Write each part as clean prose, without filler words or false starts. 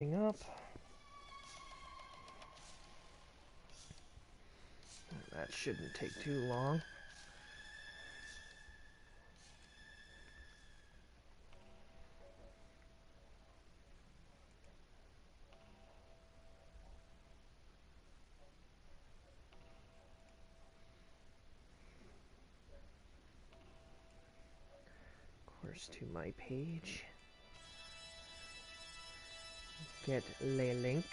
Up. That shouldn't take too long. Of course, to my page. Get the link.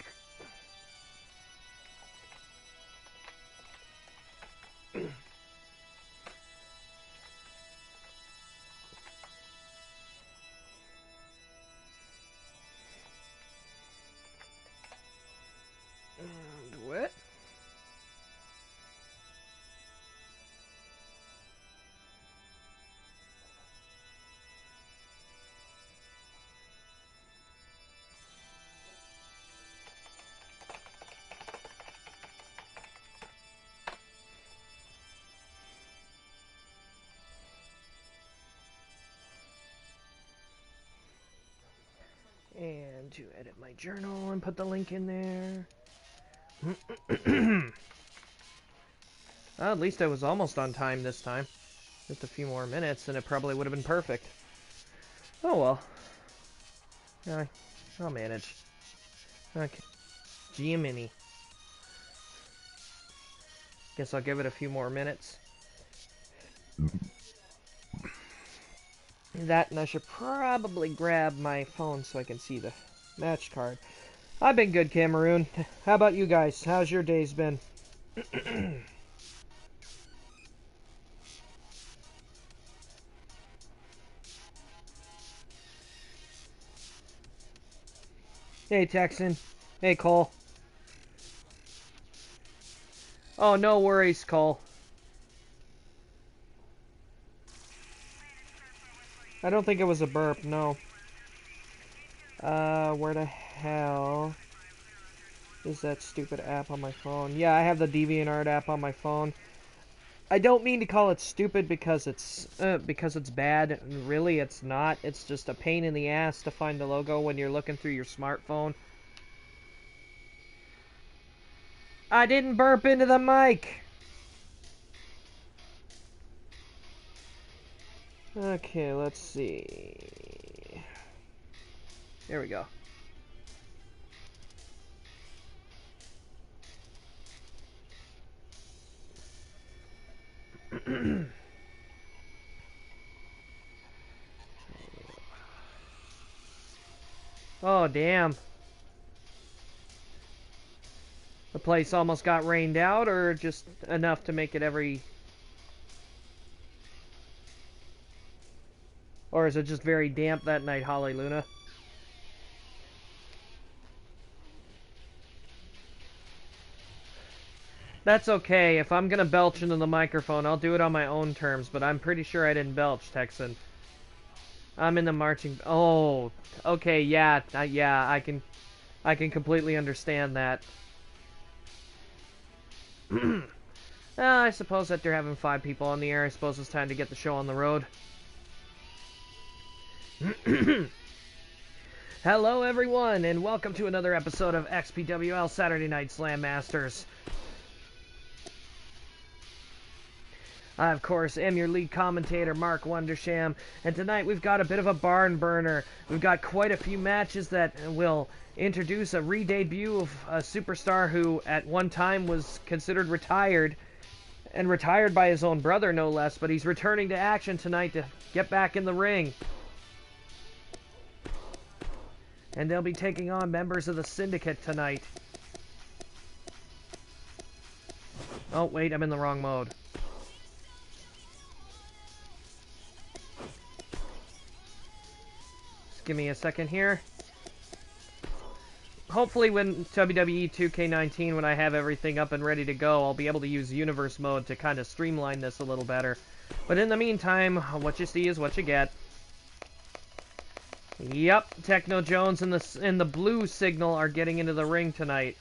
And what? And to edit my journal and put the link in there. Well, at least I was almost on time this time. Just a few more minutes and it probably would have been perfect. Oh well. I'll manage. Okay. Giamini. Guess I'll give it a few more minutes. That, and I should probably grab my phone so I can see the match card. I've been good, Cameroon. How about you guys? How's your days been? Hey, Texan. Hey, Cole. Oh, no worries, Cole. I don't think it was a burp, no. Where the hell is that stupid app on my phone? Yeah, I have the DeviantArt app on my phone. I don't mean to call it stupid because it's bad. Really, it's not. It's just a pain in the ass to find the logo when you're looking through your smartphone. I didn't burp into the mic! Okay, let's see. There we go. Oh, damn. The place almost got rained out, or just enough to make it every... Or is it just very damp that night, Holly Luna? That's okay. If I'm gonna belch into the microphone, I'll do it on my own terms, but I'm pretty sure I didn't belch, Texan. I'm in the marching... Oh, okay, yeah, yeah, I can completely understand that. I suppose that they're having 5 people on the air. I suppose it's time to get the show on the road. Hello, everyone, and welcome to another episode of XPWL Saturday Night SlamMasters. I, of course, am your lead commentator, Mark Wondersham, and tonight we've got a bit of a barn burner. We've got quite a few matches that will introduce a re-debut of a superstar who at one time was considered retired, and retired by his own brother, no less, but he's returning to action tonight to get back in the ring. And they'll be taking on members of the Syndicate tonight. Oh, wait, I'm in the wrong mode. Just give me a second here. Hopefully when WWE2K18, when I have everything up and ready to go, I'll be able to use Universe mode to kind of streamline this a little better. But in the meantime, what you see is what you get. Yep, Techno Jones and the Blue Signal are getting into the ring tonight.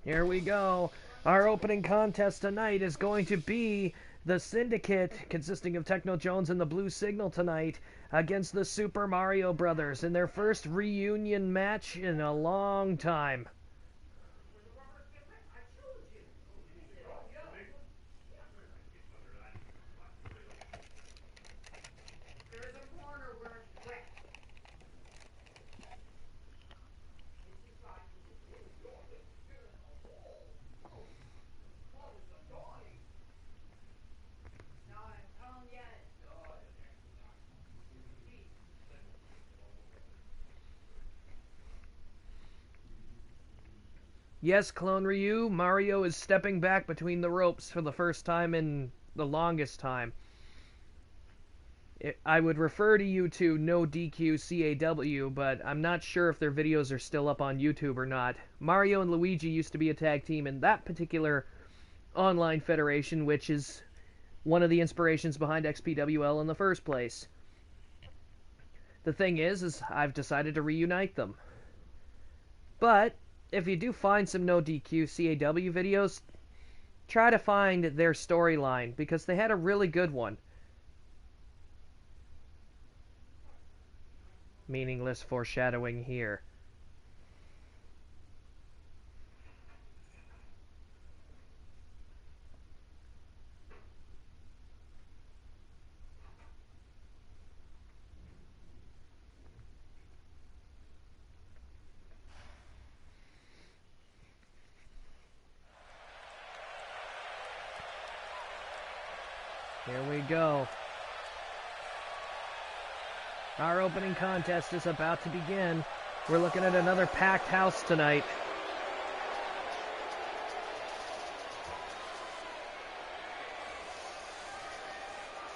Here we go. Our opening contest tonight is going to be the Syndicate, consisting of Techno Jones and the Blue Signal tonight, against the Super Mario Brothers in their first reunion match in a long time. Yes, Clone Ryu, Mario is stepping back between the ropes for the first time in the longest time. I would refer to you to No DQ CAW, but I'm not sure if their videos are still up on YouTube or not. Mario and Luigi used to be a tag team in that particular online federation, which is one of the inspirations behind XPWL in the first place. The thing is I've decided to reunite them. But if you do find some No DQ CAW videos, try to find their storyline, because they had a really good one. Meaningless foreshadowing here. Here we go. Our opening contest is about to begin. We're looking at another packed house tonight.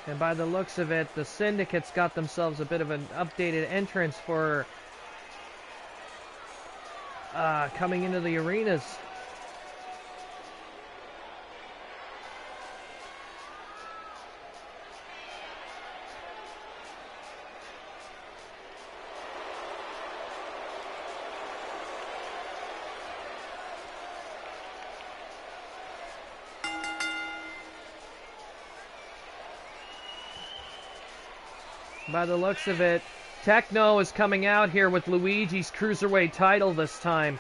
And by the looks of it, the Syndicate's got themselves a bit of an updated entrance for coming into the arenas. By the looks of it, Techno is coming out here with Luigi's Cruiserweight title this time.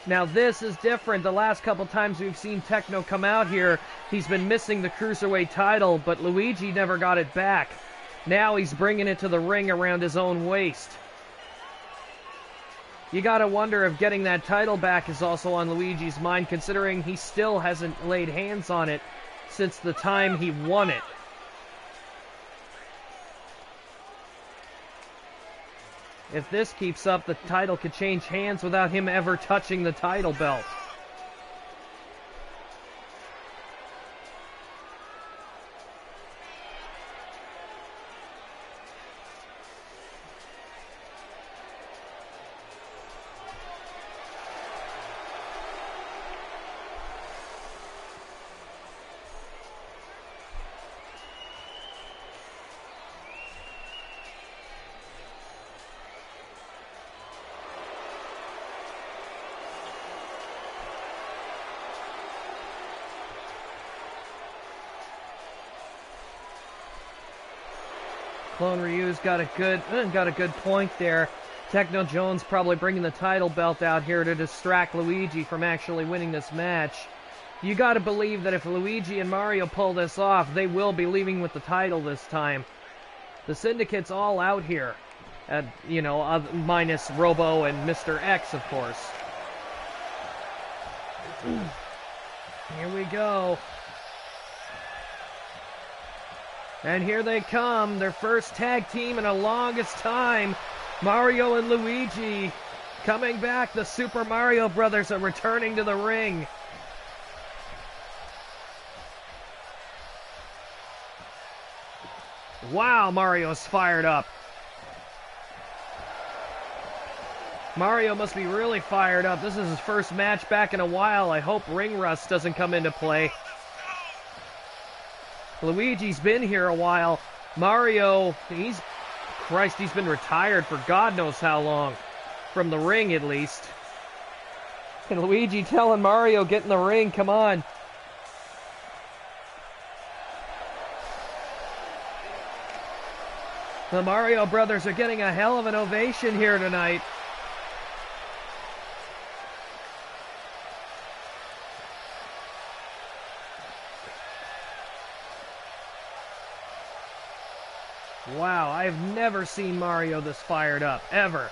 Now this is different. The last couple times we've seen Techno come out here, he's been missing the Cruiserweight title, but Luigi never got it back. Now he's bringing it to the ring around his own waist. You gotta wonder if getting that title back is also on Luigi's mind, considering he still hasn't laid hands on it since the time he won it. If this keeps up, the title could change hands without him ever touching the title belt. Clone Ryu's got a good point there. Techno Jones probably bringing the title belt out here to distract Luigi from actually winning this match. You got to believe that if Luigi and Mario pull this off, they will be leaving with the title this time. The Syndicate's all out here, minus Robo and Mr. X, of course. Here we go. And here they come, their first tag team in the longest time. Mario and Luigi coming back. The Super Mario Brothers are returning to the ring. Wow, Mario's fired up. Mario must be really fired up. This is his first match back in a while. I hope ring rust doesn't come into play. Luigi's been here a while. Mario, he's been retired for God knows how long. From the ring, at least. And Luigi telling Mario, get in the ring, come on. The Mario brothers are getting a hell of an ovation here tonight. Wow, I've never seen Mario this fired up, ever.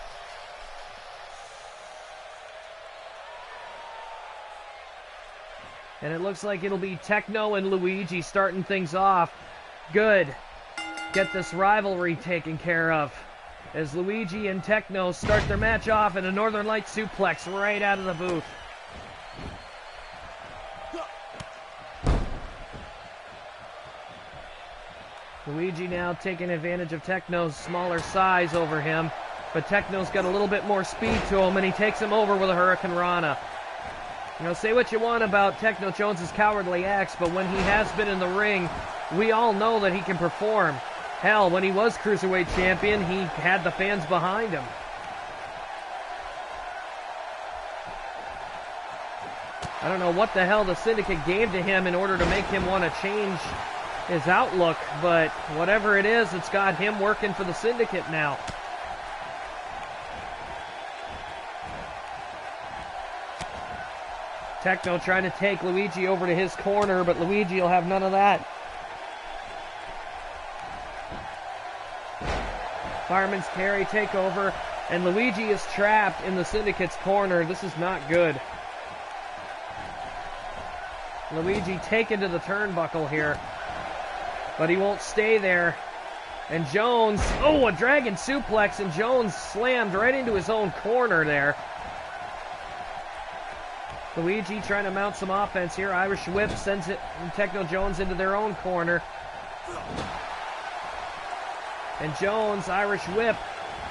And it looks like it'll be Techno and Luigi starting things off. Good. Get this rivalry taken care of. As Luigi and Techno start their match off in a Northern Light suplex right out of the booth. Luigi now taking advantage of Techno's smaller size over him. But Techno's got a little bit more speed to him, and he takes him over with a Hurricane Rana. You know, say what you want about Techno Jones's cowardly acts, but when he has been in the ring, we all know that he can perform. Hell, when he was Cruiserweight Champion, he had the fans behind him. I don't know what the hell the Syndicate gave to him in order to make him want to change his outlook, but whatever it is, it's got him working for the Syndicate now. Techno trying to take Luigi over to his corner, but Luigi will have none of that. Fireman's carry takeover, and Luigi is trapped in the Syndicate's corner. This is not good. Luigi taken to the turnbuckle here, but he won't stay there. And Jones, oh, a dragon suplex, and Jones slammed right into his own corner there. Luigi trying to mount some offense here. Irish whip sends it and Techno Jones into their own corner. And Jones, Irish whip,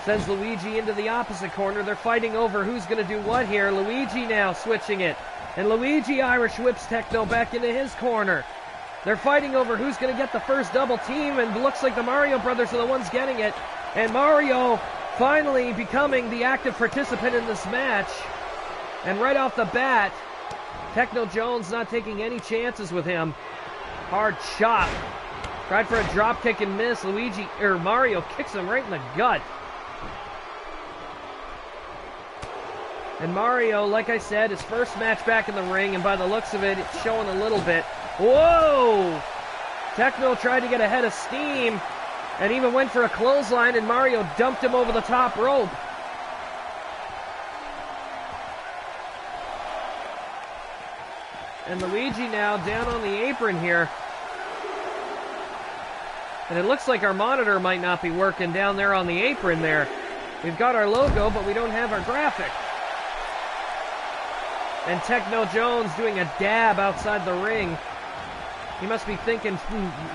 sends Luigi into the opposite corner. They're fighting over who's going to do what here. Luigi now switching it. And Luigi Irish whips Techno back into his corner. They're fighting over who's going to get the first double team, and it looks like the Mario brothers are the ones getting it. And Mario finally becoming the active participant in this match. And right off the bat, Techno Jones not taking any chances with him. Hard chop. Tried for a drop kick and miss. Mario kicks him right in the gut. And Mario, like I said, his first match back in the ring, and by the looks of it, it's showing a little bit. Whoa! Techno tried to get ahead of steam, and even went for a clothesline, and Mario dumped him over the top rope. And Luigi now down on the apron here. And it looks like our monitor might not be working down there on the apron there. We've got our logo, but we don't have our graphic. And Techno Jones doing a dab outside the ring. He must be thinking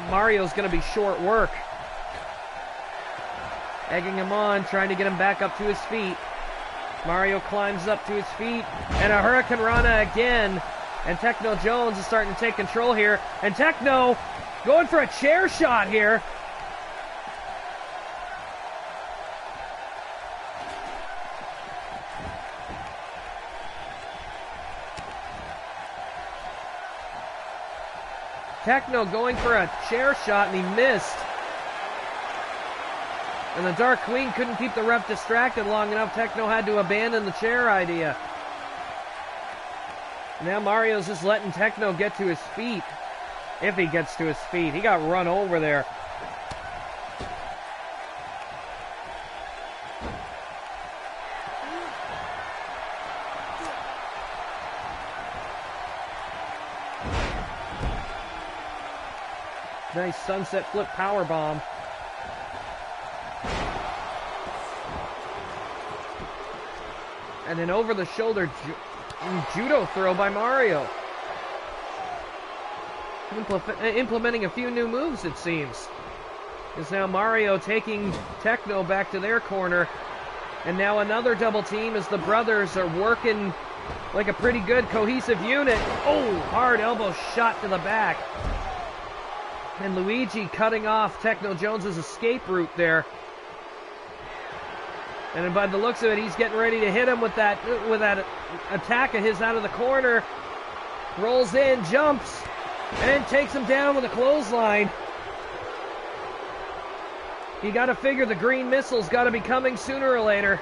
Mario's going to be short work. Egging him on, trying to get him back up to his feet. Mario climbs up to his feet. And a Hurricane Rana again. And Techno Jones is starting to take control here. And Techno going for a chair shot here. Techno going for a chair shot, and he missed. And the Dark Queen couldn't keep the ref distracted long enough. Techno had to abandon the chair idea. Now Mario's just letting Techno get to his feet. If he gets to his feet. He got run over there. Nice sunset flip powerbomb. And an over-the-shoulder judo throw by Mario. Implementing a few new moves, it seems. Is now Mario taking Techno back to their corner. And now another double team as the brothers are working like a pretty good cohesive unit. Oh, hard elbow shot to the back. And Luigi cutting off Techno Jones's escape route there. And by the looks of it, he's getting ready to hit him with that attack of his out of the corner. Rolls in, jumps, and takes him down with a clothesline. You got to figure the green missile's got to be coming sooner or later.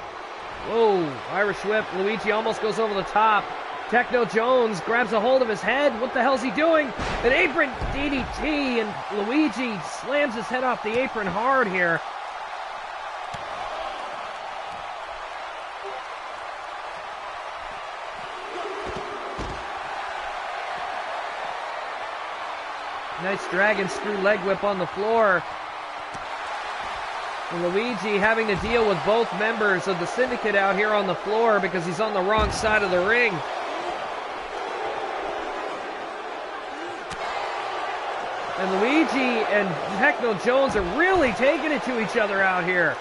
Whoa, Irish whip. Luigi almost goes over the top. Techno Jones grabs a hold of his head. What the hell's he doing? An apron DDT, and Luigi slams his head off the apron hard here. Nice dragon screw leg whip on the floor. And Luigi having to deal with both members of the Syndicate out here on the floor because he's on the wrong side of the ring. And Luigi and Techno Jones are really taking it to each other out here.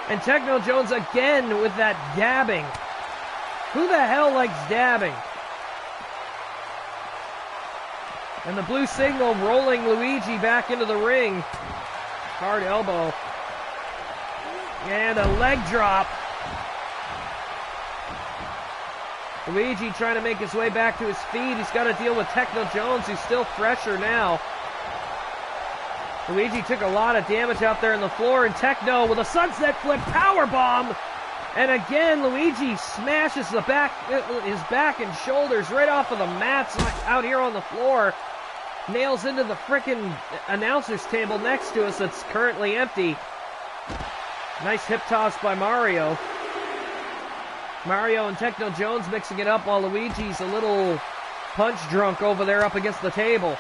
And Techno Jones again with that dabbing. Who the hell likes dabbing? And the blue signal rolling Luigi back into the ring. Hard elbow. And a leg drop. Luigi trying to make his way back to his feet. He's got to deal with Techno Jones, who's still fresher now. Luigi took a lot of damage out there on the floor, and Techno with a sunset flip powerbomb. And again, Luigi smashes his back and shoulders right off of the mats out here on the floor. Nails into the frickin' announcer's table next to us that's currently empty. Nice hip toss by Mario. Mario and Techno Jones mixing it up while Luigi's a little punch drunk over there up against the table.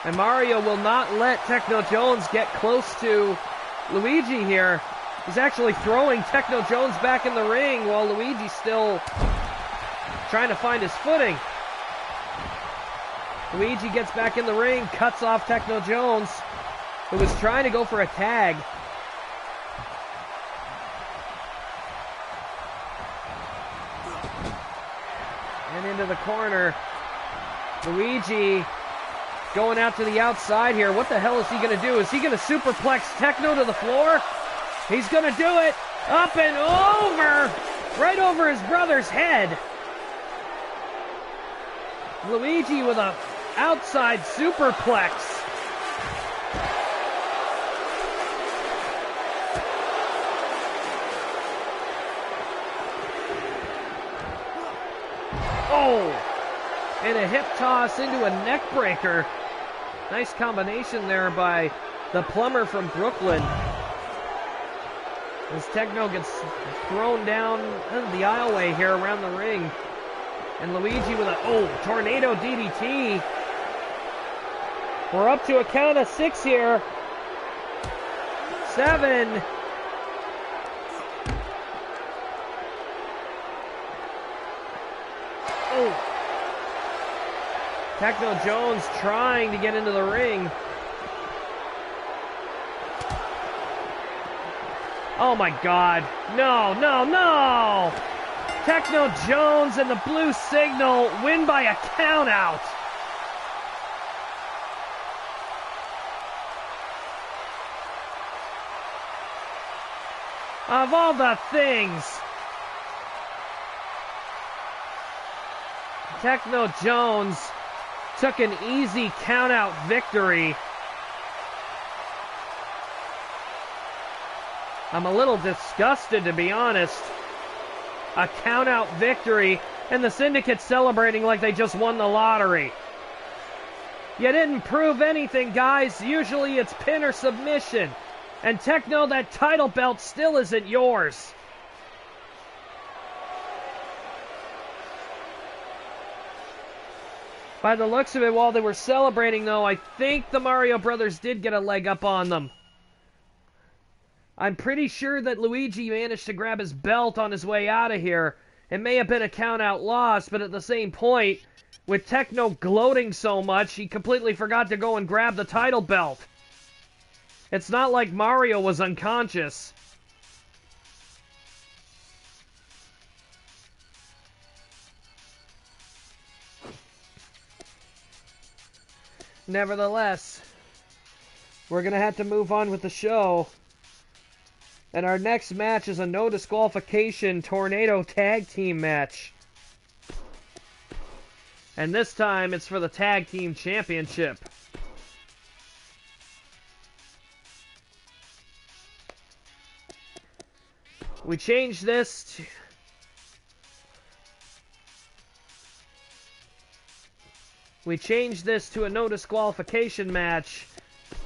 And Mario will not let Techno Jones get close to Luigi here. He's actually throwing Techno Jones back in the ring while Luigi's still trying to find his footing. Luigi gets back in the ring, cuts off Techno Jones, who was trying to go for a tag. And into the corner. Luigi going out to the outside here. What the hell is he going to do? Is he going to superplex Techno to the floor? He's going to do it. Up and over. Right over his brother's head. Luigi with a outside superplex. Oh! And a hip toss into a neck breaker. Nice combination there by the plumber from Brooklyn. As Techno gets thrown down the aisleway here around the ring. And Luigi with a, tornado DDT. We're up to a count of 6 here. 7. Oh. Techno Jones trying to get into the ring. Oh my God. No, no, no! Techno Jones and the blue signal win by a count out. Of all the things. Techno Jones took an easy count out victory. I'm a little disgusted, to be honest. A count-out victory, and the Syndicate celebrating like they just won the lottery. You didn't prove anything, guys. Usually it's pin or submission. And Techno, that title belt still isn't yours. By the looks of it, while they were celebrating, though, I think the Mario Brothers did get a leg up on them. I'm pretty sure that Luigi managed to grab his belt on his way out of here. It may have been a count-out loss, but at the same point, with Techno gloating so much, he completely forgot to go and grab the title belt. It's not like Mario was unconscious. Nevertheless, we're going to have to move on with the show. And our next match is a no disqualification tornado tag team match. And this time it's for the tag team championship. We changed this to a no disqualification match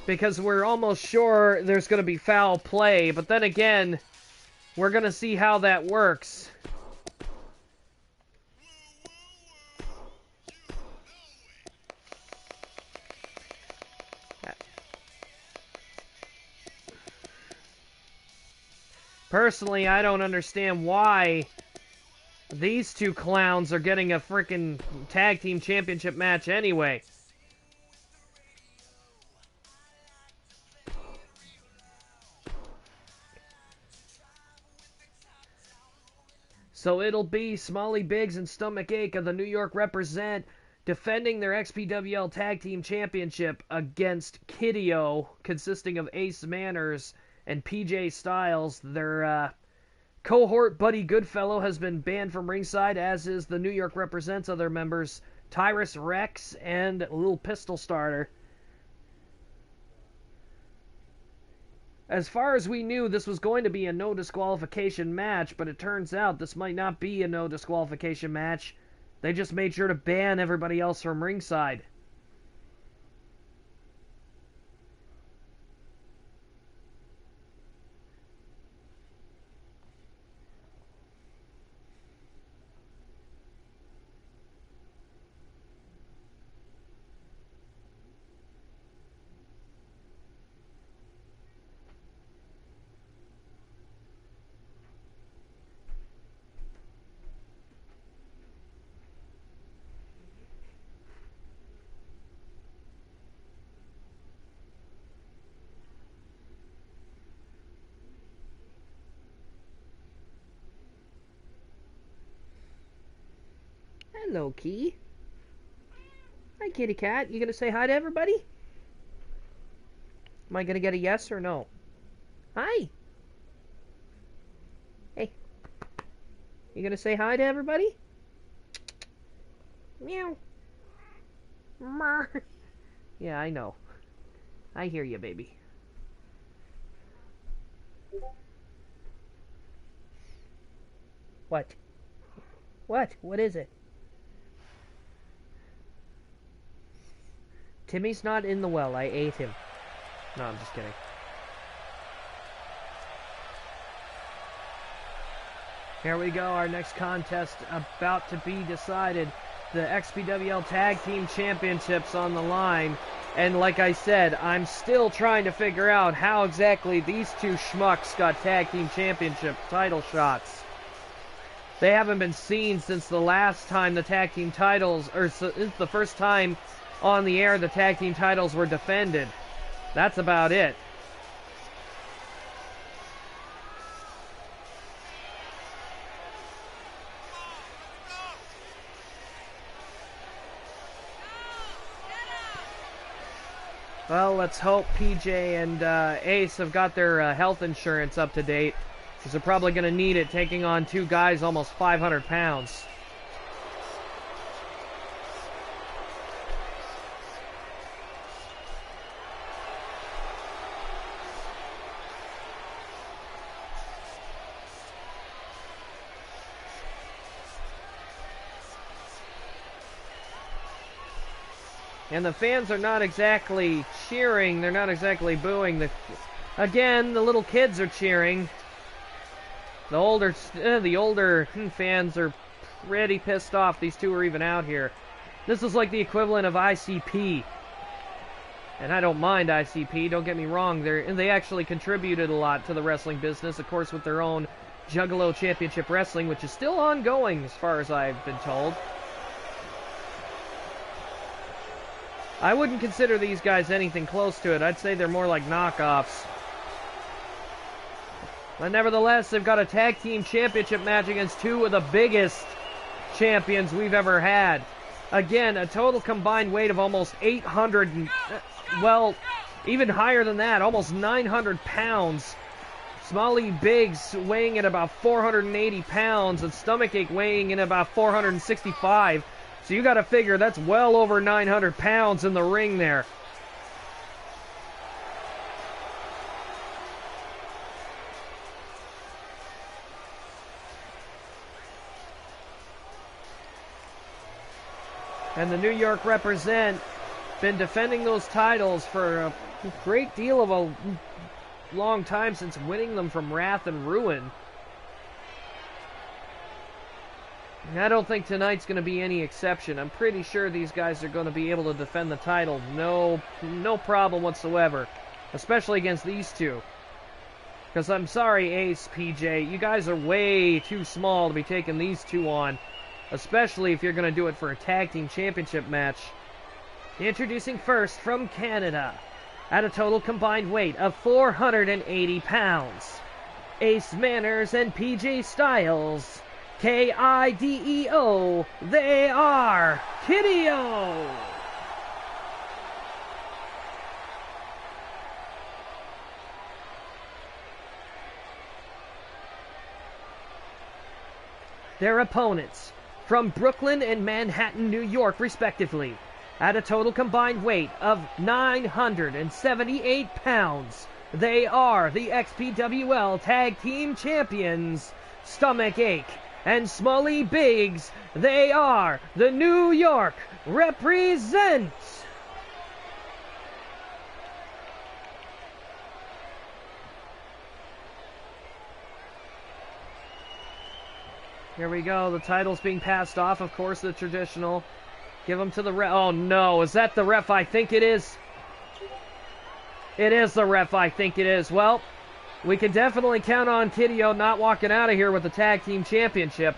because we're almost sure there's going to be foul play, but then again, we're going to see how that works. Personally, I don't understand why these two clowns are getting a freaking tag team championship match anyway. So it'll be Smalley Biggs and Stomach Ache of the New York Represent defending their XPWL Tag Team Championship against Kideo, consisting of Ace Manners and PJ Styles. Their cohort Buddy Goodfellow has been banned from ringside, as is the New York Represent's other members, Tyrus Rex and Little Pistol Starter. As far as we knew, this was going to be a no disqualification match, but it turns out this might not be a no disqualification match. They just made sure to ban everybody else from ringside. Hello, Key. Hi, kitty cat. You gonna say hi to everybody? Am I gonna get a yes or no? Hi. Hey. You gonna say hi to everybody? Meow. Mer. Yeah, I know. I hear you, baby. What? What? What is it? Timmy's not in the well. I ate him. No, I'm just kidding. Here we go. Our next contest about to be decided. The XPWL Tag Team Championships on the line. And like I said, I'm still trying to figure out how exactly these two schmucks got Tag Team Championship title shots. They haven't been seen since the last time the tag team titles, or since the first time on the air the tag team titles were defended. That's about it. Well, let's hope PJ and Ace have got their health insurance up to date, because they're probably going to need it, taking on two guys almost 500 pounds. And the fans are not exactly cheering. They're not exactly booing. Again, the little kids are cheering. The older fans are pretty pissed off these two are even out here. This is like the equivalent of ICP. And I don't mind ICP, don't get me wrong. They actually contributed a lot to the wrestling business, of course, with their own Juggalo Championship Wrestling, which is still ongoing as far as I've been told. I wouldn't consider these guys anything close to it. I'd say they're more like knockoffs. But nevertheless, they've got a tag team championship match against two of the biggest champions we've ever had. Again, a total combined weight of almost 800, well, even higher than that, almost 900 pounds. Smalley Biggs weighing in about 480 pounds and Stomachache weighing in about 465. So you got to figure that's well over 900 pounds in the ring there. And the New York represent been defending those titles for a great deal of a long time since winning them from Wrath and Ruin. And I don't think tonight's going to be any exception. I'm pretty sure these guys are going to be able to defend the title. No problem whatsoever. Especially against these two. Because I'm sorry, Ace, PJ, you guys are way too small to be taking these two on. Especially if you're going to do it for a tag team championship match. Introducing first from Canada, at a total combined weight of 480 pounds, Ace Manners and PJ Styles, KIDEO, they are Kideo! Their opponents, from Brooklyn and Manhattan, New York, respectively, at a total combined weight of 978 pounds, they are the XPWL Tag Team Champions, Stomachache and Smalley Biggs. They are the New York represent. Here we go, the title's being passed off, of course, the traditional. Give them to the ref. Oh no, is that the ref I think it is? It is the ref I think it is. Well, we can definitely count on Kideo not walking out of here with the Tag Team Championship.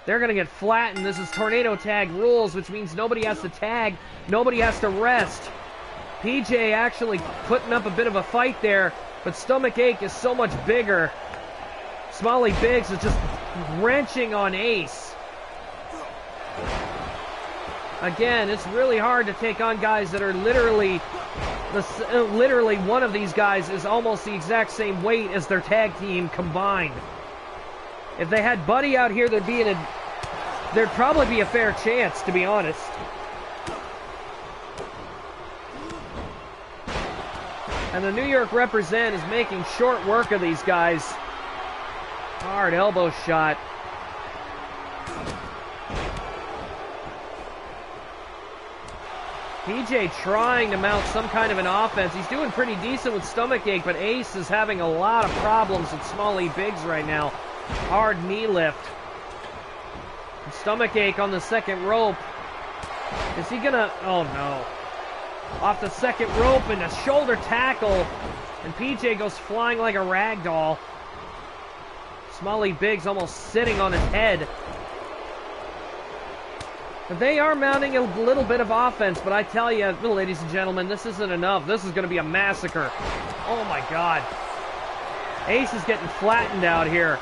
They're going to get flattened. This is Tornado Tag rules, which means nobody has to tag, nobody has to rest. PJ actually putting up a bit of a fight there, but Stomachache is so much bigger. Smalley Biggs is just wrenching on Ace. Again, it's really hard to take on guys that are literally one of these guys is almost the exact same weight as their tag team combined. If they had Buddy out here, there'd probably be a fair chance, to be honest. And the New York represent is making short work of these guys. Hard elbow shot. PJ trying to mount some kind of an offense. He's doing pretty decent with Stomachache, but Ace is having a lot of problems with Smalley Biggs right now. Hard knee lift. And Stomachache on the second rope. Is he gonna... Oh no. Off the second rope and a shoulder tackle. And PJ goes flying like a rag doll. Smalley Biggs almost sitting on his head. They are mounting a little bit of offense, but I tell you, ladies and gentlemen, this isn't enough. This is going to be a massacre. Oh my God. Ace is getting flattened out here.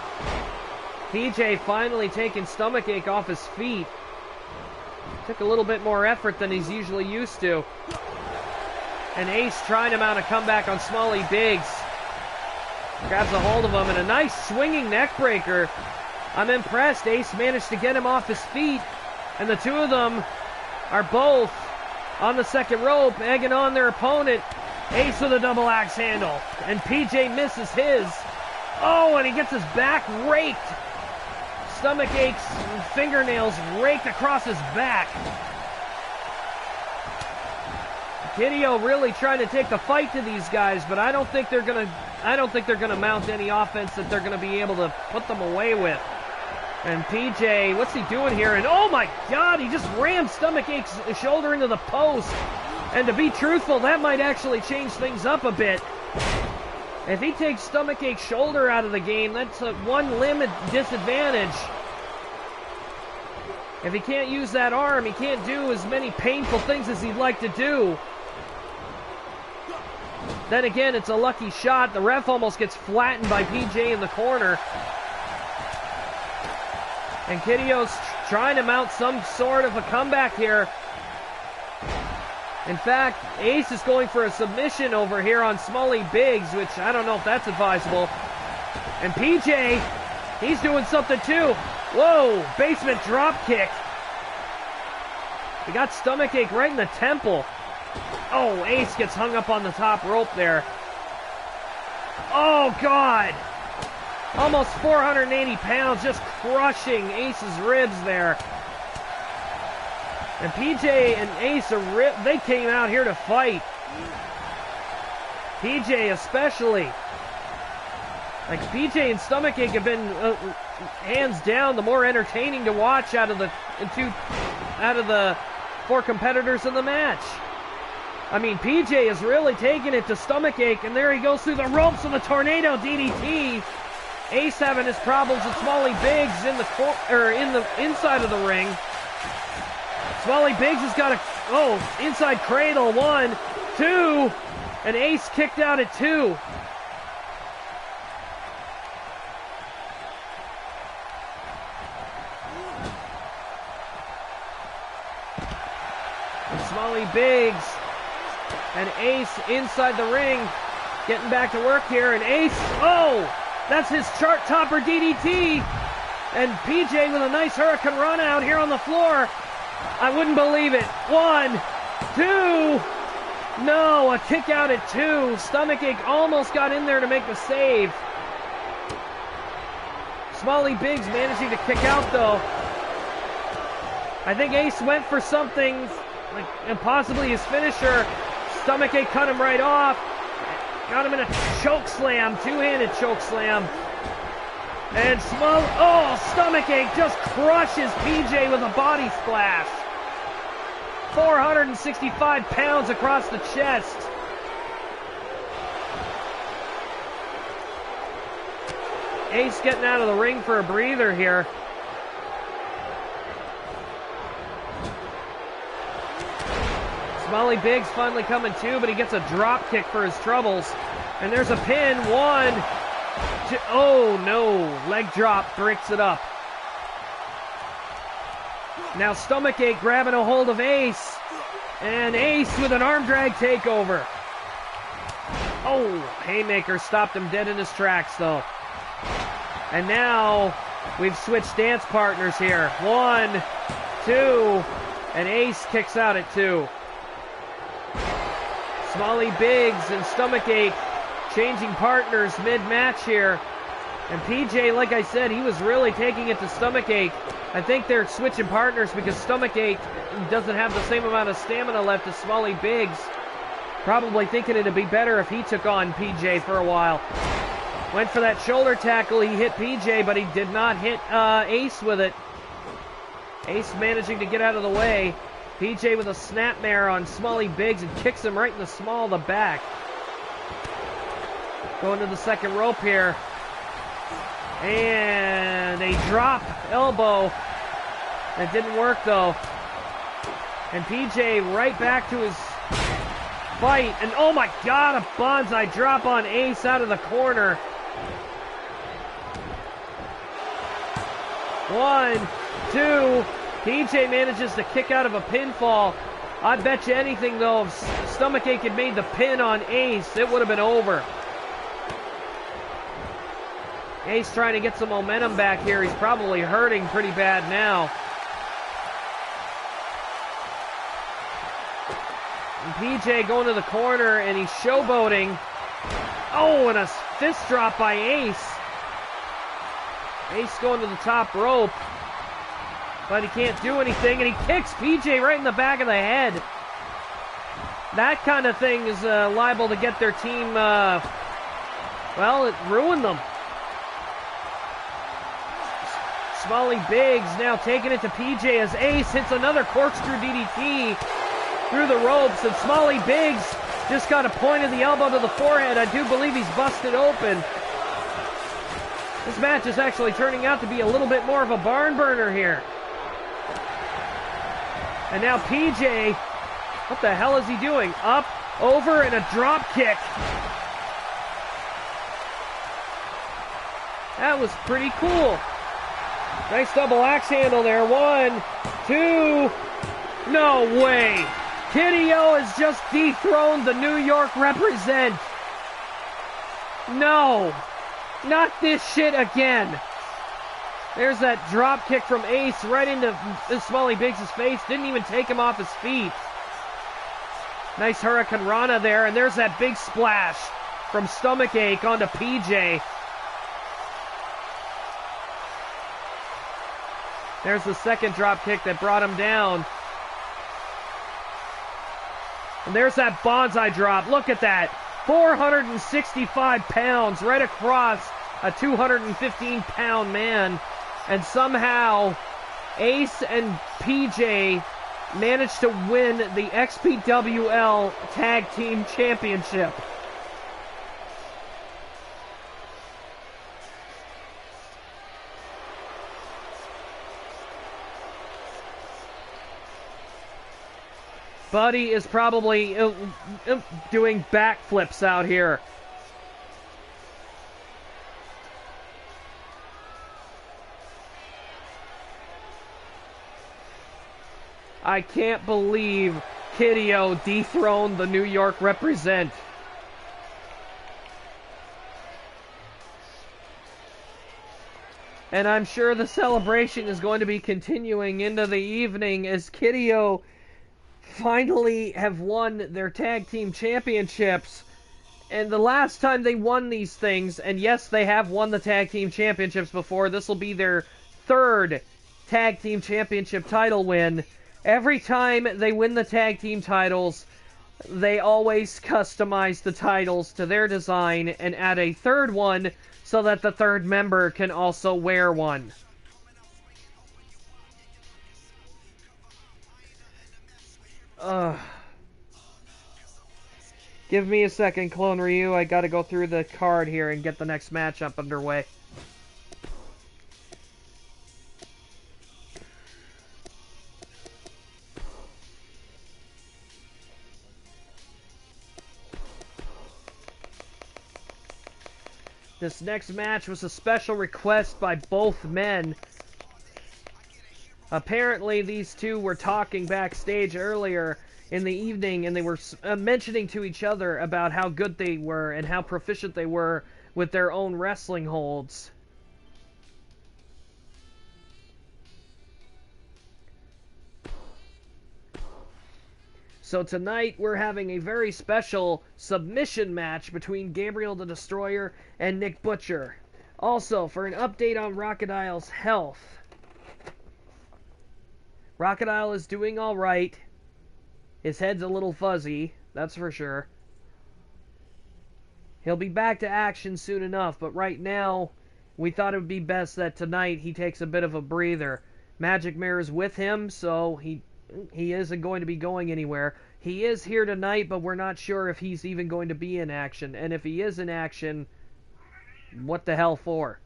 PJ finally taking Stomachache off his feet. Took a little bit more effort than he's usually used to. And Ace trying to mount a comeback on Smalley Biggs. Grabs a hold of him, and a nice swinging neck breaker. I'm impressed. Ace managed to get him off his feet. And the two of them are both on the second rope, egging on their opponent. Ace with a double axe handle. And PJ misses his. Oh, and he gets his back raked. Stomachache's fingernails raked across his back. Kideo really trying to take the fight to these guys, but I don't think they're gonna mount any offense that they're gonna be able to put them away with. And PJ, what's he doing here? And oh my God, he just rammed Stomachache's shoulder into the post. And to be truthful, that might actually change things up a bit. If he takes Stomachache's shoulder out of the game, that's a one limb disadvantage. If he can't use that arm, he can't do as many painful things as he'd like to do. Then again, it's a lucky shot. The ref almost gets flattened by PJ in the corner. And Kideo's trying to mount some sort of a comeback here. In fact, Ace is going for a submission over here on Smalley Biggs, which I don't know if that's advisable. And PJ, he's doing something too. Whoa, basement drop kick. He got stomachache right in the temple. Oh, Ace gets hung up on the top rope there. Oh, God. Almost 480 pounds, just crushing Ace's ribs there. And PJ and Ace, they came out here to fight. PJ especially. Like, PJ and Stomachache have been, hands down, the more entertaining to watch out of the four competitors in the match. I mean, PJ is really taking it to Stomachache, and there he goes through the ropes with a tornado DDT. Ace having his problems with Smalley Biggs in the inside of the ring. Smalley Biggs has got a inside cradle, 1, 2, and Ace kicked out at 2. And Smalley Biggs and Ace inside the ring, getting back to work here, and Ace, that's his chart topper DDT, and PJ with a nice Hurricane Run out here on the floor. I wouldn't believe it. 1, 2, no, a kick out at 2. Stomachache almost got in there to make the save. Smalley Biggs managing to kick out though. I think Ace went for something, and possibly his finisher. Stomachache cut him right off. Got him in a choke slam, two-handed choke slam. And Stomachache just crushes PJ with a body splash. 465 pounds across the chest. Ace getting out of the ring for a breather here. Smalley Biggs finally coming to, but he gets a drop kick for his troubles. And there's a pin. 1, 2, oh no, leg drop breaks it up. Now Stomachache grabbing a hold of Ace. And Ace with an arm drag takeover. Oh, haymaker stopped him dead in his tracks though. And now we've switched dance partners here. 1, 2, and Ace kicks out at 2. Smalley Biggs and Stomachache changing partners mid-match here. And PJ, like I said, he was really taking it to Stomachache. I think they're switching partners because Stomachache doesn't have the same amount of stamina left as Smalley Biggs. Probably thinking it'd be better if he took on PJ for a while. Went for that shoulder tackle, he hit PJ, but he did not hit Ace with it. Ace managing to get out of the way. PJ with a snapmare on Smalley Biggs and kicks him right in the small of the back. Going to the second rope here. And a drop elbow. That didn't work though. And PJ right back to his fight. And oh my God, a bonsai drop on Ace out of the corner. 1, 2. PJ manages to kick out of a pinfall. I bet you anything though, if Stomachache had made the pin on Ace, it would have been over. Ace trying to get some momentum back here. He's probably hurting pretty bad now. And PJ going to the corner and he's showboating. Oh, and a fist drop by Ace. Ace going to the top rope. But he can't do anything, and he kicks PJ right in the back of the head. That kind of thing is liable to get their team, well, it ruined them. Smalley Biggs now taking it to PJ as Ace hits another corkscrew DDT through the ropes, and Smalley Biggs just got a point of the elbow to the forehead. I do believe he's busted open. This match is actually turning out to be a little bit more of a barn burner here. And now PJ, what the hell is he doing? Up, over, and a drop kick. That was pretty cool. Nice double axe handle there. 1, 2. No way. Kid-Io has just dethroned the New York Represent. No, not this shit again. There's that drop kick from Ace right into Smalley Biggs' face. Didn't even take him off his feet. Nice Hurricane Rana there, and there's that big splash from Stomachache onto PJ. There's the second drop kick that brought him down. And there's that bonsai drop. Look at that. 465 pounds right across a 215-pound man. And somehow Ace and PJ managed to win the XPWL Tag Team Championship. Buddy is probably doing backflips out here. I can't believe Kid-Io dethroned the New York Represent. And I'm sure the celebration is going to be continuing into the evening as Kid-Io finally have won their tag team championships. And the last time they won these things, and yes, they have won the tag team championships before, this will be their third tag team championship title win. Every time they win the tag team titles, they always customize the titles to their design and add a third one so that the third member can also wear one. Give me a second, Clone Ryu. I gotta go through the card here and get the next matchup underway. This next match was a special request by both men. Apparently, these two were talking backstage earlier in the evening, and they were mentioning to each other about how good they were and how proficient they were with their own wrestling holds. So tonight, we're having a very special submission match between Gabriel the Destroyer and Nick Butcher. Also, for an update on Rachadile's health, Rachidile is doing alright. His head's a little fuzzy, that's for sure. He'll be back to action soon enough, but right now, we thought it would be best that tonight he takes a bit of a breather. Magic Mirror's with him, so he isn't going to be going anywhere. He is here tonight, but we're not sure if he's even going to be in action. And if he is in action, what the hell for?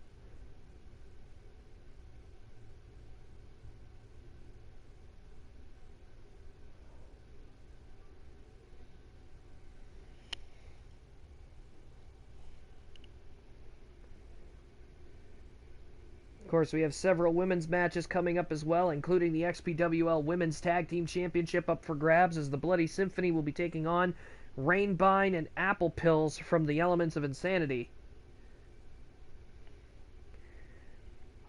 Of course, we have several women's matches coming up as well, including the XPWL Women's Tag Team Championship up for grabs as the Bloody Symphony will be taking on Rainbine and Apple Pills from the Elements of Insanity.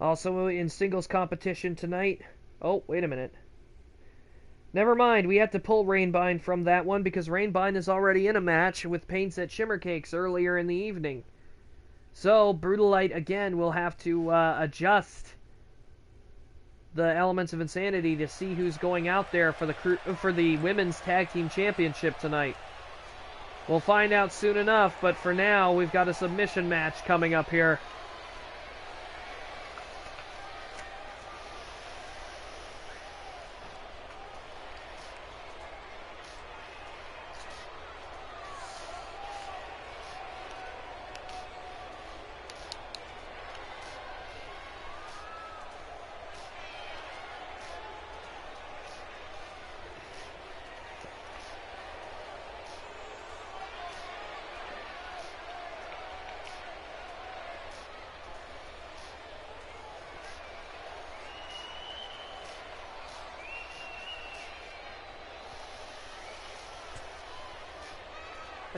Also in singles competition tonight... Oh, wait a minute. Never mind, we have to pull Rainbine from that one because Rainbine is already in a match with Paints at Shimmercakes earlier in the evening. So, Brutalite, again, will have to adjust the Elements of Insanity to see who's going out there for the Women's Tag Team Championship tonight. We'll find out soon enough, but for now, we've got a submission match coming up here.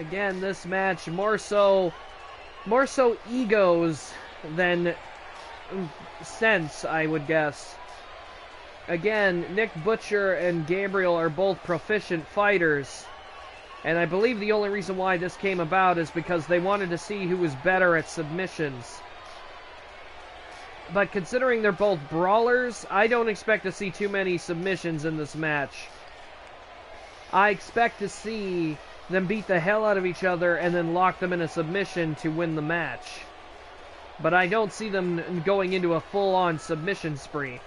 Again, this match more so egos than sense, I would guess. Again, Nick Butcher and Gabriel are both proficient fighters, and I believe the only reason why this came about is because they wanted to see who was better at submissions. But considering they're both brawlers, I don't expect to see too many submissions in this match. I expect to see them beat the hell out of each other and then lock them in a submission to win the match. But I don't see them going into a full-on submission spree.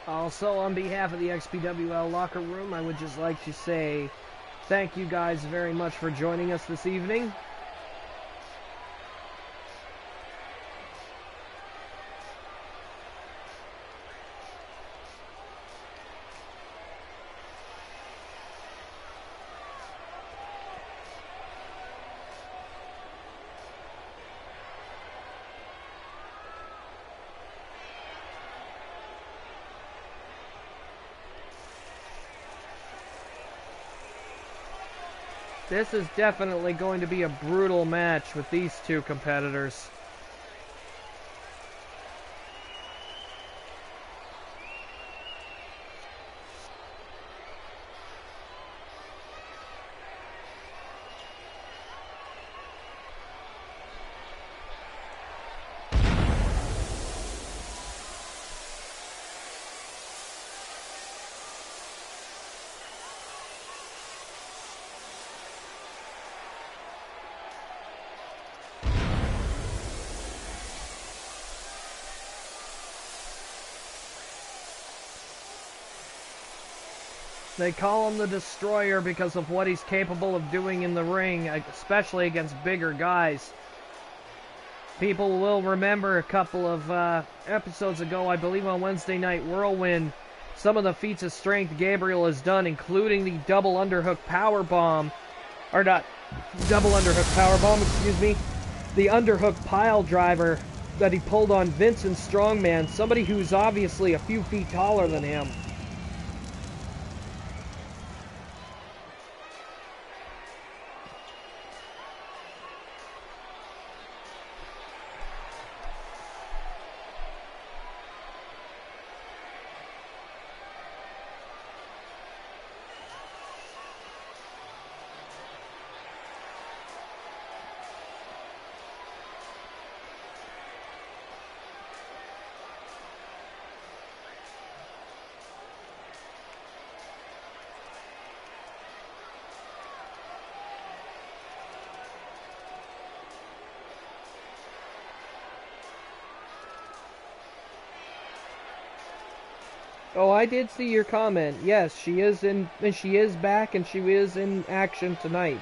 Also, on behalf of the XPWL locker room, I would just like to say thank you guys very much for joining us this evening. This is definitely going to be a brutal match with these two competitors. They call him the Destroyer because of what he's capable of doing in the ring, especially against bigger guys. People will remember a couple of episodes ago, I believe on Wednesday Night Whirlwind, some of the feats of strength Gabriel has done, including the double underhook powerbomb, or not double underhook powerbomb, excuse me, the underhook pile driver that he pulled on Vincent Strongman, somebody who's obviously a few feet taller than him. Oh, I did see your comment. Yes, she is back and she is in action tonight.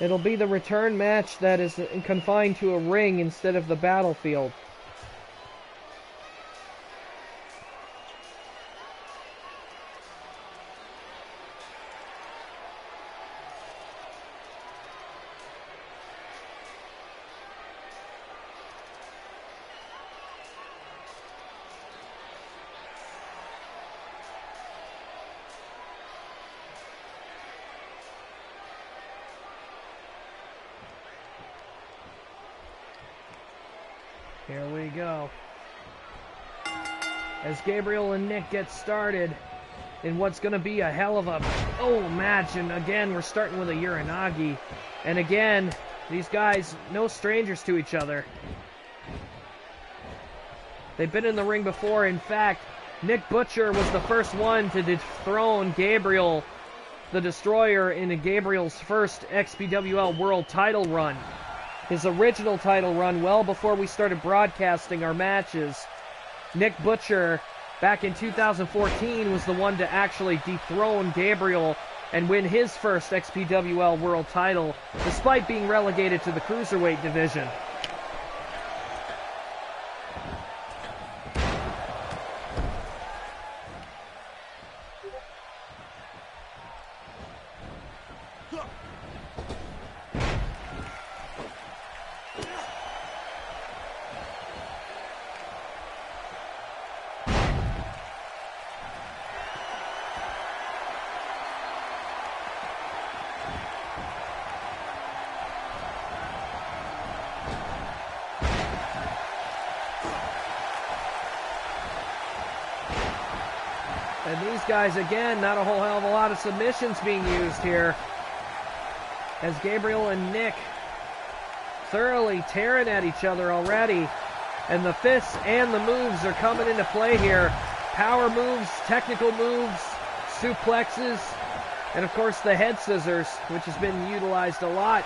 It'll be the return match that is confined to a ring instead of the battlefield. Here we go. As Gabriel and Nick get started in what's going to be a hell of a match. And again, we're starting with a Uranagi. And again, these guys, no strangers to each other. They've been in the ring before. In fact, Nick Butcher was the first one to dethrone Gabriel, the Destroyer, in Gabriel's first XPWL World title run. His original title run well before we started broadcasting our matches. Nick Butcher, back in 2014, was the one to actually dethrone Gabriel and win his first XPWL World title, despite being relegated to the Cruiserweight division. And these guys, again, not a whole hell of a lot of submissions being used here, as Gabriel and Nick thoroughly tearing at each other already. And the fists and the moves are coming into play here. Power moves, technical moves, suplexes, and of course the head scissors, which has been utilized a lot.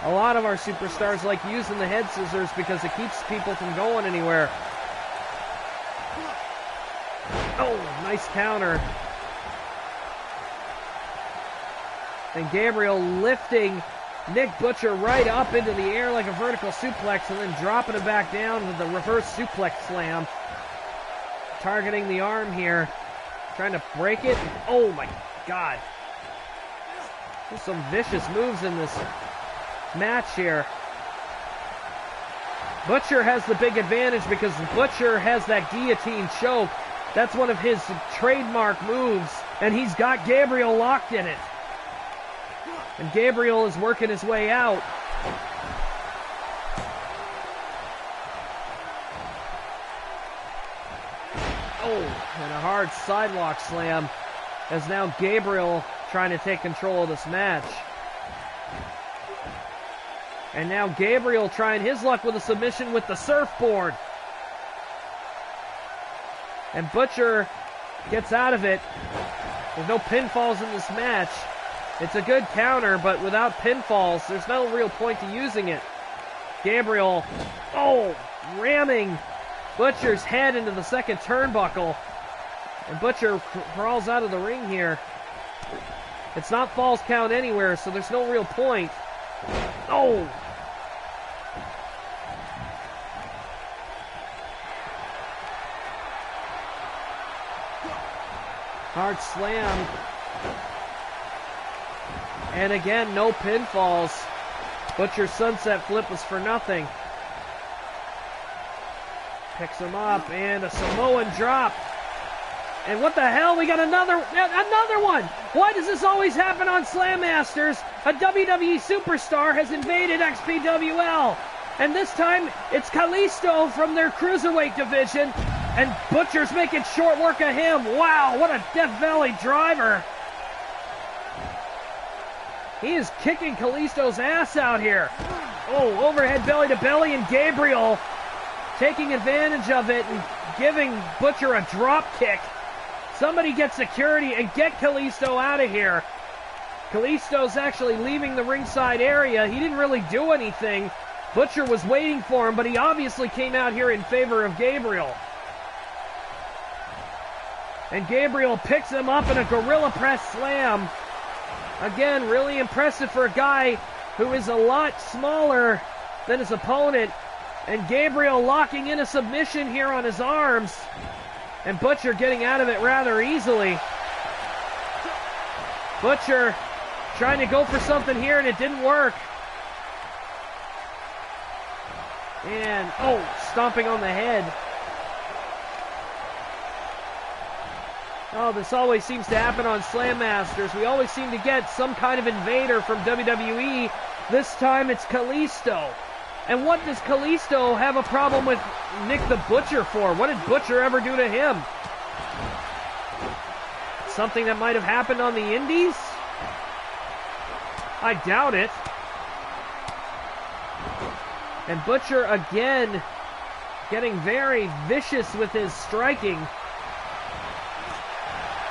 A lot of our superstars like using the head scissors because it keeps people from going anywhere. Oh, nice counter. And Gabriel lifting Nick Butcher right up into the air like a vertical suplex and then dropping it back down with the reverse suplex slam. Targeting the arm here. Trying to break it. Oh my God. There's some vicious moves in this match here. Butcher has the big advantage because Butcher has that guillotine choke. That's one of his trademark moves, and he's got Gabriel locked in it. And Gabriel is working his way out. Oh, and a hard sidewalk slam, as now Gabriel trying to take control of this match. And now Gabriel trying his luck with a submission with the surfboard. And Butcher gets out of it. There's no pinfalls in this match. It's a good counter, but without pinfalls, there's no real point to using it. Gabriel, oh, ramming Butcher's head into the second turnbuckle. And Butcher crawls out of the ring here. It's not falls count anywhere, so there's no real point. Oh! Hard slam. And again, no pinfalls. Butcher's sunset flip was for nothing. Picks him up and a Samoan drop. And what the hell? We got another one. Why does this always happen on SlamMasters? A WWE superstar has invaded XPWL. And this time, it's Kalisto from their Cruiserweight division. And Butcher's making short work of him. Wow, what a Death Valley driver. He is kicking Kalisto's ass out here. Oh, overhead belly to belly, and Gabriel taking advantage of it and giving Butcher a drop kick. Somebody get security and get Kalisto out of here. Kalisto's actually leaving the ringside area. He didn't really do anything. Butcher was waiting for him, but he obviously came out here in favor of Gabriel. And Gabriel picks him up in a gorilla press slam. Again, really impressive for a guy who is a lot smaller than his opponent. And Gabriel locking in a submission here on his arms. And Butcher getting out of it rather easily. Butcher trying to go for something here, and it didn't work. And, oh, stomping on the head. Oh, this always seems to happen on SlamMasters. We always seem to get some kind of invader from WWE. This time it's Kalisto. And what does Kalisto have a problem with Nick the Butcher for? What did Butcher ever do to him? Something that might have happened on the Indies? I doubt it. And Butcher again getting very vicious with his striking.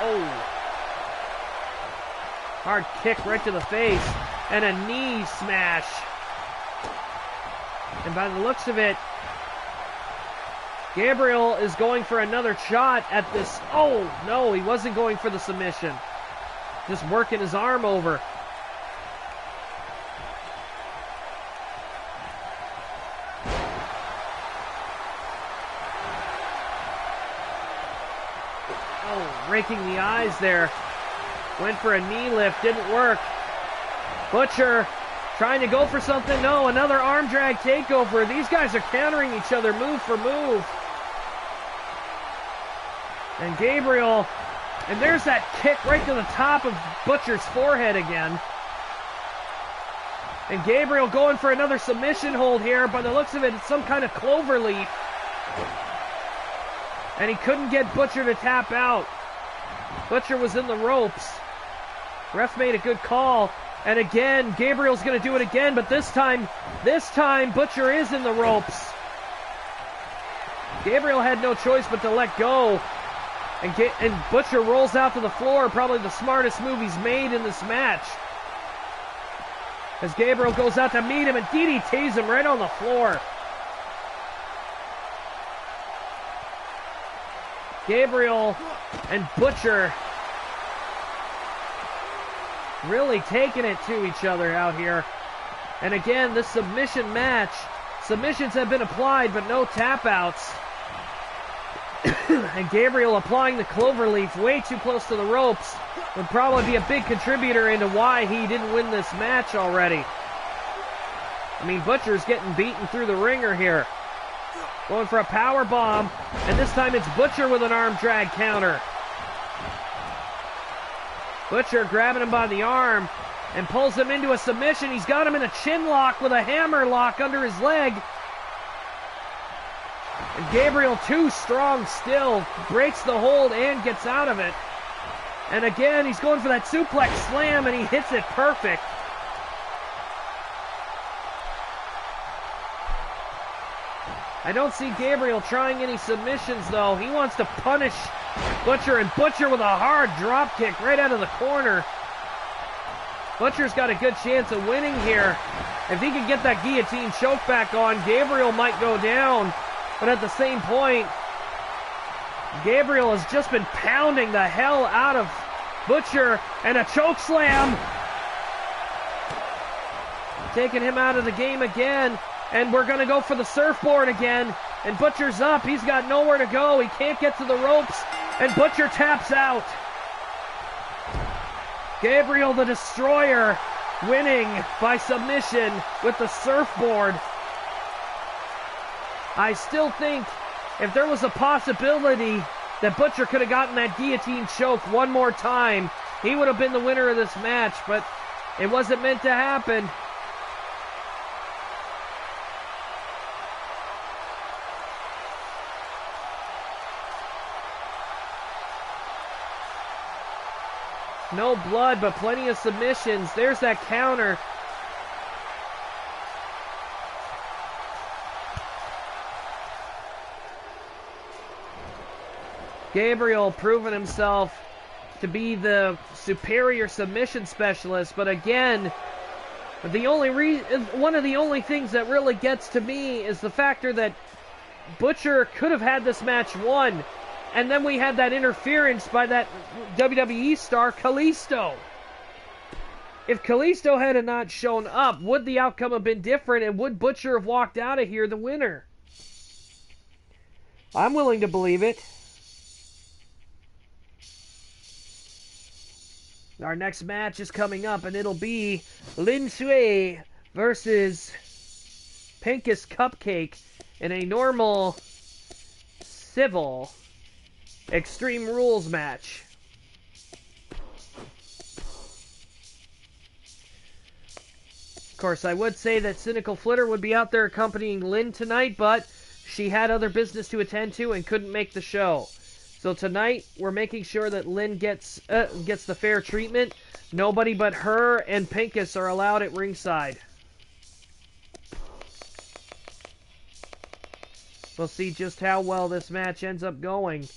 Oh. Hard kick right to the face. And a knee smash. And by the looks of it, Gabriel is going for another shot at this. Oh, no, he wasn't going for the submission. Just working his arm over. Oh, raking the eyes there. Went for a knee lift, didn't work. Butcher trying to go for something. No, another arm drag takeover. These guys are countering each other move for move. And Gabriel, and there's that kick right to the top of Butcher's forehead again. And Gabriel going for another submission hold here. By the looks of it, it's some kind of clover leaf. And he couldn't get Butcher to tap out. Butcher was in the ropes. Ref made a good call. And again, Gabriel's going to do it again, but this time Butcher is in the ropes. Gabriel had no choice but to let go. And Butcher rolls out to the floor, probably the smartest move he's made in this match. As Gabriel goes out to meet him and DDTs him right on the floor. Gabriel and Butcher really taking it to each other out here. And again, this submission match, submissions have been applied, but no tap outs. And Gabriel applying the cloverleaf way too close to the ropes would probably be a big contributor into why he didn't win this match already. I mean, Butcher's getting beaten through the ringer here. Going for a power bomb, and this time it's Butcher with an arm drag counter. Butcher grabbing him by the arm and pulls him into a submission. He's got him in a chin lock with a hammer lock under his leg. And Gabriel, too strong still, breaks the hold and gets out of it. And again, he's going for that suplex slam, and he hits it perfect. I don't see Gabriel trying any submissions, though. He wants to punish Butcher, and Butcher with a hard drop kick right out of the corner. Butcher's got a good chance of winning here. If he can get that guillotine choke back on, Gabriel might go down. But at the same point, Gabriel has just been pounding the hell out of Butcher, and a choke slam. Taking him out of the game again. And we're going to go for the surfboard again. And Butcher's up. He's got nowhere to go. He can't get to the ropes. And Butcher taps out. Gabriel the Destroyer winning by submission with the surfboard. I still think if there was a possibility that Butcher could have gotten that guillotine choke one more time, he would have been the winner of this match. But it wasn't meant to happen. No blood, but plenty of submissions. There's that counter. Gabriel proving himself to be the superior submission specialist, but again, one of the only things that really gets to me is the factor that Butcher could have had this match won. And then we had that interference by that WWE star, Kalisto. If Kalisto had not shown up, would the outcome have been different, and would Butcher have walked out of here the winner? I'm willing to believe it. Our next match is coming up, and it'll be Lin Shui versus Pincus Cupcake in a normal civil Extreme Rules match. Of course, I would say that Cynical Flitter would be out there accompanying Lynn tonight, but she had other business to attend to and couldn't make the show. So tonight, we're making sure that Lynn gets the fair treatment. Nobody but her and Pincus are allowed at ringside. We'll see just how well this match ends up going.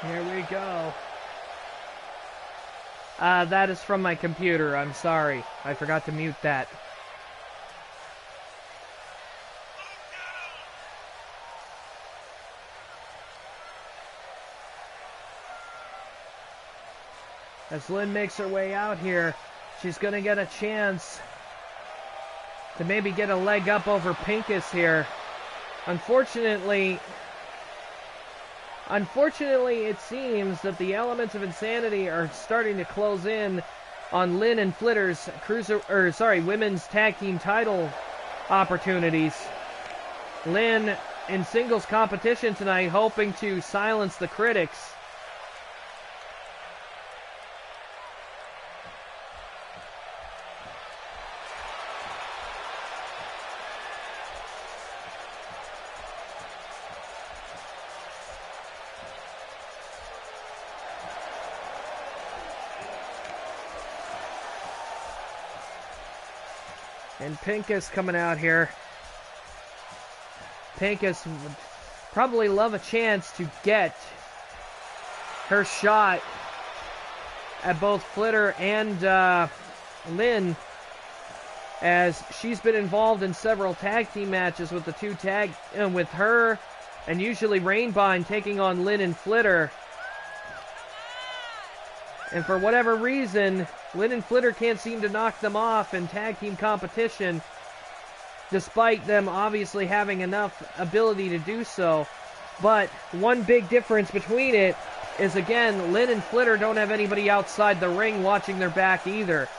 Here we go. That is from my computer. I'm sorry. I forgot to mute that. As Lynn makes her way out here, she's going to get a chance to maybe get a leg up over Pincus here. Unfortunately, it seems that the elements of insanity are starting to close in on Lynn and Flitter's women's tag team title opportunities. Lynn in singles competition tonight, hoping to silence the critics. And Pincus coming out here. Pincus would probably love a chance to get her shot at both Flitter and Lynn, as she's been involved in several tag team matches with the with her and usually Rainbine taking on Lynn and Flitter. And for whatever reason, Lynn and Flitter can't seem to knock them off in tag team competition, despite them obviously having enough ability to do so. But one big difference between it is, again, Lynn and Flitter don't have anybody outside the ring watching their back either.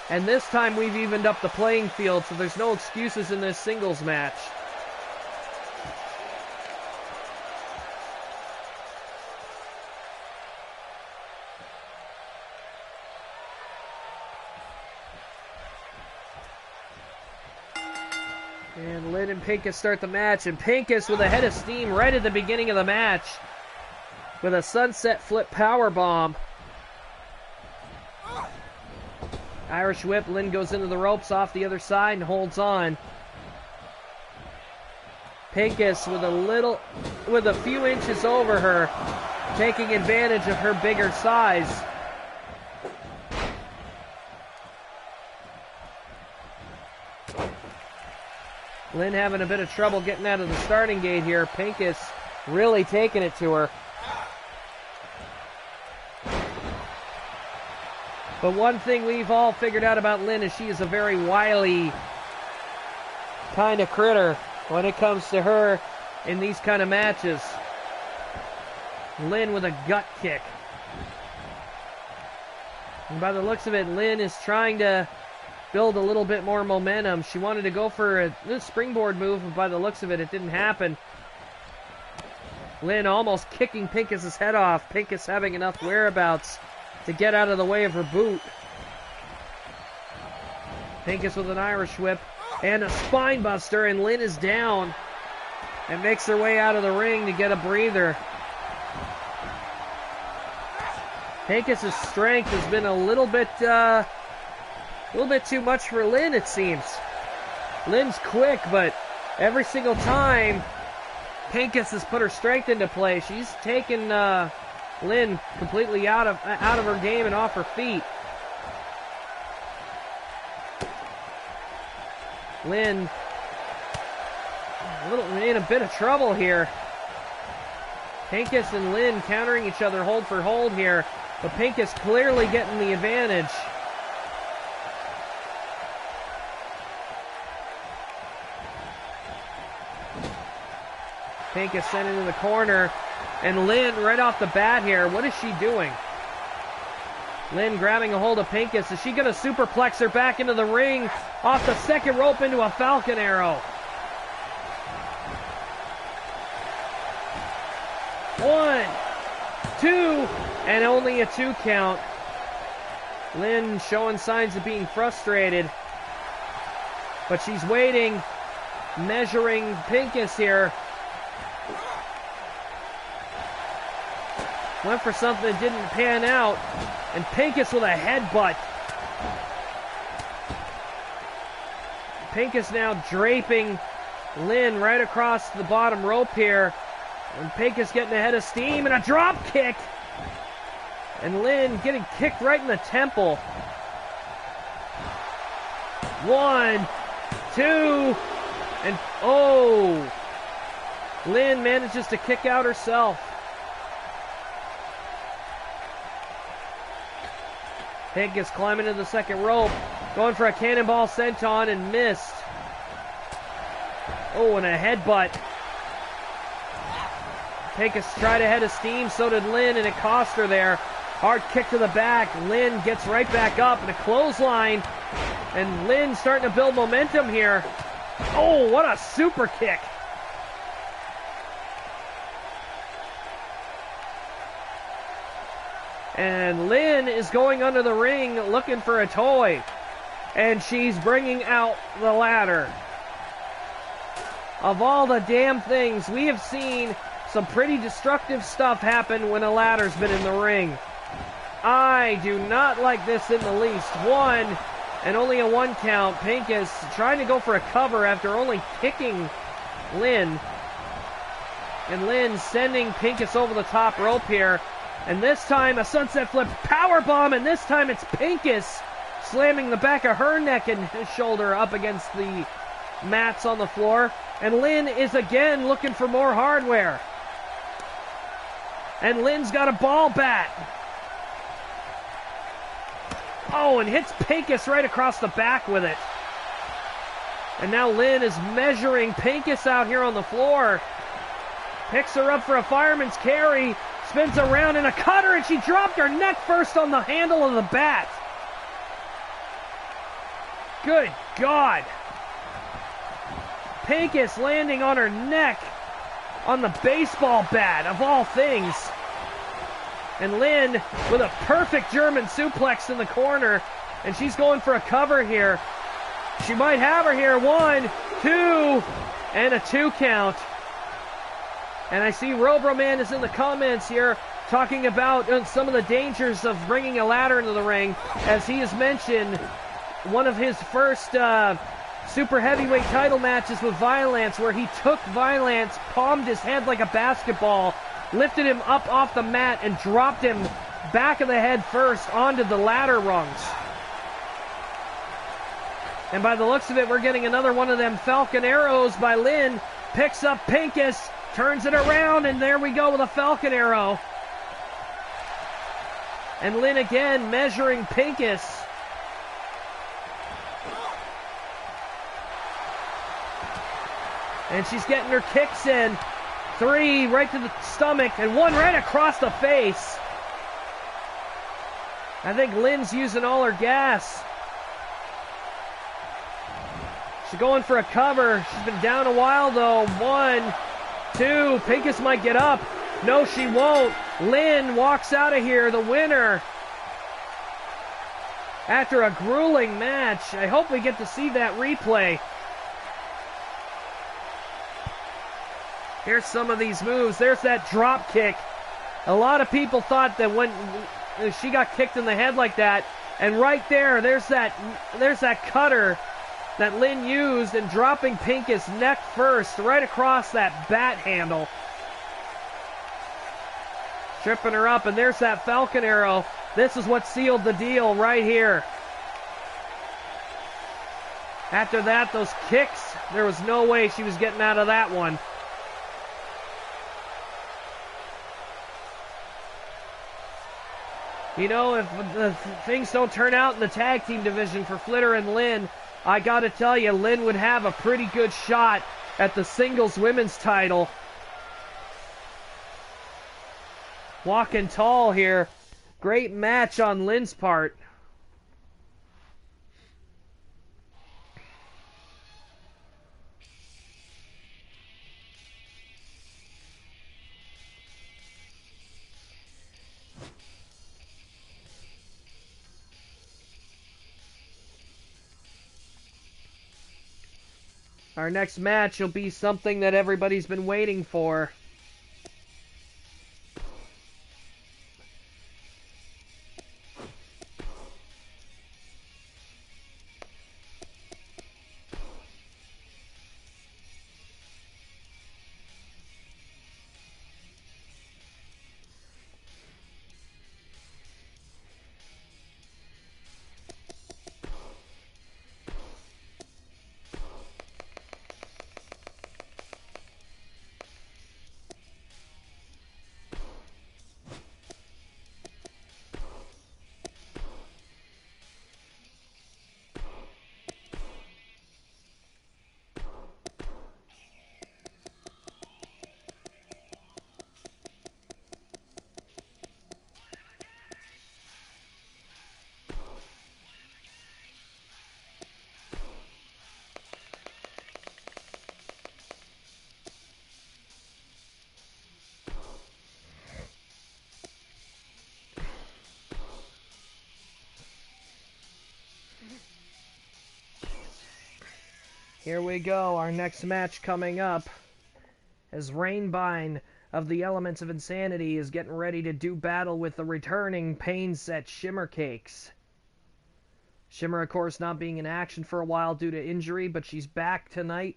And this time we've evened up the playing field, so there's no excuses in this singles match. And Lynn and Pincus start the match, and Pincus with a head of steam right at the beginning of the match with a sunset flip powerbomb. Irish whip, Lynn goes into the ropes off the other side and holds on. Pincus with a few inches over her, taking advantage of her bigger size. Lynn having a bit of trouble getting out of the starting gate here. Pincus really taking it to her. But one thing we've all figured out about Lynn is she is a very wily kind of critter when it comes to her in these kind of matches. Lynn with a gut kick. And by the looks of it, Lynn is trying to build a little bit more momentum. She wanted to go for a springboard move, but by the looks of it, it didn't happen. Lynn almost kicking Pincus's head off. Pincus having enough whereabouts to get out of the way of her boot. Pincus with an Irish whip and a spine buster, and Lynn is down and makes her way out of the ring to get a breather. Pincus's strength has been a little bit too much for Lynn, it seems. Lynn's quick, but every single time Pincus has put her strength into play, she's taken Lynn completely out of her game and off her feet. Lynn in a bit of trouble here. Pincus and Lynn countering each other hold for hold here, but Pincus clearly getting the advantage. Pincus sent into the corner, and Lynn right off the bat here, what is she doing? Lynn grabbing a hold of Pincus. Is she going to superplex her back into the ring off the second rope into a Falcon Arrow? 1, 2, and only a 2 count. Lynn showing signs of being frustrated, but she's waiting, measuring Pincus here. Went for something that didn't pan out, and Pincus with a headbutt. Pincus now draping Lynn right across the bottom rope here, And Pincus getting ahead of steam, and a drop kick. And Lynn getting kicked right in the temple. 1, 2, and oh! Lynn manages to kick out herself. Pincus climbing to the second rope, going for a cannonball senton and missed. Oh, and a headbutt. Pincus tried ahead of steam, so did Lynn, and it cost her there. Hard kick to the back. Lynn gets right back up, and a clothesline. And Lynn starting to build momentum here. Oh, what a super kick. And Lynn is going under the ring looking for a toy. And she's bringing out the ladder. Of all the damn things, we have seen some pretty destructive stuff happen when a ladder's been in the ring. I do not like this in the least. 1, and only a 1 count. Pincus trying to go for a cover after only kicking Lynn. And Lynn sending Pincus over the top rope here. And this time a sunset flip powerbomb, and this time it's Pincus slamming the back of her neck and his shoulder up against the mats on the floor. And Lynn is again looking for more hardware. And Lynn's got a ball bat. Oh, and hits Pincus right across the back with it. And now Lynn is measuring Pincus out here on the floor. Picks her up for a fireman's carry. Spins around in a cutter, and she dropped her neck first on the handle of the bat. Good God. Pincus landing on her neck on the baseball bat, of all things. And Lynn with a perfect German suplex in the corner, and she's going for a cover here. She might have her here. 1, 2, and a 2 count. And I see Robroman is in the comments here talking about some of the dangers of bringing a ladder into the ring, as he has mentioned one of his first super heavyweight title matches with Violence, where he took Violence, palmed his head like a basketball, lifted him up off the mat, and dropped him back of the head first onto the ladder rungs. And by the looks of it, we're getting another one of them Falcon Arrows by Lynn. Picks up Pincus, turns it around, and there we go with a Falcon Arrow. And Lynn again measuring Pincus. And she's getting her kicks in. 3 right to the stomach, and 1 right across the face. I think Lynn's using all her gas. She's going for a cover. She's been down a while though. 1, 2. Pincus might get up. No, she won't. Lynn walks out of here, the winner. After a grueling match. I hope we get to see that replay. Here's some of these moves. There's that drop kick. A lot of people thought that when she got kicked in the head like that, and right there, there's that cutter that Lynn used, and dropping Pincus neck first right across that bat handle. Tripping her up, and there's that Falcon Arrow. This is what sealed the deal right here. After that, those kicks, there was no way she was getting out of that one. You know, if the things don't turn out in the tag team division for Flitter and Lynn, I gotta tell you, Lynn would have a pretty good shot at the singles women's title. Walking tall here. Great match on Lynn's part. Our next match will be something that everybody's been waiting for. Here we go, our next match coming up as Rainbine of the Elements of Insanity is getting ready to do battle with the returning Pain Set Shimmer Cakes. Shimmer, of course, not being in action for a while due to injury, but she's back tonight,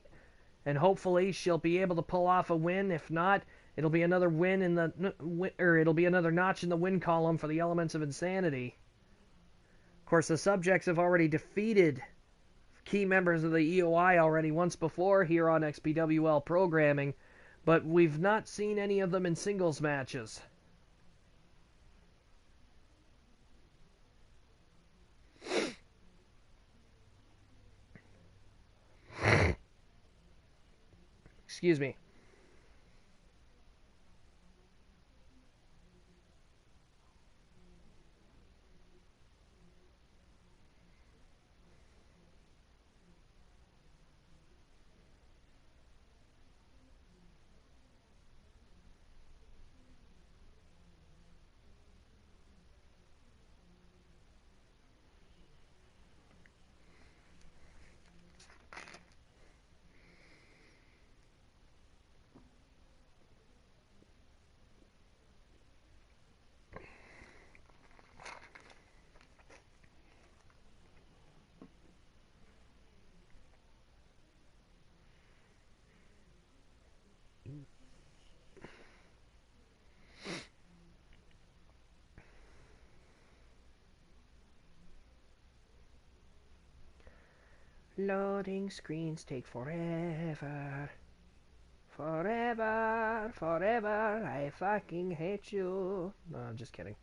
and hopefully she'll be able to pull off a win. If not, it'll be another win in the, it'll be another notch in the win column for the Elements of Insanity. Of course, the Subjects have already defeated key members of the EOI already once before here on XPWL programming, but we've not seen any of them in singles matches. Excuse me. Loading screens take forever. Forever, forever, I fucking hate you. No, I'm just kidding.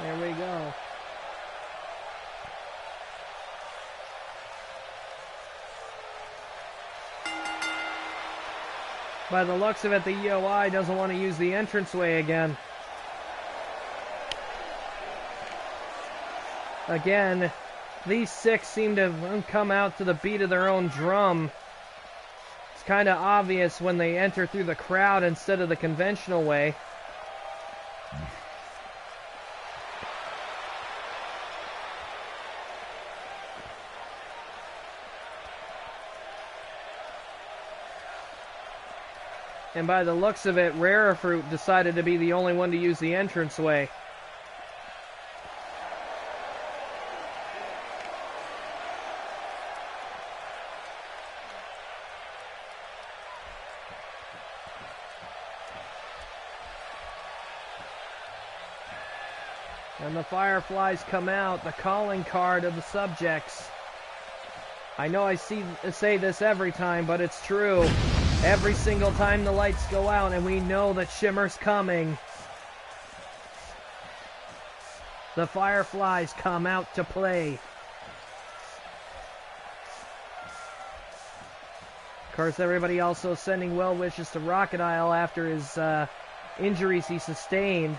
There we go. By the looks of it, the EOI doesn't want to use the entranceway again. Again, these six seem to come out to the beat of their own drum. It's kind of obvious when they enter through the crowd instead of the conventional way. And by the looks of it, Rare Fruit decided to be the only one to use the entranceway. And the Fireflies come out, the calling card of the Subjects. I know I say this every time, but it's true. Every single time the lights go out and we know that Shimmer's coming, the Fireflies come out to play. Of course, everybody also sending well wishes to Rachidile after his injuries he sustained.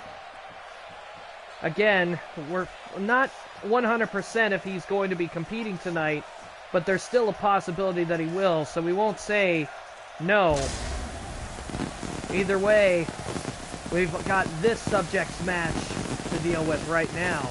Again, we're not 100% if he's going to be competing tonight, but there's still a possibility that he will, so we won't say no. Either way, we've got this Subjects match to deal with right now.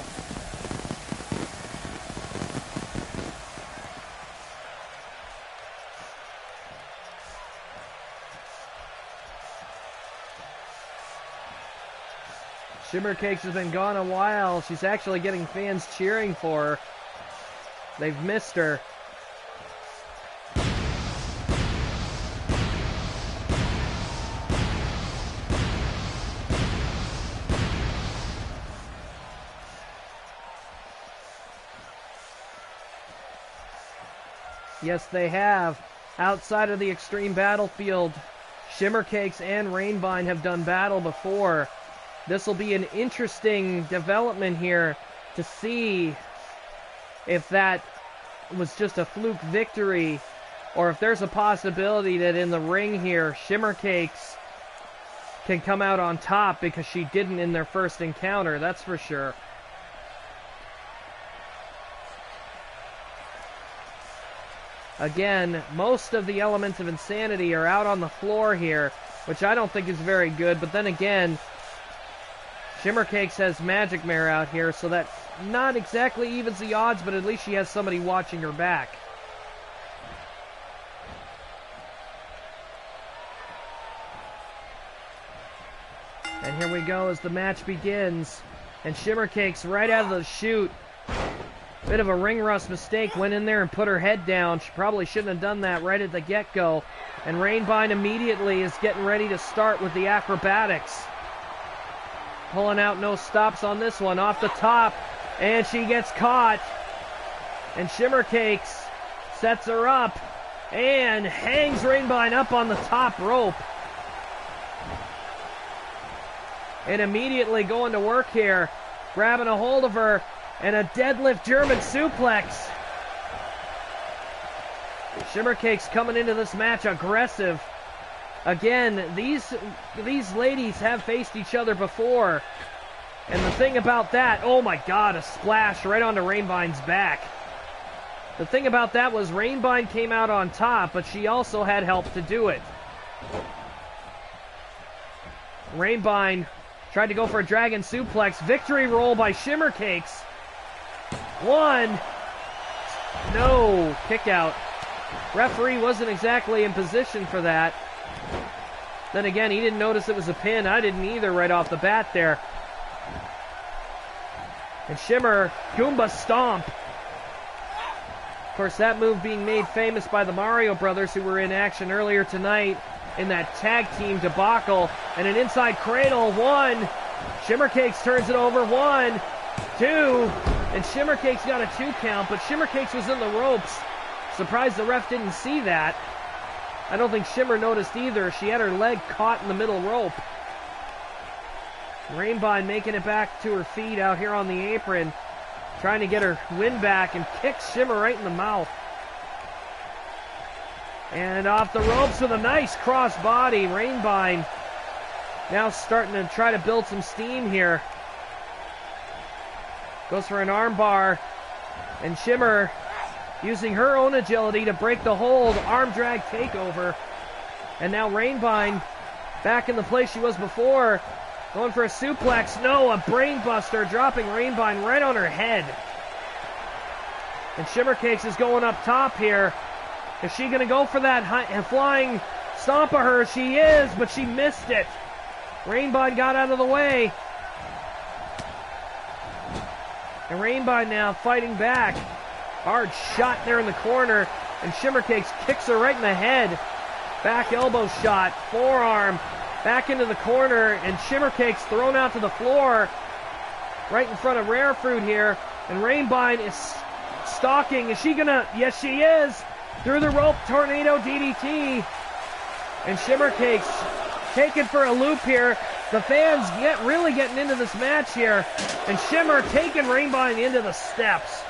Shimmer Cakes has been gone a while. She's actually getting fans cheering for her. They've missed her. Yes, they have. Outside of the Extreme Battlefield, Shimmer Cakes and Rainbine have done battle before. This will be an interesting development here to see if that was just a fluke victory, or if there's a possibility that in the ring here, Shimmercakes can come out on top because she didn't in their first encounter, that's for sure. Again, most of the elements of insanity are out on the floor here, which I don't think is very good, but then again, Shimmercakes has Magic Mare out here, so that not exactly evens the odds, but at least she has somebody watching her back. And here we go as the match begins. And Shimmercakes right out of the chute. Bit of a ring rust mistake. Went in there and put her head down. She probably shouldn't have done that right at the get-go. And Rainbine immediately is getting ready to start with the acrobatics. Pulling out no stops on this one. Off the top. And she gets caught. And Shimmercakes sets her up. And hangs Rainbine up on the top rope. And immediately going to work here, grabbing a hold of her, and a deadlift German suplex. Shimmercakes coming into this match aggressive. Again, these ladies have faced each other before. And the thing about that, oh my god, a splash right onto Rainbine's back. The thing about that was Rainbine came out on top, but she also had help to do it. Rainbine tried to go for a dragon suplex. Victory roll by Shimmercakes. One. No. Kick out. Referee wasn't exactly in position for that. Then again, he didn't notice it was a pin. I didn't either right off the bat there. And Shimmer, Goomba Stomp. Of course, that move being made famous by the Mario Brothers, who were in action earlier tonight in that tag team debacle. And an inside cradle. One. Shimmercakes turns it over. 1, 2. And Shimmercakes got a 2 count, but Shimmercakes was in the ropes. Surprised the ref didn't see that. I don't think Shimmer noticed either. She had her leg caught in the middle rope. Rainbine making it back to her feet out here on the apron, trying to get her win back, and kicks Shimmer right in the mouth. And off the ropes with a nice cross body. Rainbine now starting to try to build some steam here. Goes for an arm bar. And Shimmer using her own agility to break the hold. Arm drag takeover. And now Rainbine back in the place she was before. Going for a suplex. No, a brain buster, dropping Rainbine right on her head. And Shimmercakes is going up top here. Is she going to go for that flying stomp of her? She is, but she missed it. Rainbine got out of the way. And Rainbine now fighting back. Hard shot there in the corner. And Shimmercakes kicks her right in the head. Back elbow shot. Forearm. Back into the corner. And Shimmercakes thrown out to the floor. Right in front of Rare Fruit here. And Rainbine is stalking. Is she gonna? Yes, she is. Through the rope, tornado DDT. And Shimmercakes taken for a loop here. The fans really getting into this match here. And Shimmer taking Rainbine into the steps.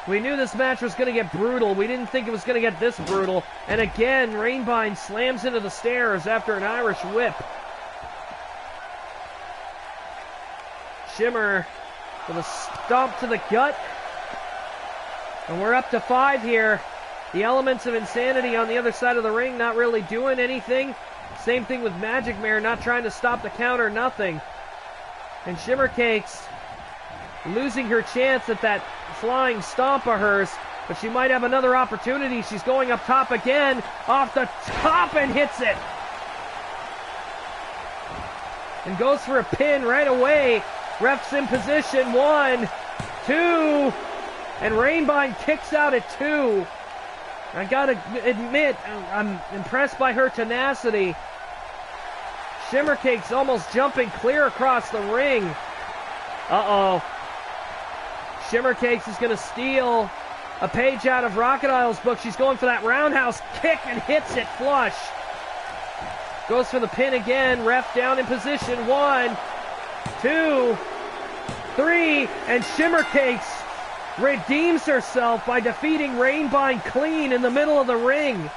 We knew this match was going to get brutal. We didn't think it was going to get this brutal. And again, Rainbine slams into the stairs after an Irish whip. Shimmer with a stomp to the gut. And we're up to 5 here. The elements of insanity on the other side of the ring not really doing anything. Same thing with Magic Mare, not trying to stop the counter, nothing. And Shimmercakes losing her chance at that flying stomp of hers, but she might have another opportunity. She's going up top again, off the top, and hits it. And goes for a pin right away. Ref's in position. 1, 2, and Rainbine kicks out at 2. I gotta admit, I'm impressed by her tenacity. Shimmercakes almost jumping clear across the ring. Uh-oh. Shimmercakes is going to steal a page out of Rachidille's book. She's going for that roundhouse kick and hits it flush. Goes for the pin again. Ref down in position. 1, 2. 3, and Shimmercakes redeems herself by defeating Rainbind clean in the middle of the ring.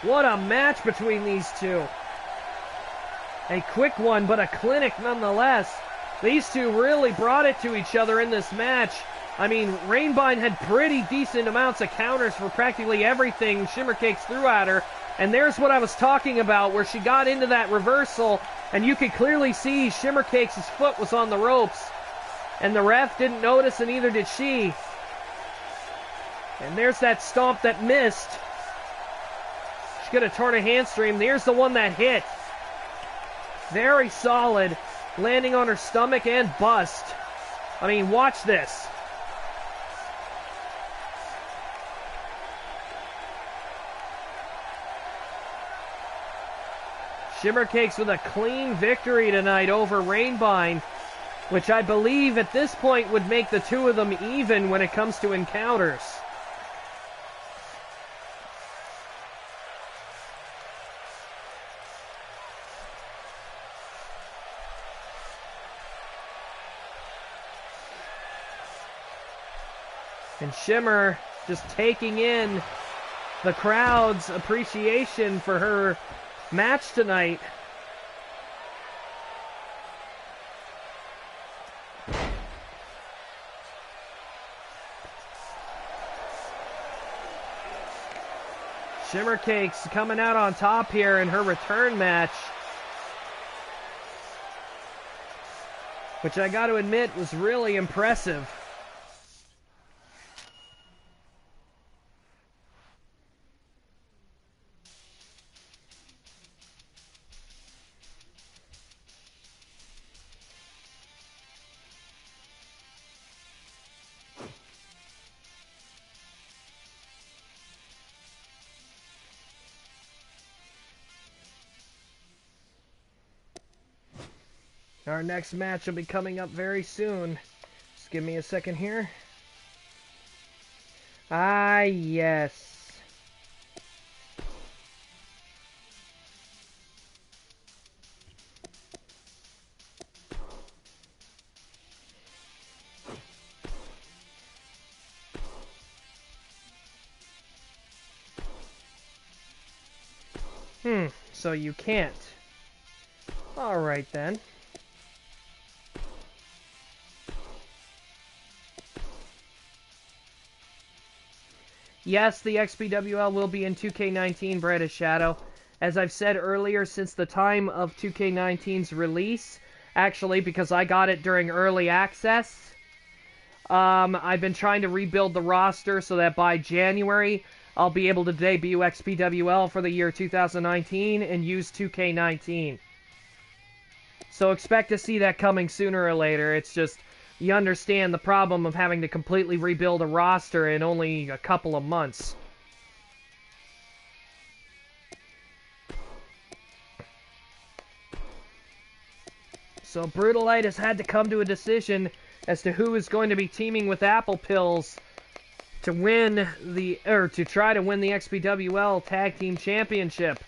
What a match between these two. A quick one, but a clinic nonetheless. These two really brought it to each other in this match. I mean, Rainbind had pretty decent amounts of counters for practically everything Shimmercakes threw at her. And there's what I was talking about, where she got into that reversal, and you could clearly see Shimmercakes' foot was on the ropes. And the ref didn't notice, and neither did she. And there's that stomp that missed. She could have torn a hamstring. There's the one that hit. Very solid, landing on her stomach and bust. I mean, watch this. Shimmercakes with a clean victory tonight over Rainbind, which I believe at this point would make the two of them even when it comes to encounters. And Shimmer just taking in the crowd's appreciation for her match tonight. Shimmercakes coming out on top here in her return match, which I got to admit was really impressive. Our next match will be coming up very soon. Just give me a second here. Ah, yes. So you can't. All right then. Yes, the XPWL will be in 2K19, British Shadow. As I've said earlier, since the time of 2K19's release, actually, because I got it during early access, I've been trying to rebuild the roster so that by January, I'll be able to debut XPWL for the year 2019 and use 2K19. So expect to see that coming sooner or later. It's just, you understand the problem of having to completely rebuild a roster in only a couple of months. So Brutalite has had to come to a decision as to who is going to be teaming with Apple Pills to win the, or to try to win the XPWL Tag Team Championship.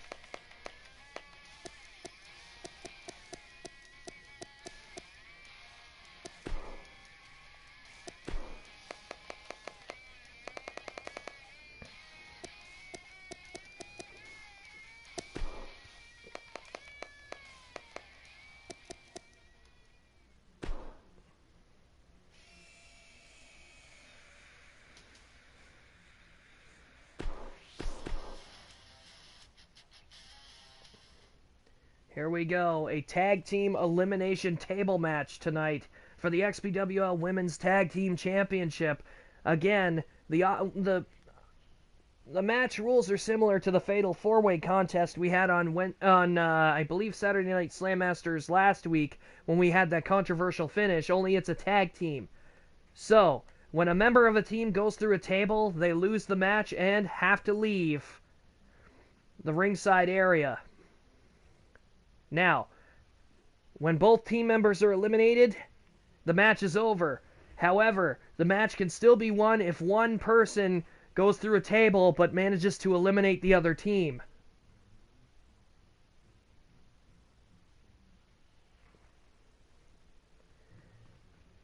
Here we go, a tag team elimination table match tonight for the XPWL Women's Tag Team Championship. Again, the match rules are similar to the Fatal 4-Way contest we had on I believe Saturday Night SlamMasters last week when we had that controversial finish, only it's a tag team. So, when a member of a team goes through a table, they lose the match and have to leave the ringside area. Now, when both team members are eliminated, the match is over. However, the match can still be won if one person goes through a table but manages to eliminate the other team.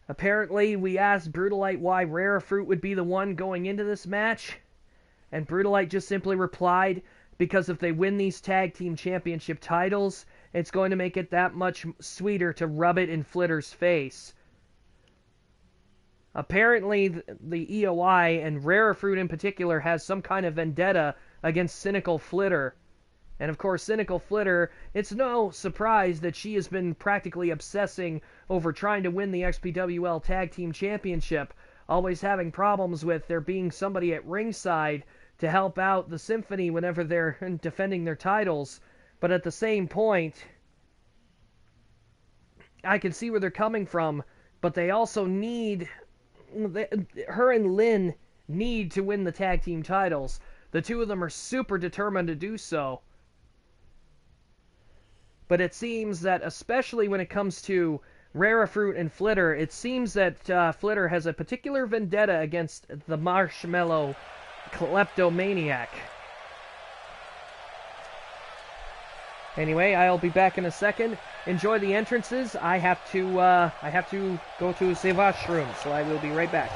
Apparently, we asked Brutalite why Rare Fruit would be the one going into this match, and Brutalite just simply replied, because if they win these tag team championship titles, it's going to make it that much sweeter to rub it in Flitter's face. Apparently, the EOI, and Rare Fruit in particular, has some kind of vendetta against Cynical Flitter. And of course, Cynical Flitter, it's no surprise that she has been practically obsessing over trying to win the XPWL Tag Team Championship, always having problems with there being somebody at ringside to help out the Symphony whenever they're defending their titles. But at the same point, I can see where they're coming from, but they also need... her and Lynn need to win the tag team titles. The two of them are super determined to do so. But it seems that, especially when it comes to Rare Fruit and Flitter, it seems that Flitter has a particular vendetta against the Marshmallow Kleptomaniac. Anyway, I'll be back in a second. Enjoy the entrances. I have to go to the washroom, so I will be right back.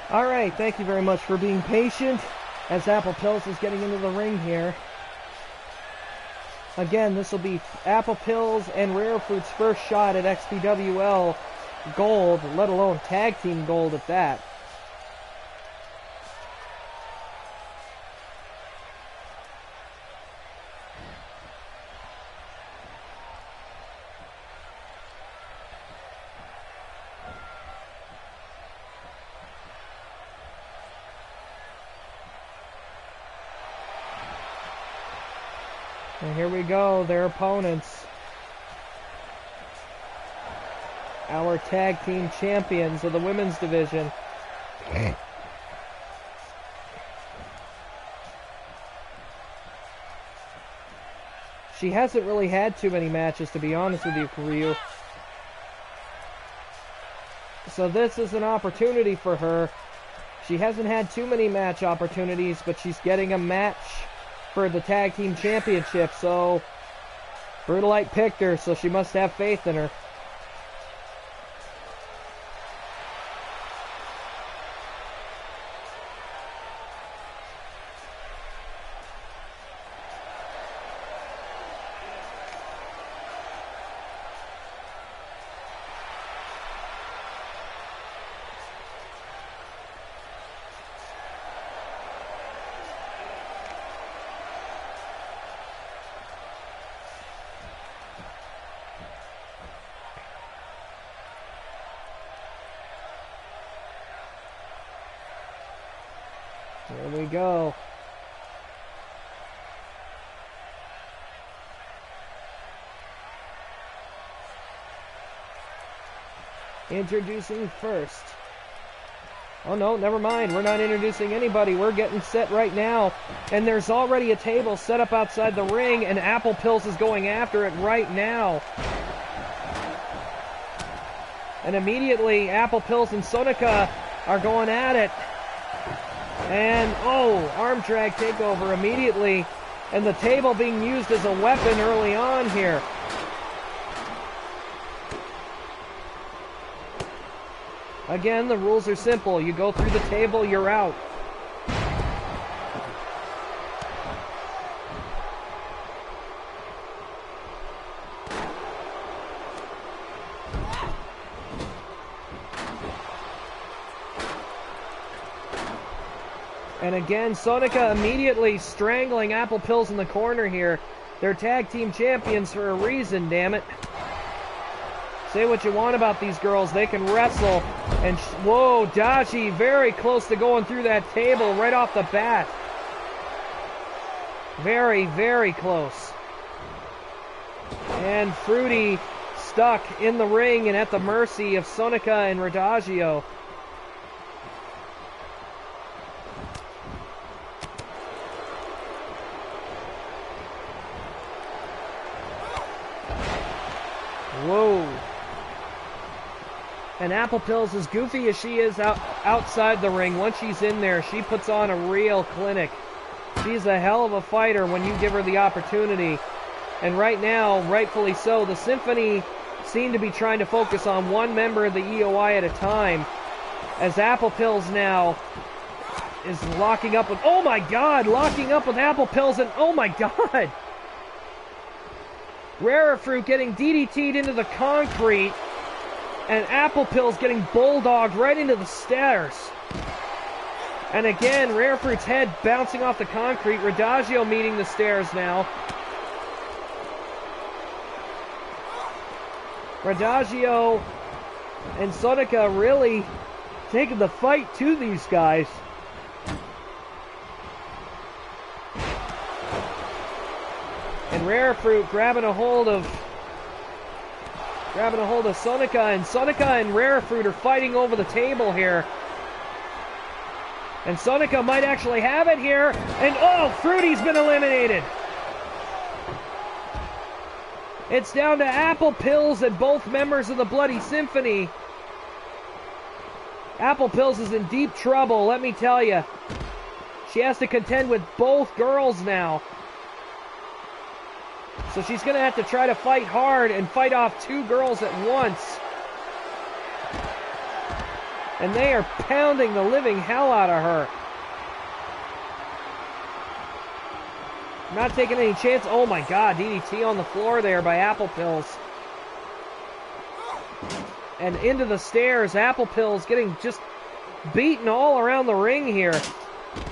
Alright, thank you very much for being patient as Apple Pills is getting into the ring here. Again, this will be Apple Pills and Rare Fruit's first shot at XPWL Gold, let alone Tag Team Gold at that. And here we go, their opponents. Our tag team champions of the women's division. She hasn't really had too many matches, to be honest with you, Ryu. So this is an opportunity for her. She hasn't had too many match opportunities, but she's getting a match for the tag team championship, so Brutalite picked her, so she must have faith in her. There we go. Introducing first. Oh no, never mind. We're not introducing anybody. We're getting set right now. And there's already a table set up outside the ring, and Apple Pills is going after it right now. And immediately, Apple Pills and Sonika are going at it. And, oh, arm drag takeover immediately. And the table being used as a weapon early on here. Again, the rules are simple. You go through the table, you're out. And again, Sonika immediately strangling Apple Pills in the corner here. They're tag team champions for a reason, damn it. Say what you want about these girls, they can wrestle. And whoa, Dashi very close to going through that table right off the bat. Very, very close. And Fruity stuck in the ring and at the mercy of Sonika and Radagio. Whoa. And Apple Pills, as goofy as she is outside the ring, once she's in there, she puts on a real clinic. She's a hell of a fighter when you give her the opportunity. And right now, rightfully so, the Symphony seem to be trying to focus on one member of the EOI at a time. As Apple Pills now is locking up with, oh my god, locking up with Apple Pills, and oh my god! Rare Fruit getting DDT'd into the concrete. And Apple Pills getting bulldogged right into the stairs. And again, Rare Fruit's head bouncing off the concrete. Radagio meeting the stairs now. Radagio and Sonika really taking the fight to these guys. And Rare Fruit grabbing a hold of Sonika, and Sonika and Rare Fruit are fighting over the table here. And Sonika might actually have it here, and oh, Fruity's been eliminated. It's down to Apple Pills and both members of the Bloody Symphony. Apple Pills is in deep trouble, let me tell you. She has to contend with both girls now. So she's going to have to try to fight hard and fight off two girls at once. And they are pounding the living hell out of her. Not taking any chance. Oh my god, DDT on the floor there by Apple Pills. And into the stairs, Apple Pills getting just beaten all around the ring here.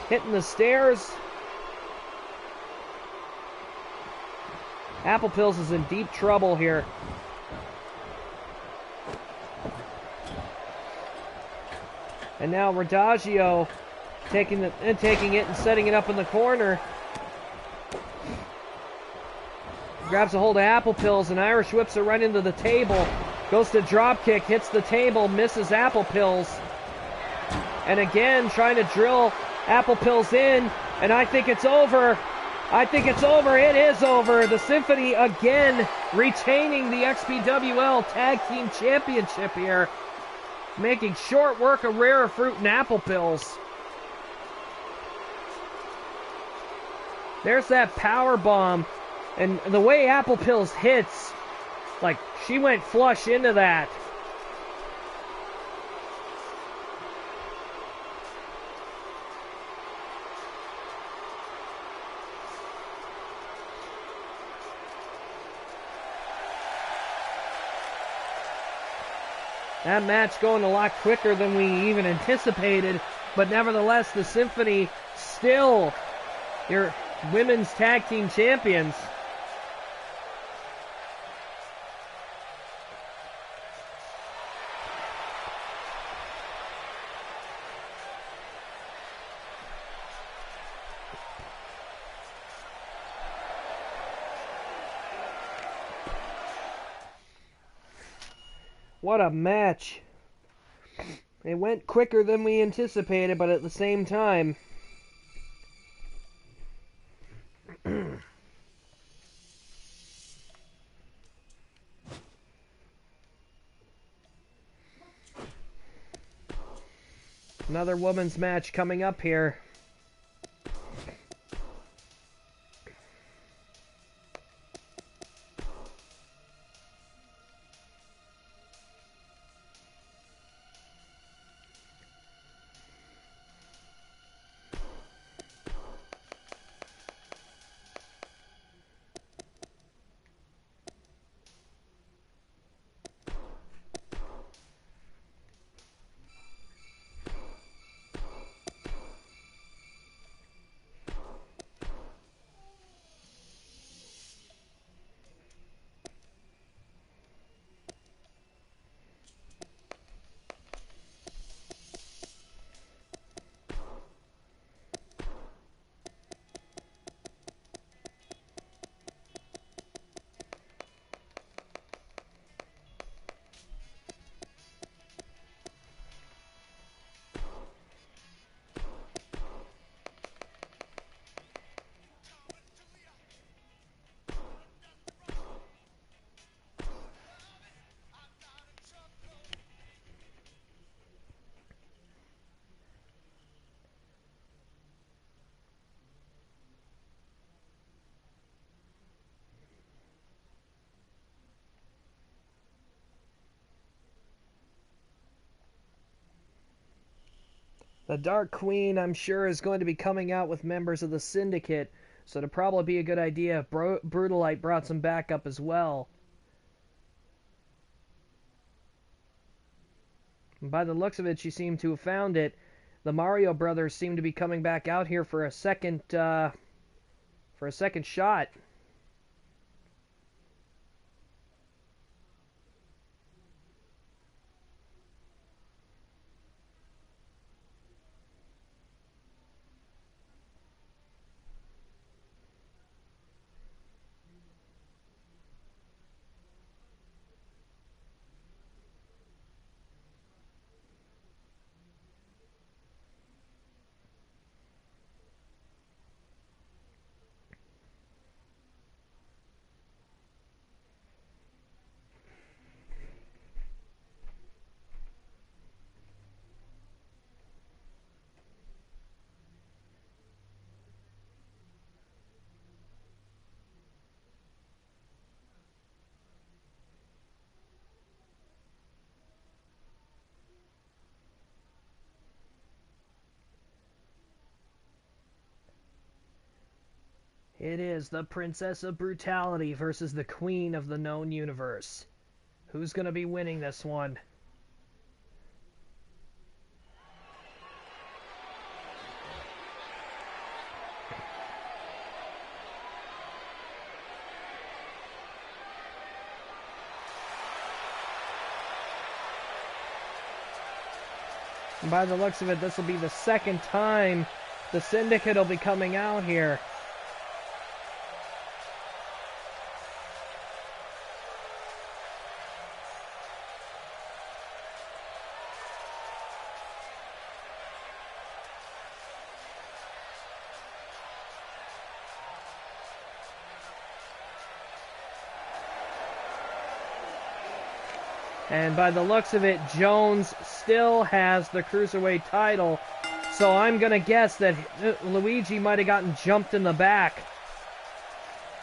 Hitting the stairs. Apple Pills is in deep trouble here. And now Radagio taking it and setting it up in the corner. Grabs a hold of Apple Pills and Irish whips her right into the table. Goes to drop kick, hits the table, misses Apple Pills. And again trying to drill Apple Pills in, and I think it's over. I think it's over. It is over. The Symphony again retaining the XPWL Tag Team Championship here. Making short work of Rare Fruit and Apple Pills. There's that power bomb. And the way Apple Pills hits, like she went flush into that. That match going a lot quicker than we even anticipated, but nevertheless, the Symphony still your women's tag team champions. What a match. It went quicker than we anticipated, but at the same time... Another women's match coming up here. The Dark Queen, I'm sure, is going to be coming out with members of the Syndicate, so it'd probably be a good idea if Brutalite brought some backup as well. And by the looks of it, she seemed to have found it. The Mario brothers seem to be coming back out here for a second shot. It is the Princess of Brutality versus the Queen of the Known Universe. Who's going to be winning this one? And by the looks of it, this will be the second time the Syndicate will be coming out here. And by the looks of it, Jones still has the Cruiserweight title. So I'm going to guess that Luigi might have gotten jumped in the back.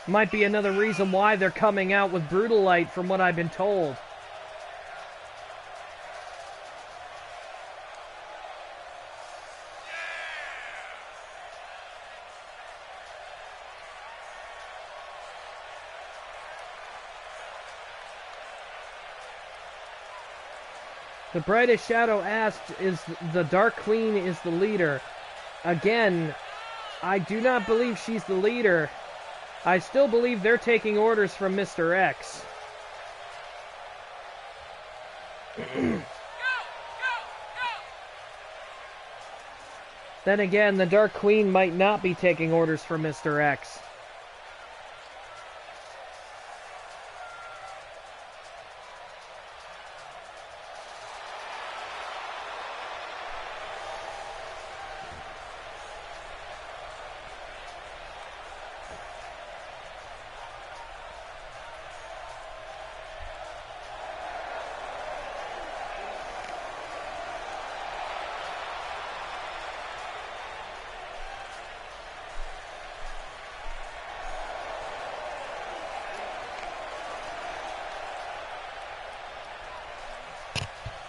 Might be another reason why they're coming out with Brutalite, from what I've been told. The Brightest Shadow asked, is the Dark Queen is the leader? Again, I do not believe she's the leader. I still believe they're taking orders from Mr. X. Then again, the Dark Queen might not be taking orders from Mr. X.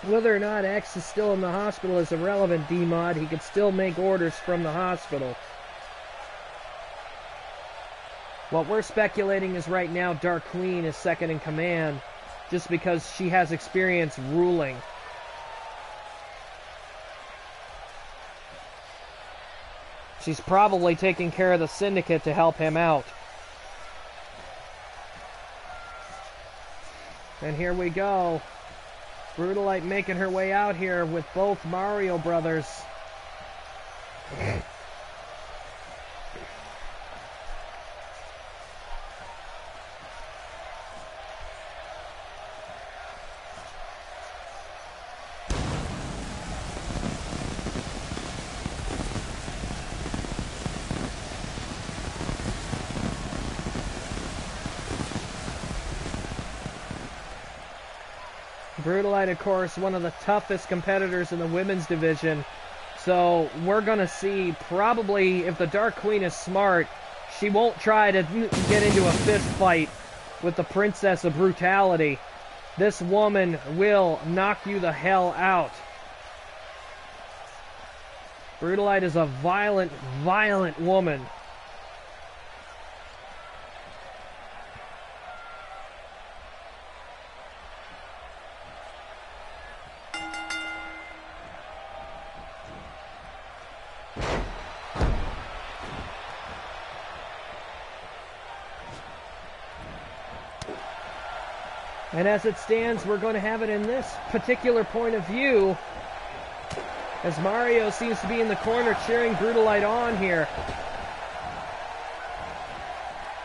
Whether or not X is still in the hospital is irrelevant, D-Mod. He could still make orders from the hospital. What we're speculating is right now Dark Queen is second in command, just because she has experience ruling. She's probably taking care of the Syndicate to help him out. And here we go. Brutalite making her way out here with both Mario brothers. Brutalite, of course, one of the toughest competitors in the women's division. So we're going to see, probably, if the Dark Queen is smart, she won't try to get into a fist fight with the Princess of Brutality. This woman will knock you the hell out. Brutalite is a violent, violent woman. And as it stands, we're going to have it in this particular point of view, as Mario seems to be in the corner cheering Brutalite on here.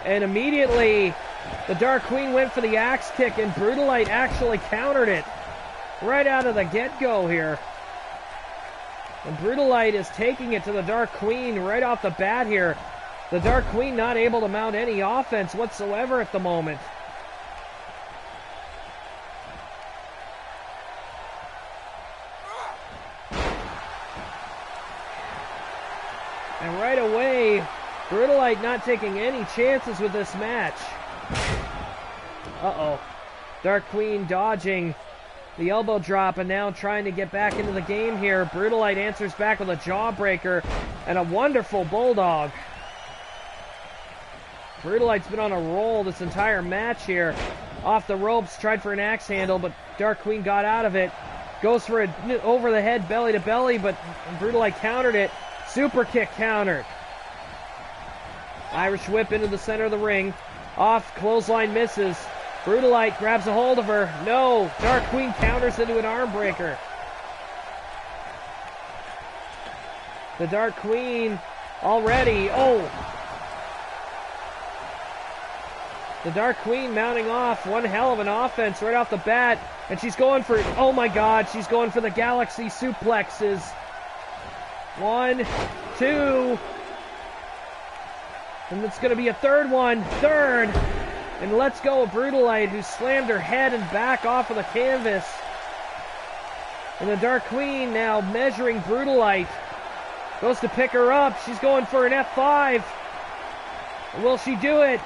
And immediately, the Dark Queen went for the axe kick, and Brutalite actually countered it right out of the get-go here. And Brutalite is taking it to the Dark Queen right off the bat here. The Dark Queen not able to mount any offense whatsoever at the moment. And right away, Brutalite not taking any chances with this match. Uh-oh. Dark Queen dodging the elbow drop and now trying to get back into the game here. Brutalite answers back with a jawbreaker and a wonderful bulldog. Brutalite's been on a roll this entire match here. Off the ropes, tried for an axe handle, but Dark Queen got out of it. Goes for an over the head, belly to belly, but Brutalite countered it. Super kick countered. Irish whip into the center of the ring. Off, clothesline misses. Brutalite grabs a hold of her. No, Dark Queen counters into an arm breaker. The Dark Queen already, the Dark Queen mounting off one hell of an offense right off the bat. And she's going for, oh my God, she's going for the Galaxy suplexes. 1, 2, and it's going to be a third one, third, and let's go Brutalite, who slammed her head and back off of the canvas. And the Dark Queen now measuring Brutalite, goes to pick her up, she's going for an F5, will she do it?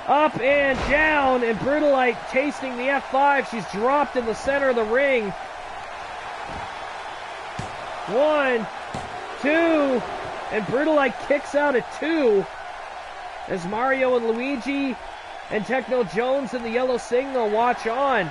Up and down, and Brutalite tasting the F5, she's dropped in the center of the ring. 1, 2, and Brutalite kicks out at 2 as Mario and Luigi and Techno Jones and the Yellow Signal watch on.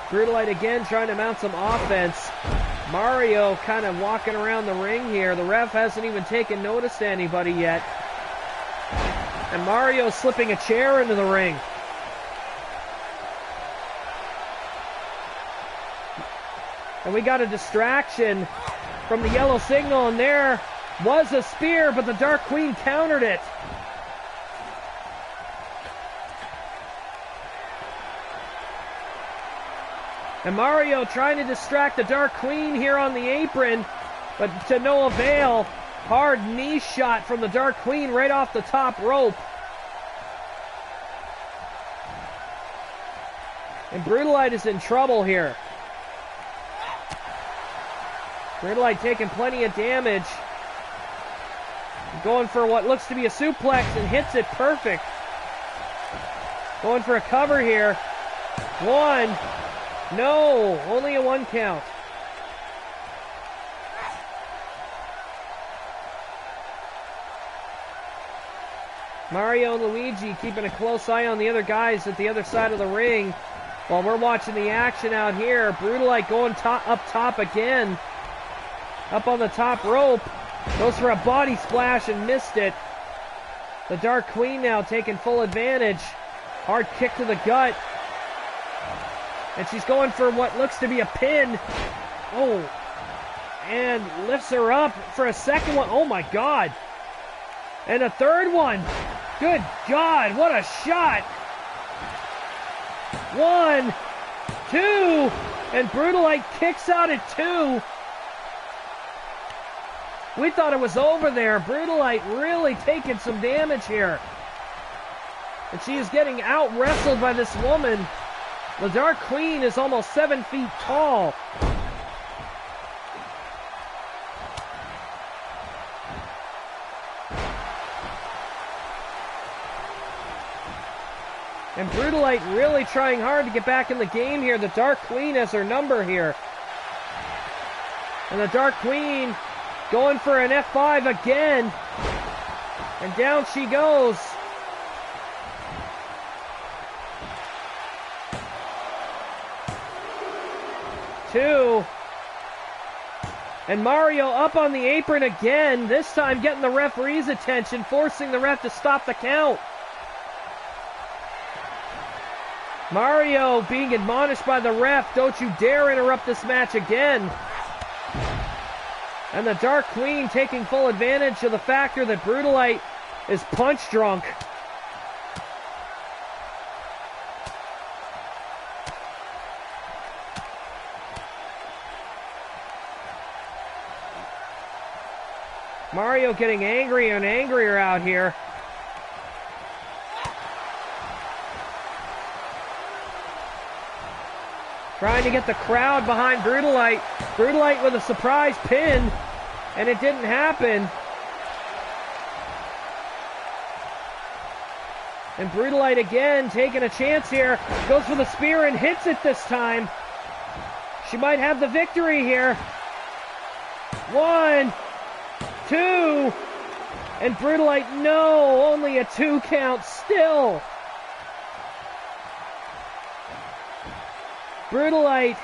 Brutalite again trying to mount some offense. Mario kind of walking around the ring here. The ref hasn't even taken notice to anybody yet. And Mario slipping a chair into the ring. And we got a distraction from the Yellow Signal, and there was a spear, but the Dark Queen countered it. And Mario trying to distract the Dark Queen here on the apron, but to no avail. Hard knee shot from the Dark Queen right off the top rope. And Brutalite is in trouble here. Brutalite taking plenty of damage. Going for what looks to be a suplex and hits it perfect. Going for a cover here. 1. No, only a 1 count. Mario and Luigi keeping a close eye on the other guys at the other side of the ring while we're watching the action out here. Brutalite going up top again. Up on the top rope. Goes for a body splash and missed it. The Dark Queen now taking full advantage. Hard kick to the gut. And she's going for what looks to be a pin. Oh. And lifts her up for a second one. Oh my God. And a third one. Good God, what a shot. 1, 2, and Brutalite kicks out at 2. We thought it was over there. Brutalite really taking some damage here. And she is getting out-wrestled by this woman. The Dark Queen is almost 7 feet tall. And Brutalite really trying hard to get back in the game here. The Dark Queen has her number here. And the Dark Queen going for an F5 again. And down she goes. Two. And Mario up on the apron again. This time getting the referee's attention, forcing the ref to stop the count. Mario being admonished by the ref, don't you dare interrupt this match again. And the Dark Queen taking full advantage of the factor that Brutalite is punch drunk. Mario getting angrier and angrier out here. Trying to get the crowd behind Brutalite. Brutalite with a surprise pin, and it didn't happen. And Brutalite again taking a chance here. Goes for the spear and hits it this time. She might have the victory here. 1, 2, and Brutalite, no, only a 2 count still. Brutalite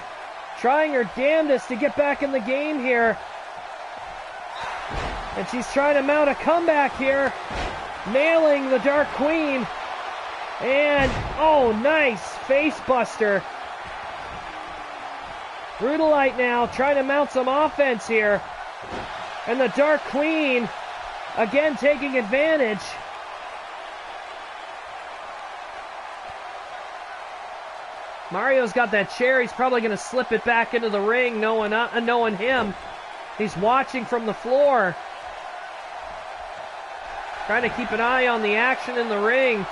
trying her damnedest to get back in the game here. And she's trying to mount a comeback here. Nailing the Dark Queen. And, oh, nice face buster. Brutalite now trying to mount some offense here. And the Dark Queen again taking advantage. Mario's got that chair. He's probably going to slip it back into the ring, knowing him. He's watching from the floor. Trying to keep an eye on the action in the ring.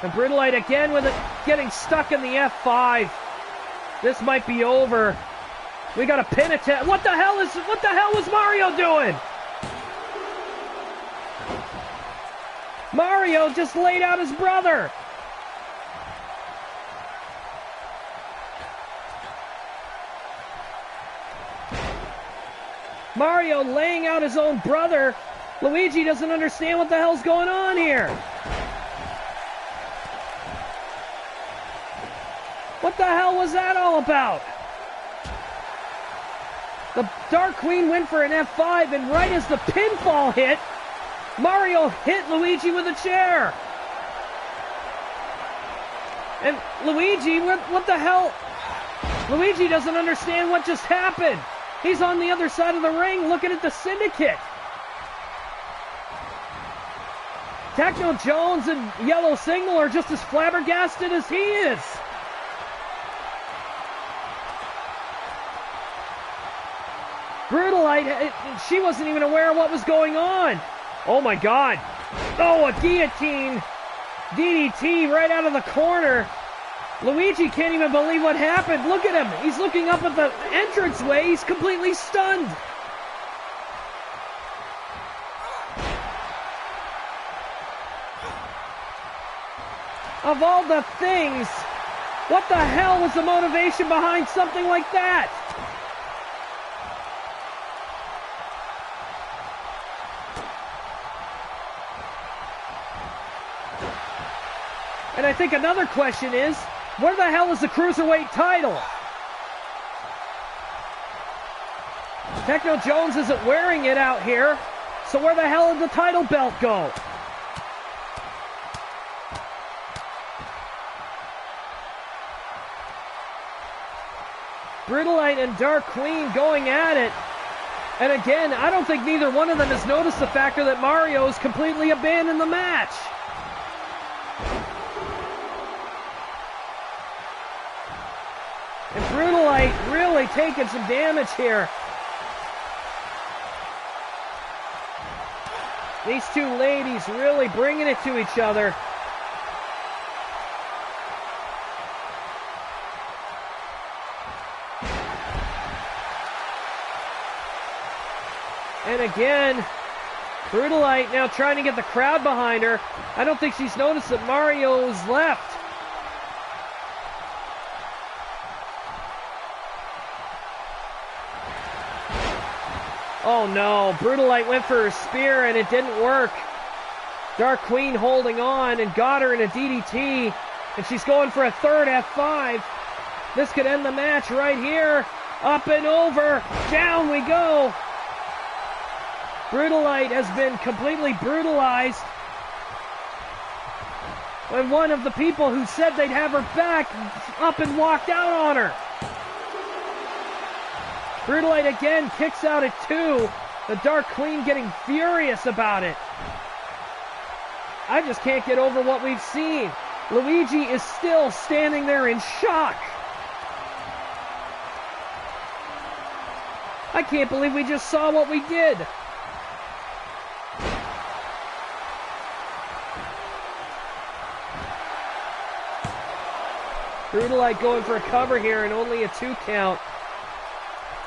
And Brutalite again with it, getting stuck in the F5. This might be over. We got a pin attempt. What the hell was Mario doing? Mario just laid out his brother. Mario laying out his own brother. Luigi doesn't understand what the hell's going on here. What the hell was that all about? The Dark Queen went for an F5, and right as the pinfall hit, Mario hit Luigi with a chair. And Luigi, what the hell? Luigi doesn't understand what just happened. He's on the other side of the ring looking at the Syndicate. Techno Jones and Yellow Signal are just as flabbergasted as he is. Brutalite, she wasn't even aware of what was going on. Oh my God. Oh, a guillotine. DDT right out of the corner. Luigi can't even believe what happened. Look at him. He's looking up at the entranceway. He's completely stunned. Of all the things, what the hell was the motivation behind something like that? And I think another question is, where the hell is the Cruiserweight title? Techno Jones isn't wearing it out here, so where the hell did the title belt go? Brutalite and Dark Queen going at it. And again, I don't think neither one of them has noticed the factor that Mario's completely abandoned the match. And Brutalite really taking some damage here. These two ladies really bringing it to each other. And again, Brutalite now trying to get the crowd behind her. I don't think she's noticed that Mario's left. Oh no, Brutalite went for her spear and it didn't work. Dark Queen holding on and got her in a DDT. And she's going for a third F5. This could end the match right here. Up and over. Down we go. Brutalite has been completely brutalized. And one of the people who said they'd have her back up and walked out on her. Brutalite again kicks out at 2. The Dark Queen getting furious about it. I just can't get over what we've seen. Luigi is still standing there in shock. I can't believe we just saw what we did. Brutalite going for a cover here and only a 2 count.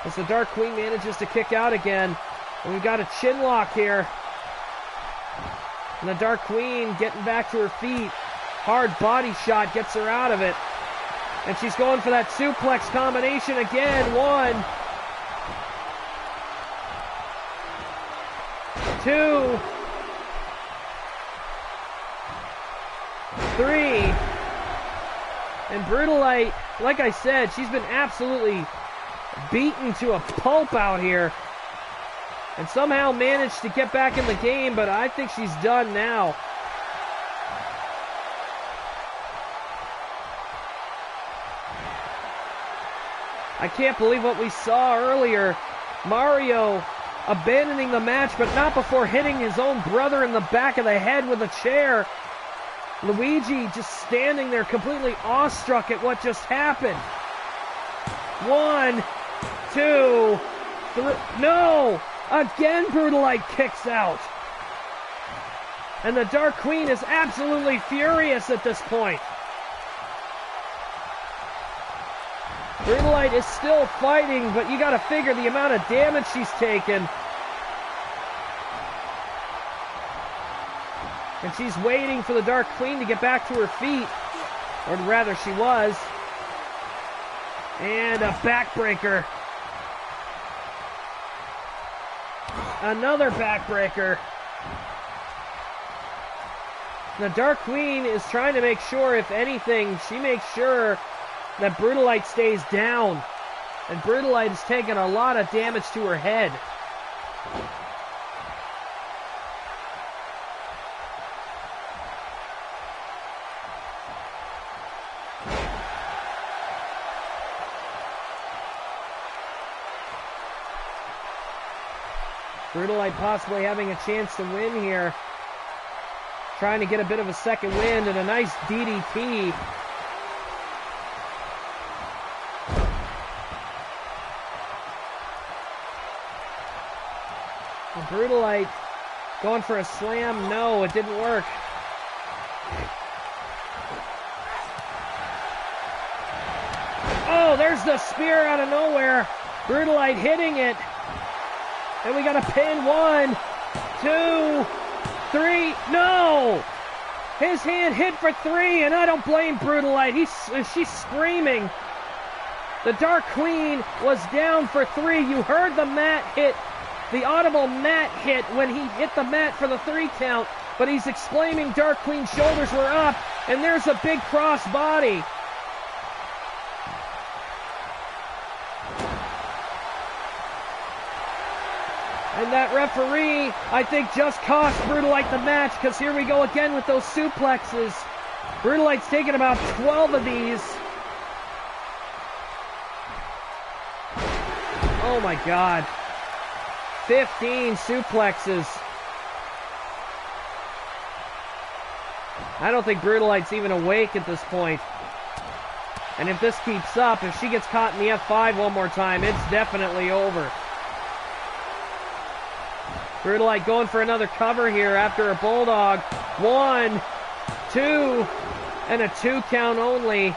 As the Dark Queen manages to kick out again. And we've got a chin lock here. And the Dark Queen getting back to her feet. Hard body shot gets her out of it. And she's going for that suplex combination again. 1, 2, 3. And Brutalite, like I said, she's been absolutely beaten to a pulp out here. And somehow managed to get back in the game, but I think she's done now. I can't believe what we saw earlier. Mario abandoning the match, but not before hitting his own brother in the back of the head with a chair. Luigi just standing there completely awestruck at what just happened. 1, 2, 3. No! Again, Brutalite kicks out. And the Dark Queen is absolutely furious at this point. Brutalite is still fighting, but you gotta figure the amount of damage she's taken. And she's waiting for the Dark Queen to get back to her feet. Or rather, she was. And a backbreaker. Another backbreaker. The Dark Queen is trying to make sure, if anything, she makes sure that Brutalite stays down. And Brutalite has taken a lot of damage to her head. Brutalite possibly having a chance to win here. Trying to get a bit of a second wind and a nice DDT. And Brutalite going for a slam. No, it didn't work. Oh, there's the spear out of nowhere. Brutalite hitting it. And we got a pin. 1, 2, 3. No! His hand hit for 3, and I don't blame Brutalite. She's screaming. The Dark Queen was down for 3. You heard the mat hit, the audible mat hit when he hit the mat for the 3 count, but he's exclaiming Dark Queen's shoulders were up, and there's a big cross body. And that referee, I think, just cost Brutalite the match, because here we go again with those suplexes. Brutalite's taken about 12 of these. Oh my God. 15 suplexes. I don't think Brutalite's even awake at this point. And if this keeps up, if she gets caught in the F5 one more time, it's definitely over. Brutalite going for another cover here after a bulldog. 1, 2, and a 2 count only.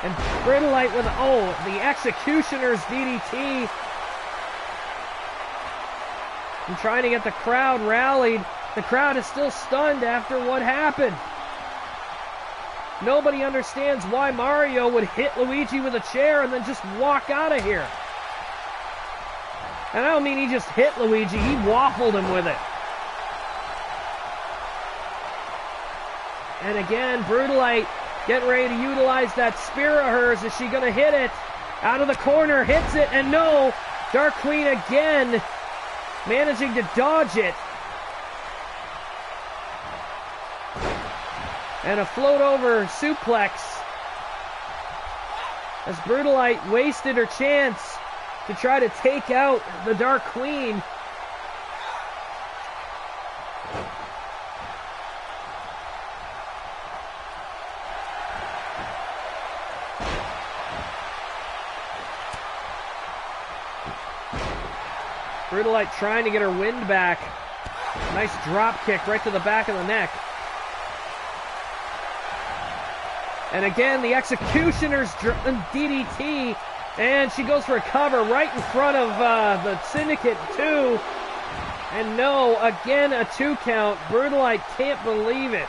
And Brutalite with, the Executioner's DDT. And trying to get the crowd rallied. The crowd is still stunned after what happened. Nobody understands why Mario would hit Luigi with a chair and then just walk out of here. And I don't mean he just hit Luigi, he waffled him with it. And again, Brutalite getting ready to utilize that spear of hers. Is she going to hit it? Out of the corner, hits it, and no! Dark Queen again, managing to dodge it. And a float over suplex as Brutalite wasted her chance to try to take out the Dark Queen. Brutalite trying to get her wind back. Nice drop kick right to the back of the neck. And again, the Executioner's DDT, and she goes for a cover right in front of the Syndicate 2. And no, again a 2 count. Brutalite can't believe it.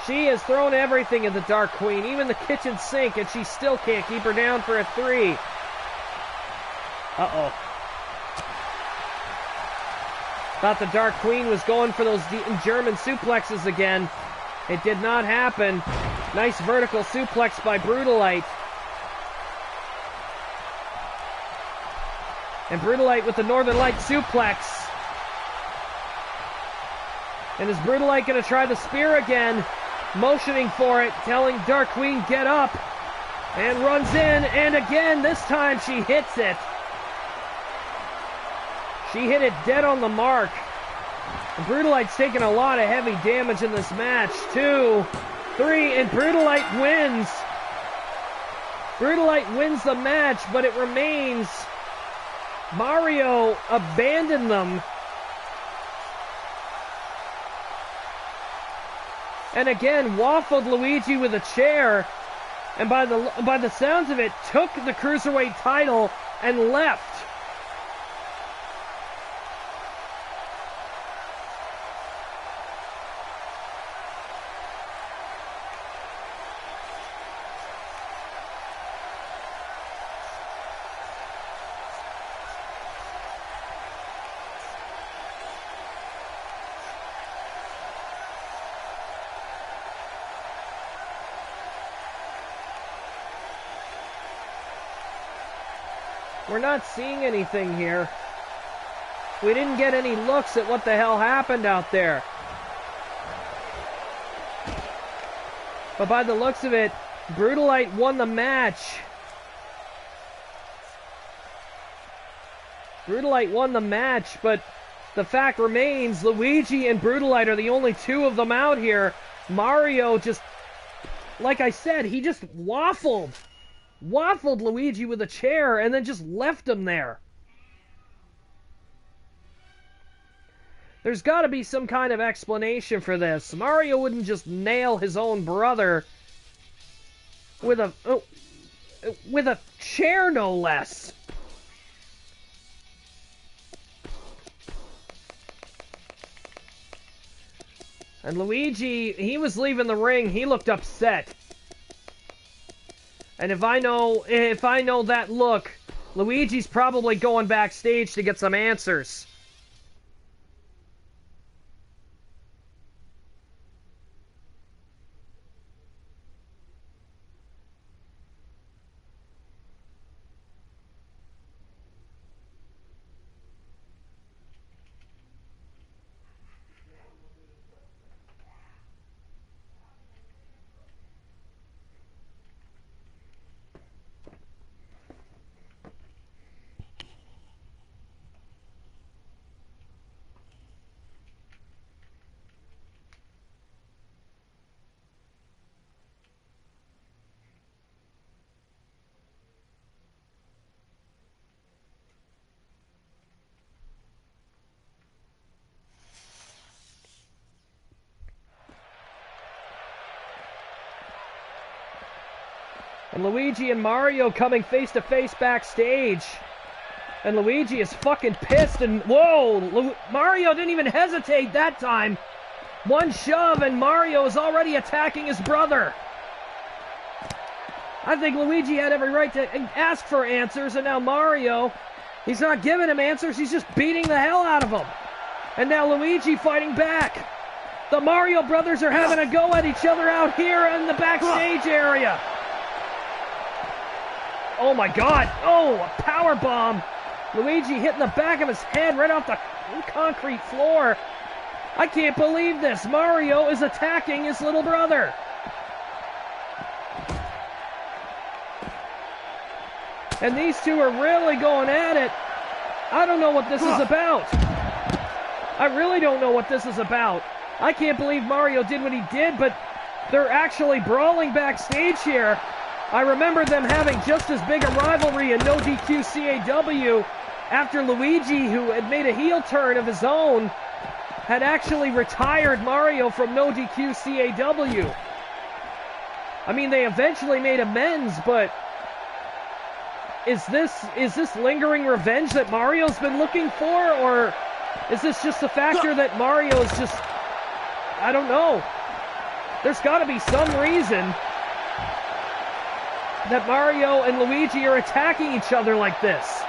She has thrown everything at the Dark Queen, even the kitchen sink, and she still can't keep her down for a 3. Uh-oh. Thought the Dark Queen was going for those German suplexes again. It did not happen. Nice vertical suplex by Brutalite. And Brutalite with the Northern Light suplex. And is Brutalite going to try the spear again? Motioning for it, telling Dark Queen get up. And runs in, and again, this time she hits it. She hit it dead on the mark. And Brutalite's taken a lot of heavy damage in this match. 2, 3, and Brutalite wins. Brutalite wins the match, but it remains. Mario abandoned them. And again, waffled Luigi with a chair. And by the sounds of it, took the Cruiserweight title and left. We're not seeing anything here. We didn't get any looks at what the hell happened out there. But by the looks of it, Brutalite won the match. Brutalite won the match, but the fact remains Luigi and Brutalite are the only 2 of them out here. Mario just, like I said, he just waffled Luigi with a chair and then just left him there. There's got to be some kind of explanation for this. Mario wouldn't just nail his own brother with a chair, no less. And Luigi, he was leaving the ring. He looked upset. And if I know that look, Luigi's probably going backstage to get some answers. And Luigi and Mario coming face to face backstage. And Luigi is fucking pissed and whoa! Mario didn't even hesitate that time. One shove and Mario is already attacking his brother. I think Luigi had every right to ask for answers, and now Mario, he's not giving him answers, he's just beating the hell out of him. And now Luigi fighting back. The Mario brothers are having a go at each other out here in the backstage area. Oh my god. Oh, a power bomb. Luigi hitting the back of his head right off the concrete floor. I can't believe this. Mario is attacking his little brother. And these two are really going at it. I don't know what this is about. I really don't know what this is about. I can't believe Mario did what he did, but they're actually brawling backstage here. I remember them having just as big a rivalry in No DQ CAW after Luigi, who had made a heel turn of his own, had actually retired Mario from No DQ CAW. I mean, they eventually made amends, but is this lingering revenge that Mario's been looking for, or is this just the factor that Mario's just, I don't know. There's got to be some reason that Mario and Luigi are attacking each other like this.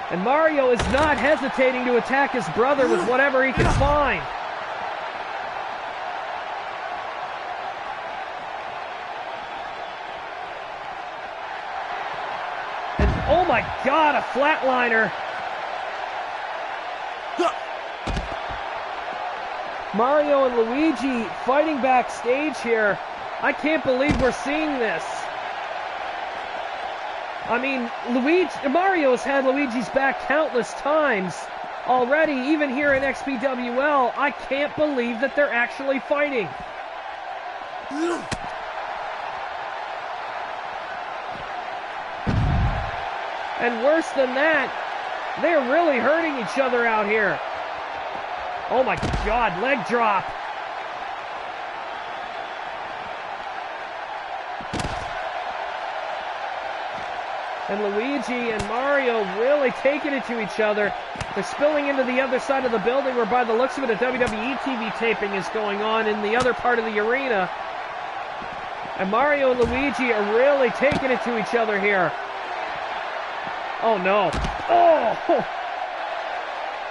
And Mario is not hesitating to attack his brother with whatever he can find. And oh my god, a flatliner. Mario and Luigi fighting backstage here. I can't believe we're seeing this. I mean, Mario has had Luigi's back countless times already, even here in XPWL. I can't believe that they're actually fighting. And worse than that, they're really hurting each other out here. Oh my god, leg drop. And Luigi and Mario really taking it to each other. They're spilling into the other side of the building where by the looks of it a WWE TV taping is going on in the other part of the arena. And Mario and Luigi are really taking it to each other here. Oh no. Oh!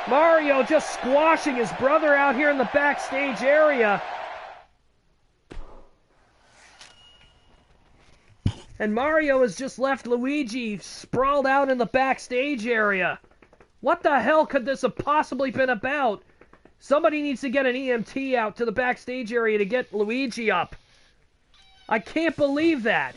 Mario just squashing his brother out here in the backstage area. And Mario has just left Luigi sprawled out in the backstage area. What the hell could this have possibly been about? Somebody needs to get an EMT out to the backstage area to get Luigi up. I can't believe that.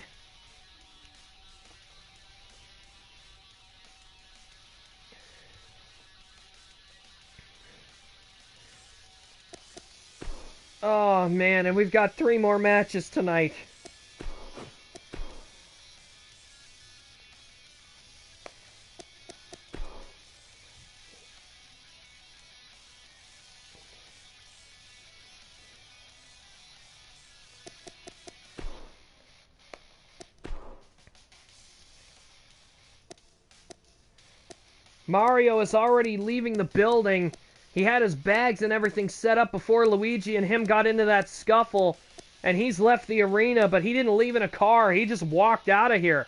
Oh man, and we've got 3 more matches tonight. Mario is already leaving the building. He had his bags and everything set up before Luigi and him got into that scuffle. And he's left the arena, but he didn't leave in a car. He just walked out of here.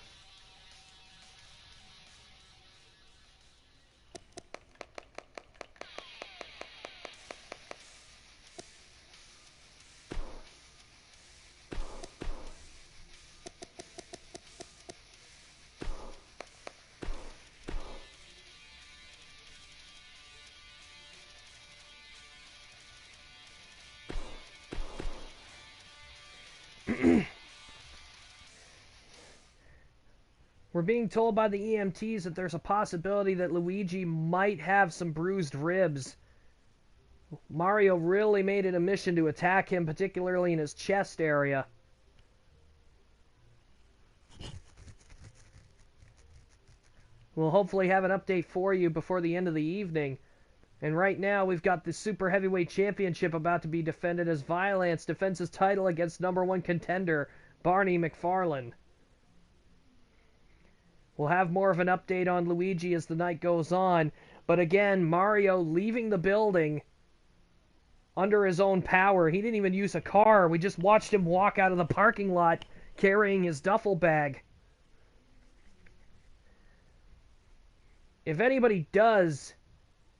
We're being told by the EMTs that there's a possibility that Luigi might have some bruised ribs. Mario really made it a mission to attack him, particularly in his chest area. We'll hopefully have an update for you before the end of the evening. And right now, we've got the Super Heavyweight Championship about to be defended as Violence defends his title against #1 contender, Barney McFarlane. We'll have more of an update on Luigi as the night goes on. But again, Mario leaving the building under his own power. He didn't even use a car. We just watched him walk out of the parking lot carrying his duffel bag. If anybody does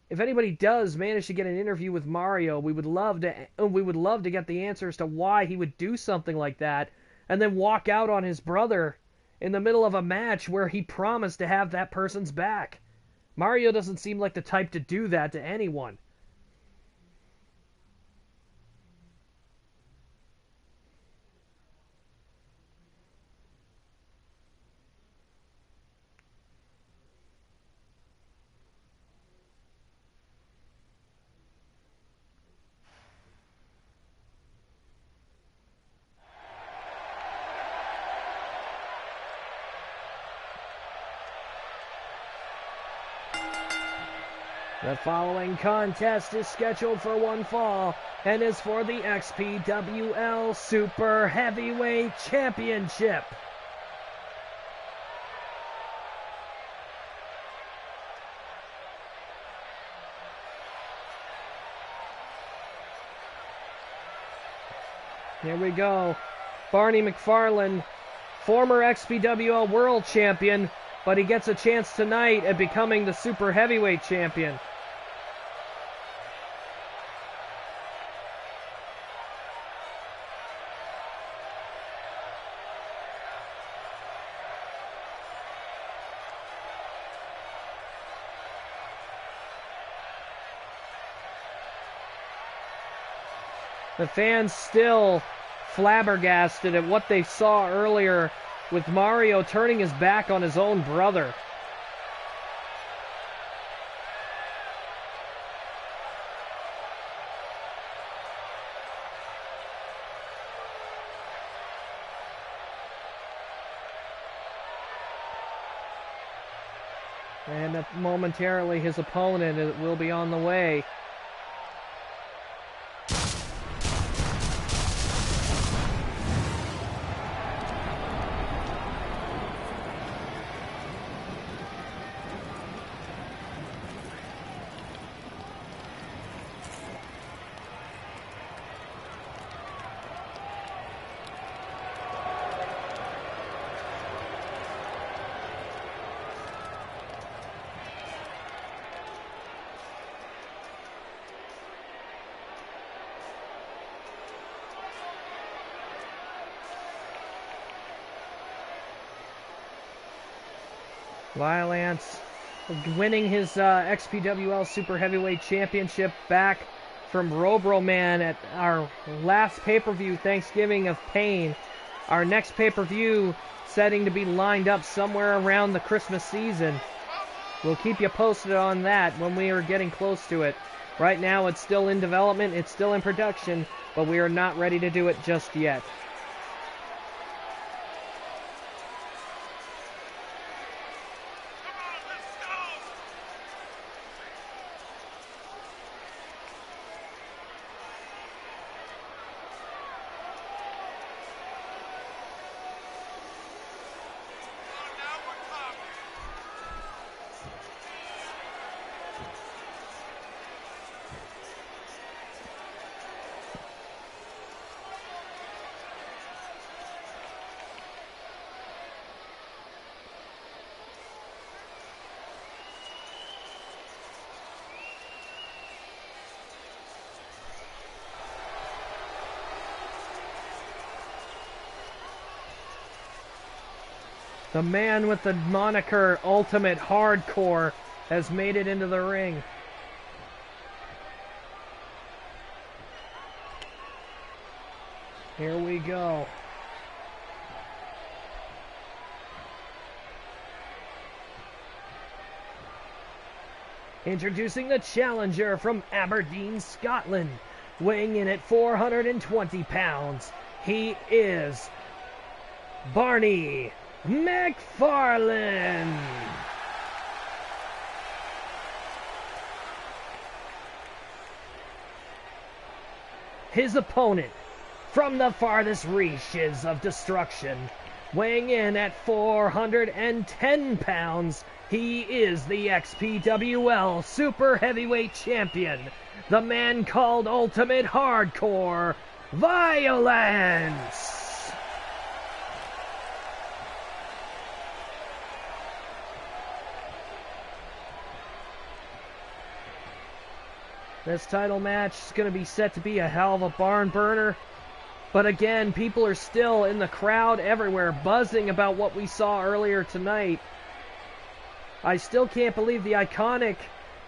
manage to get an interview with Mario, we would love to get the answers to why he would do something like that and then walk out on his brother in the middle of a match where he promised to have that person's back. Mario doesn't seem like the type to do that to anyone. The following contest is scheduled for one fall and is for the XPWL Super Heavyweight Championship. Here we go. Barney McFarlane, former XPWL World Champion, but he gets a chance tonight at becoming the Super Heavyweight Champion. The fans still flabbergasted at what they saw earlier with Mario turning his back on his own brother. And momentarily his opponent will be on the way. Violence winning his XPWL Super Heavyweight Championship back from Robroman at our last pay-per-view, Thanksgiving of Pain. Our next pay-per-view setting to be lined up somewhere around the Christmas season. We'll keep you posted on that when we are getting close to it. Right now it's still in development, it's still in production, but we are not ready to do it just yet. The man with the moniker Ultimate Hardcore has made it into the ring. Here we go. Introducing the challenger from Aberdeen, Scotland, weighing in at 420 pounds. He is Barney McFarlane. His opponent from the farthest reaches of destruction, weighing in at 410 pounds, he is the XPWL Super Heavyweight Champion, the man called Ultimate Hardcore, Violence! This title match is going to be set to be a hell of a barn burner. But again, people are still in the crowd everywhere, buzzing about what we saw earlier tonight. I still can't believe the iconic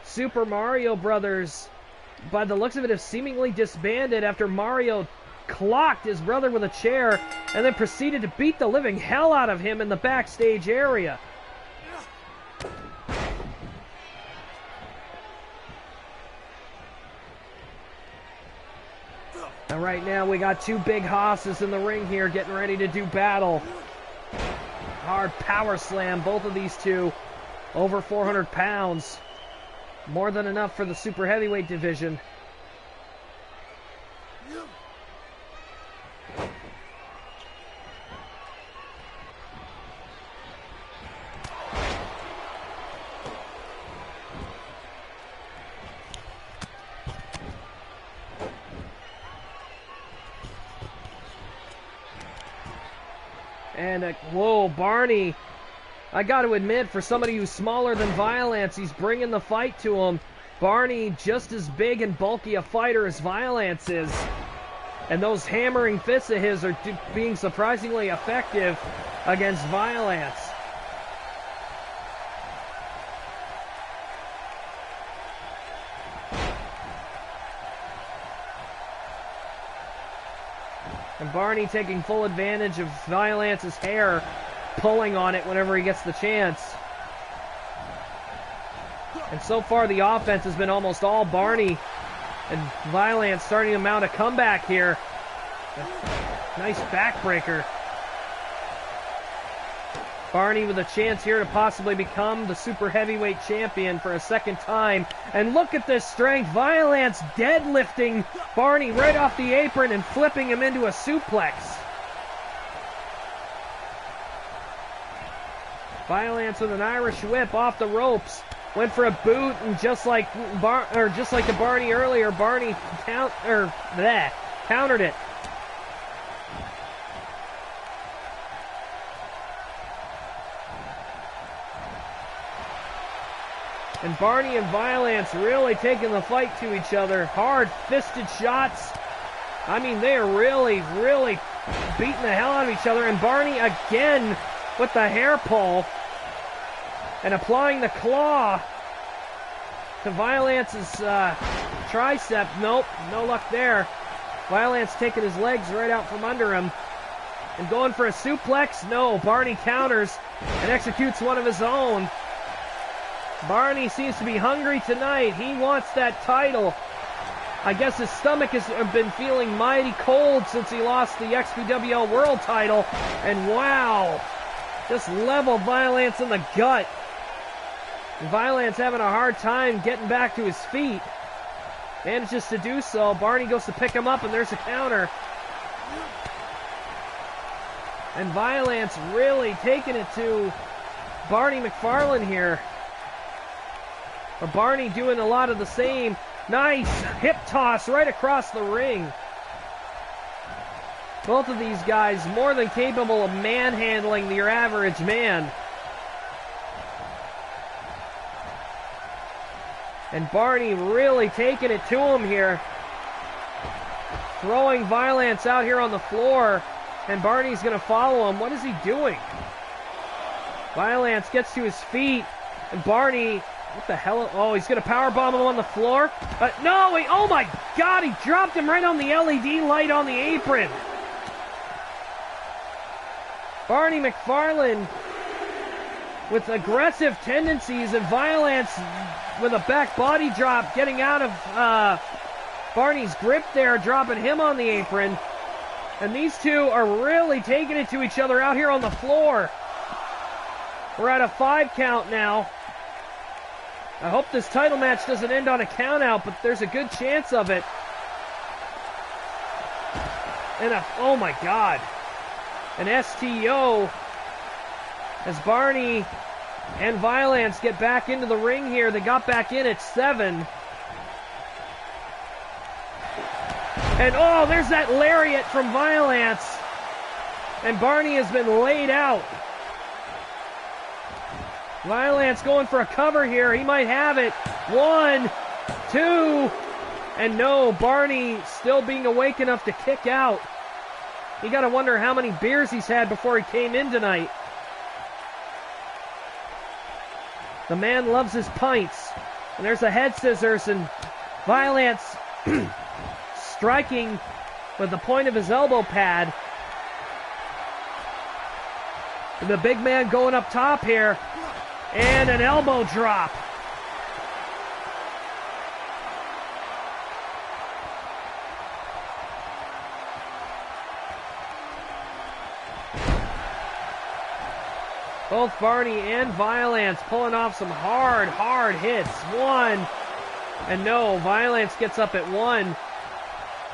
Super Mario Brothers, by the looks of it, have seemingly disbanded after Mario clocked his brother with a chair and then proceeded to beat the living hell out of him in the backstage area. And right now we got two big hosses in the ring here getting ready to do battle. Hard power slam, both of these two over 400 pounds. More than enough for the super heavyweight division. And, whoa, Barney, I got to admit, for somebody who's smaller than Violence, he's bringing the fight to him. Barney, just as big and bulky a fighter as Violence is. And those hammering fists of his are being surprisingly effective against Violence. And Barney taking full advantage of Violence's hair, pulling on it whenever he gets the chance. And so far the offense has been almost all Barney, and Violence starting to mount a comeback here. Nice backbreaker. Barney with a chance here to possibly become the super heavyweight champion for a second time. And look at this strength. Violence deadlifting Barney right off the apron and flipping him into a suplex. Violence with an Irish whip off the ropes. Went for a boot, and just like the Barney earlier, Barney countered it. And Barney and Violence really taking the fight to each other. Hard-fisted shots. I mean, they are really, really beating the hell out of each other. And Barney again with the hair pull. And applying the claw to Violence's tricep. Nope, no luck there. Violence taking his legs right out from under him. And going for a suplex. No, Barney counters and executes one of his own. Barney seems to be hungry tonight. He wants that title. I guess his stomach has been feeling mighty cold since he lost the XPWL World title. And wow, just leveled Violence in the gut. And Violence having a hard time getting back to his feet. Manages to do so. Barney goes to pick him up, and there's a counter. And Violence really taking it to Barney McFarlane here. But Barney doing a lot of the same. Nice hip toss right across the ring. Both of these guys more than capable of manhandling your average man. And Barney really taking it to him here. Throwing Violence out here on the floor. And Barney's going to follow him. What is he doing? Violence gets to his feet, and Barney, what the hell? Oh, he's going to powerbomb him on the floor. No, wait, oh my God, he dropped him right on the LED light on the apron. Barney McFarland with aggressive tendencies, and Violence with a back body drop, getting out of Barney's grip there, dropping him on the apron. And these two are really taking it to each other out here on the floor. We're at a 5 count now. I hope this title match doesn't end on a count out, but there's a good chance of it. And oh my God. An STO as Barney and Violence get back into the ring here. They got back in at 7. And oh, there's that lariat from Violence. And Barney has been laid out. Violence going for a cover here. He might have it. 1, 2, and no, Barney still being awake enough to kick out. You gotta wonder how many beers he's had before he came in tonight. The man loves his pints. And there's the head scissors, and Violence striking with the point of his elbow pad. The big man going up top here. And an elbow drop. Both Barney and Violence pulling off some hard hits. 1. And no, Violence gets up at 1.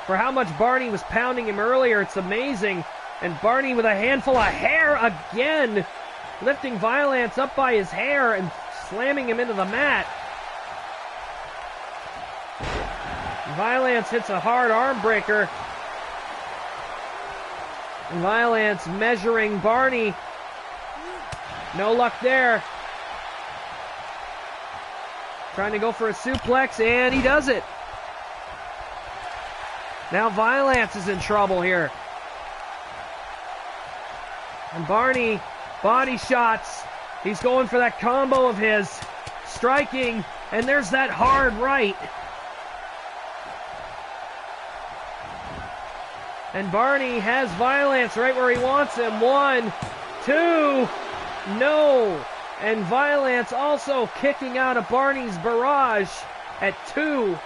For how much Barney was pounding him earlier, it's amazing. And Barney with a handful of hair again, lifting Violence up by his hair and slamming him into the mat. Violence hits a hard arm breaker. And Violence measuring Barney. No luck there. Trying to go for a suplex, and he does it. Now Violence is in trouble here. And Barney, body shots. He's going for that combo of his. Striking, and there's that hard right. And Barney has Violence right where he wants him. 1, 2, no. And Violence also kicking out of Barney's barrage at 2.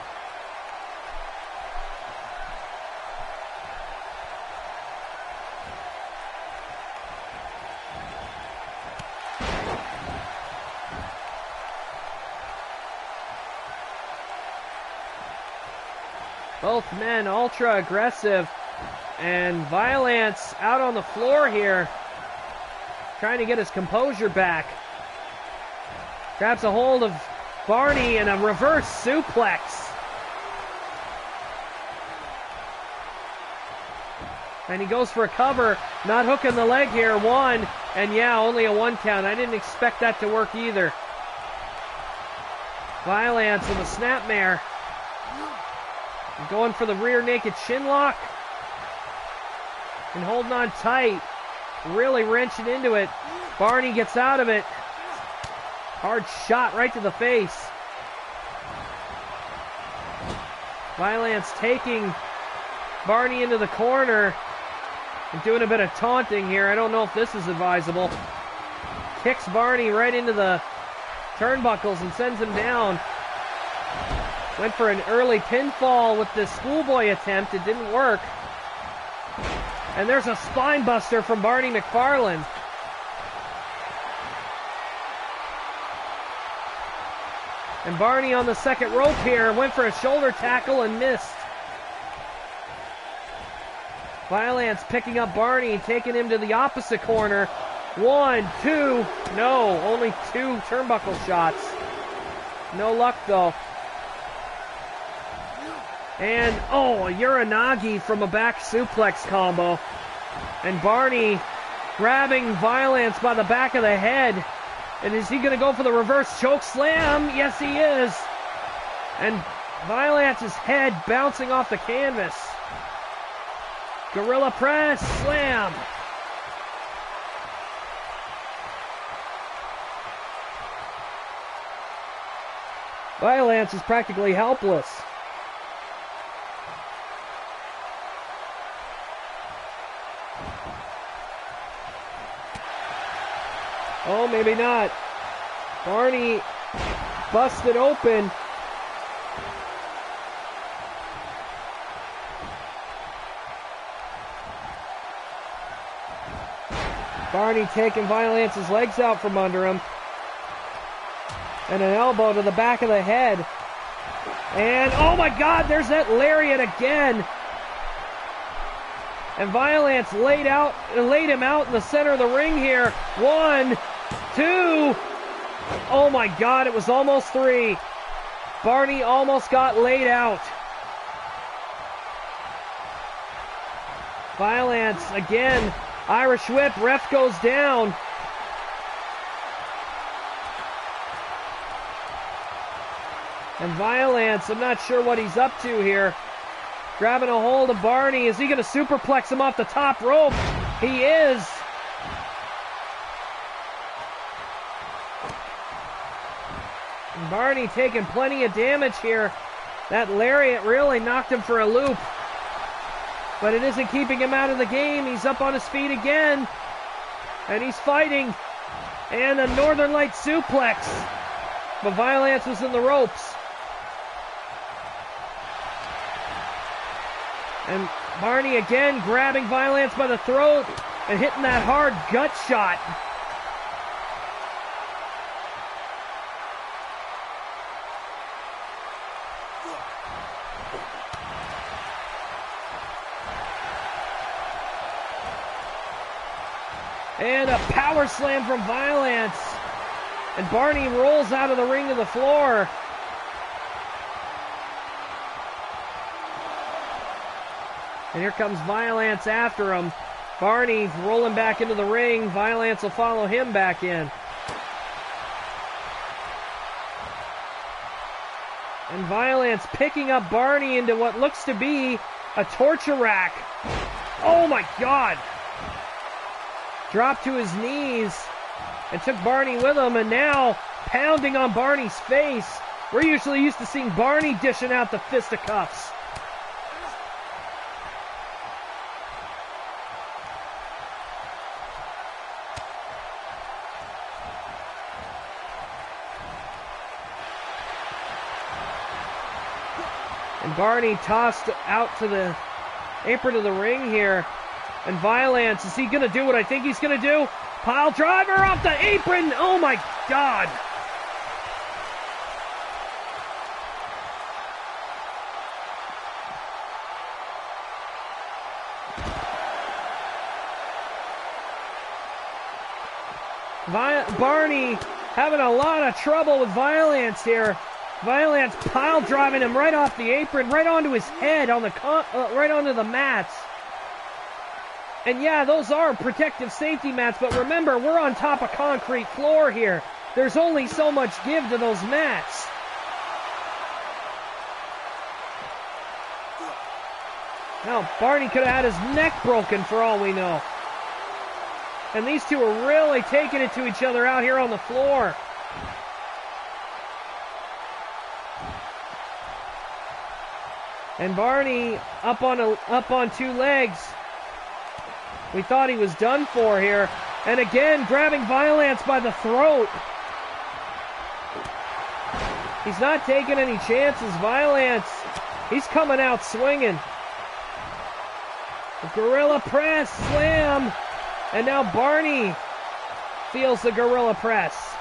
Both men ultra aggressive, and Violence out on the floor here, trying to get his composure back. Grabs a hold of Barney and a reverse suplex. And he goes for a cover, not hooking the leg here. 1, and yeah, only a 1 count. I didn't expect that to work either. Violence with a snapmare. Going for the rear naked shin lock. And holding on tight. Really wrenching into it. Barney gets out of it. Hard shot right to the face. Violence taking Barney into the corner. And doing a bit of taunting here. I don't know if this is advisable. Kicks Barney right into the turnbuckles and sends him down. Went for an early pinfall with the schoolboy attempt. It didn't work. And there's a spine buster from Barney McFarland. And Barney on the second rope here went for a shoulder tackle and missed. Violence picking up Barney and taking him to the opposite corner. 1, 2, no, only 2 turnbuckle shots. No luck though. And, oh, a Uranagi from a back suplex combo. And Barney grabbing Violence by the back of the head. And is he going to go for the reverse choke slam? Yes, he is. And Violence's head bouncing off the canvas. Gorilla press, slam. Violence is practically helpless. Oh, maybe not. Barney busted open. Barney taking Violence's legs out from under him. And an elbow to the back of the head. And, oh my God, there's that lariat again. And Violence laid him out in the center of the ring here. 1, 2. Oh my God, it was almost 3. Barney almost got laid out. Violence again. Irish whip, ref goes down. And Violence, I'm not sure what he's up to here. Grabbing a hold of Barney. Is he going to superplex him off the top rope? He is. And Barney taking plenty of damage here. That lariat really knocked him for a loop. But it isn't keeping him out of the game. He's up on his feet again. And he's fighting. And a Northern Light suplex. But Violence was in the ropes. And Barney again grabbing Violence by the throat and hitting that hard gut shot. And a power slam from Violence. And Barney rolls out of the ring to the floor. And here comes Violence after him. Barney rolling back into the ring. Violence will follow him back in. And Violence picking up Barney into what looks to be a torture rack. Oh my God! Dropped to his knees and took Barney with him, and now pounding on Barney's face. We're usually used to seeing Barney dishing out the fisticuffs. And Barney tossed out to the apron of the ring here. And Violence, is he going to do what I think he's going to do? Pile driver off the apron! Oh my God! Barney having a lot of trouble with Violence here. Violence pile driving him right off the apron, right onto his head, on the right onto the mats. And yeah, those are protective safety mats, but remember, we're on top of concrete floor here. There's only so much give to those mats. Now, Barney could have had his neck broken for all we know. And these two are really taking it to each other out here on the floor. And Barney up on 2 legs. We thought he was done for here. And again, grabbing Violence by the throat. He's not taking any chances. Violence, he's coming out swinging. The Gorilla Press, slam. And now Barney feels the Gorilla Press.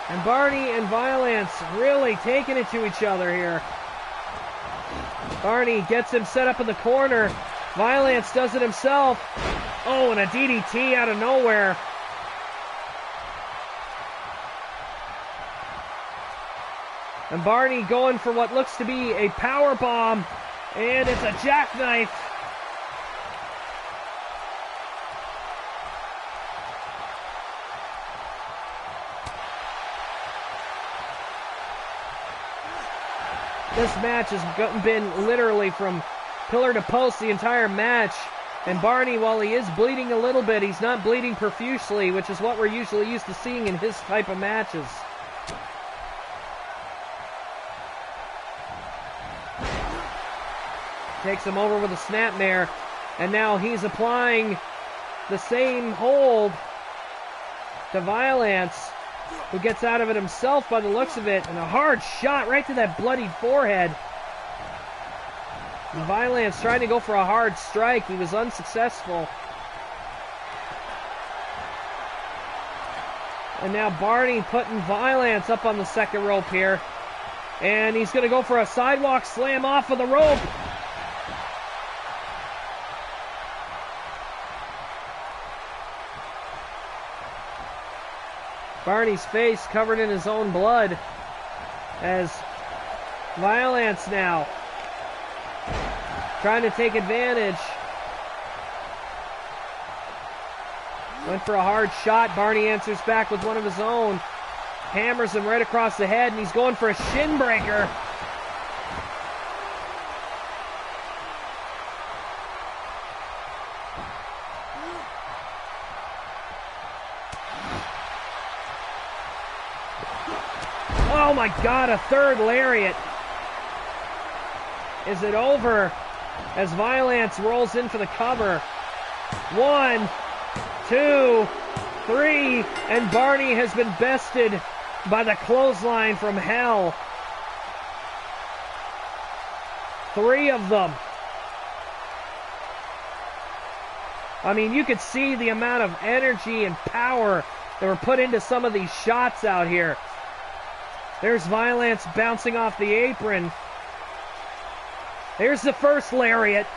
And Barney and Violence really taking it to each other here. Barney gets him set up in the corner. Violence does it himself. Oh, and a DDT out of nowhere. And Barney going for what looks to be a power bomb. And it's a jackknife. This match has been literally from pillar to post the entire match. And Barney, while he is bleeding a little bit, he's not bleeding profusely, which is what we're usually used to seeing in his type of matches. Takes him over with a snapmare, and now he's applying the same hold to Violence, who gets out of it himself by the looks of it, and a hard shot right to that bloodied forehead. And Violence trying to go for a hard strike. He was unsuccessful. And now Barney putting Violence up on the second rope here. And he's going to go for a sidewalk slam off of the rope. Barney's face covered in his own blood as Violence now trying to take advantage. Went for a hard shot. Barney answers back with one of his own. Hammers him right across the head, and he's going for a shin breaker. Oh my God, a third lariat. Is it over as Violence rolls in for the cover? 1, 2, 3, and Barney has been bested by the clothesline from hell. 3 of them. I mean, you could see the amount of energy and power that were put into some of these shots out here. There's Violence bouncing off the apron. There's the first lariat.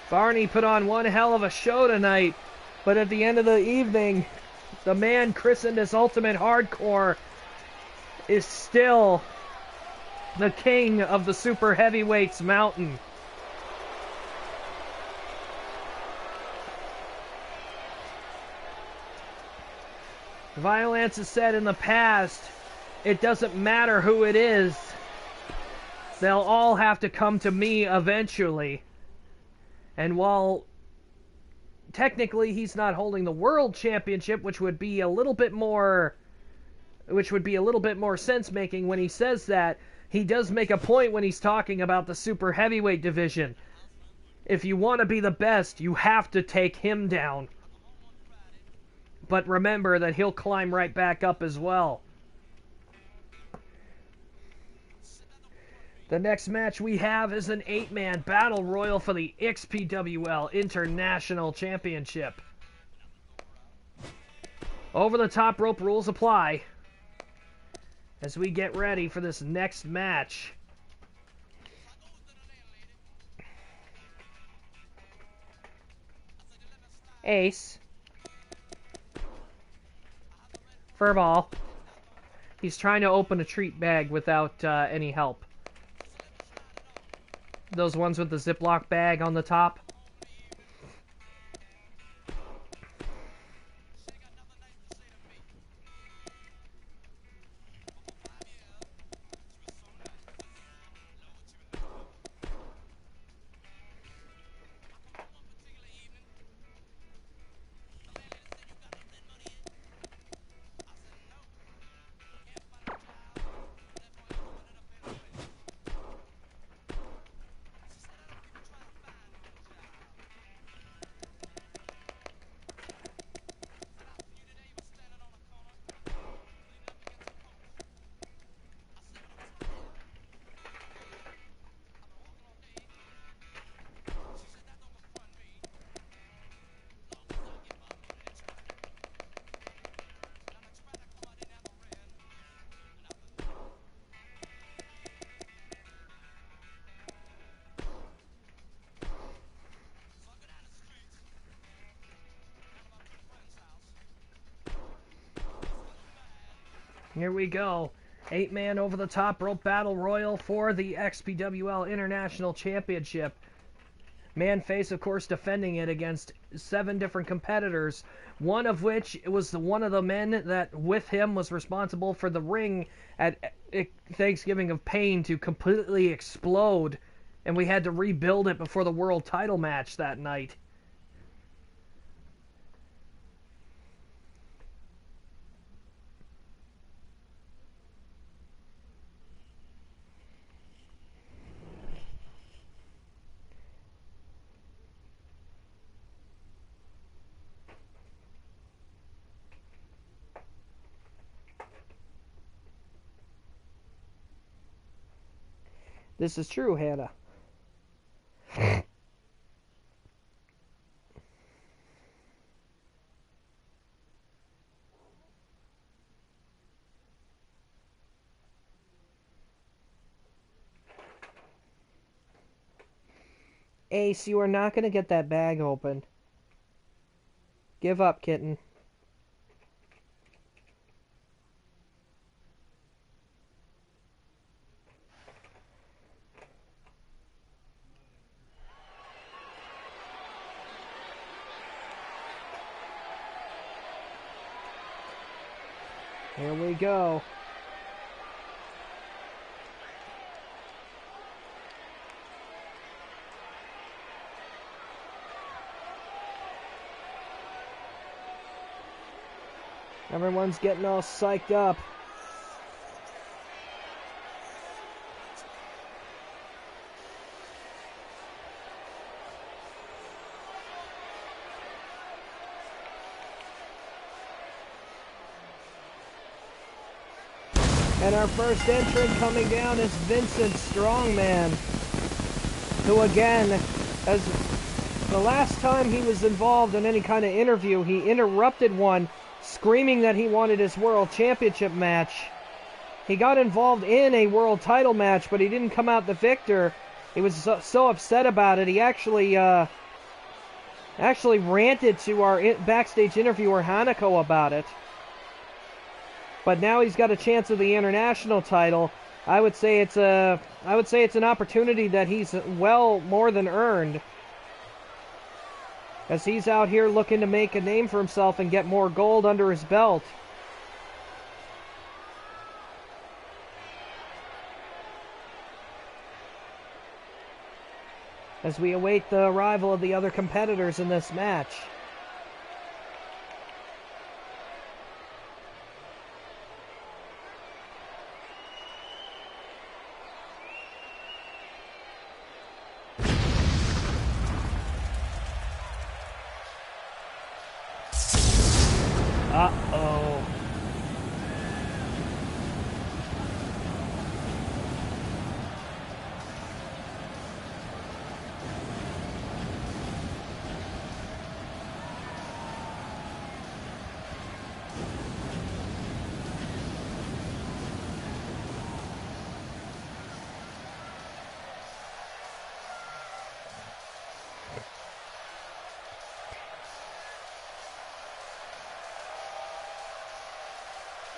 Barney put on one hell of a show tonight, but at the end of the evening, the man christened as Ultimate Hardcore is still the king of the super heavyweights mountain. Violence has said in the past, it doesn't matter who it is, they'll all have to come to me eventually. And while technically he's not holding the world championship, which would be a little bit more sense making when he says that, he does make a point when he's talking about the super heavyweight division. If you want to be the best, you have to take him down. But remember that he'll climb right back up as well. The next match we have is an 8-man battle royal for the XPWL International Championship. Over the top rope rules apply as we get ready for this next match. Ace. Furball. He's trying to open a treat bag without any help. Those ones with the Ziploc bag on the top. Here we go. 8-man over-the-top rope battle royal for the XPWL International Championship. Man-face, of course, defending it against 7 different competitors, one of which was one of the men that, with him, was responsible for the ring at Thanksgiving of Pain to completely explode, and we had to rebuild it before the world title match that night. This is true, Hannah. Ace, you are not going to get that bag open. Give up, kitten. Here we go. Everyone's getting all psyched up. And our first entrant coming down is Vincent Strongman, who again, as the last time he was involved in any kind of interview, he interrupted one, screaming that he wanted his World Championship match. He got involved in a World title match, but he didn't come out the victor. He was so upset about it, he actually ranted to our backstage interviewer Hanako about it. But now he's got a chance of the international title. I would say it's an opportunity that he's well more than earned, as he's out here looking to make a name for himself and get more gold under his belt. As we await the arrival of the other competitors in this match. Uh-oh.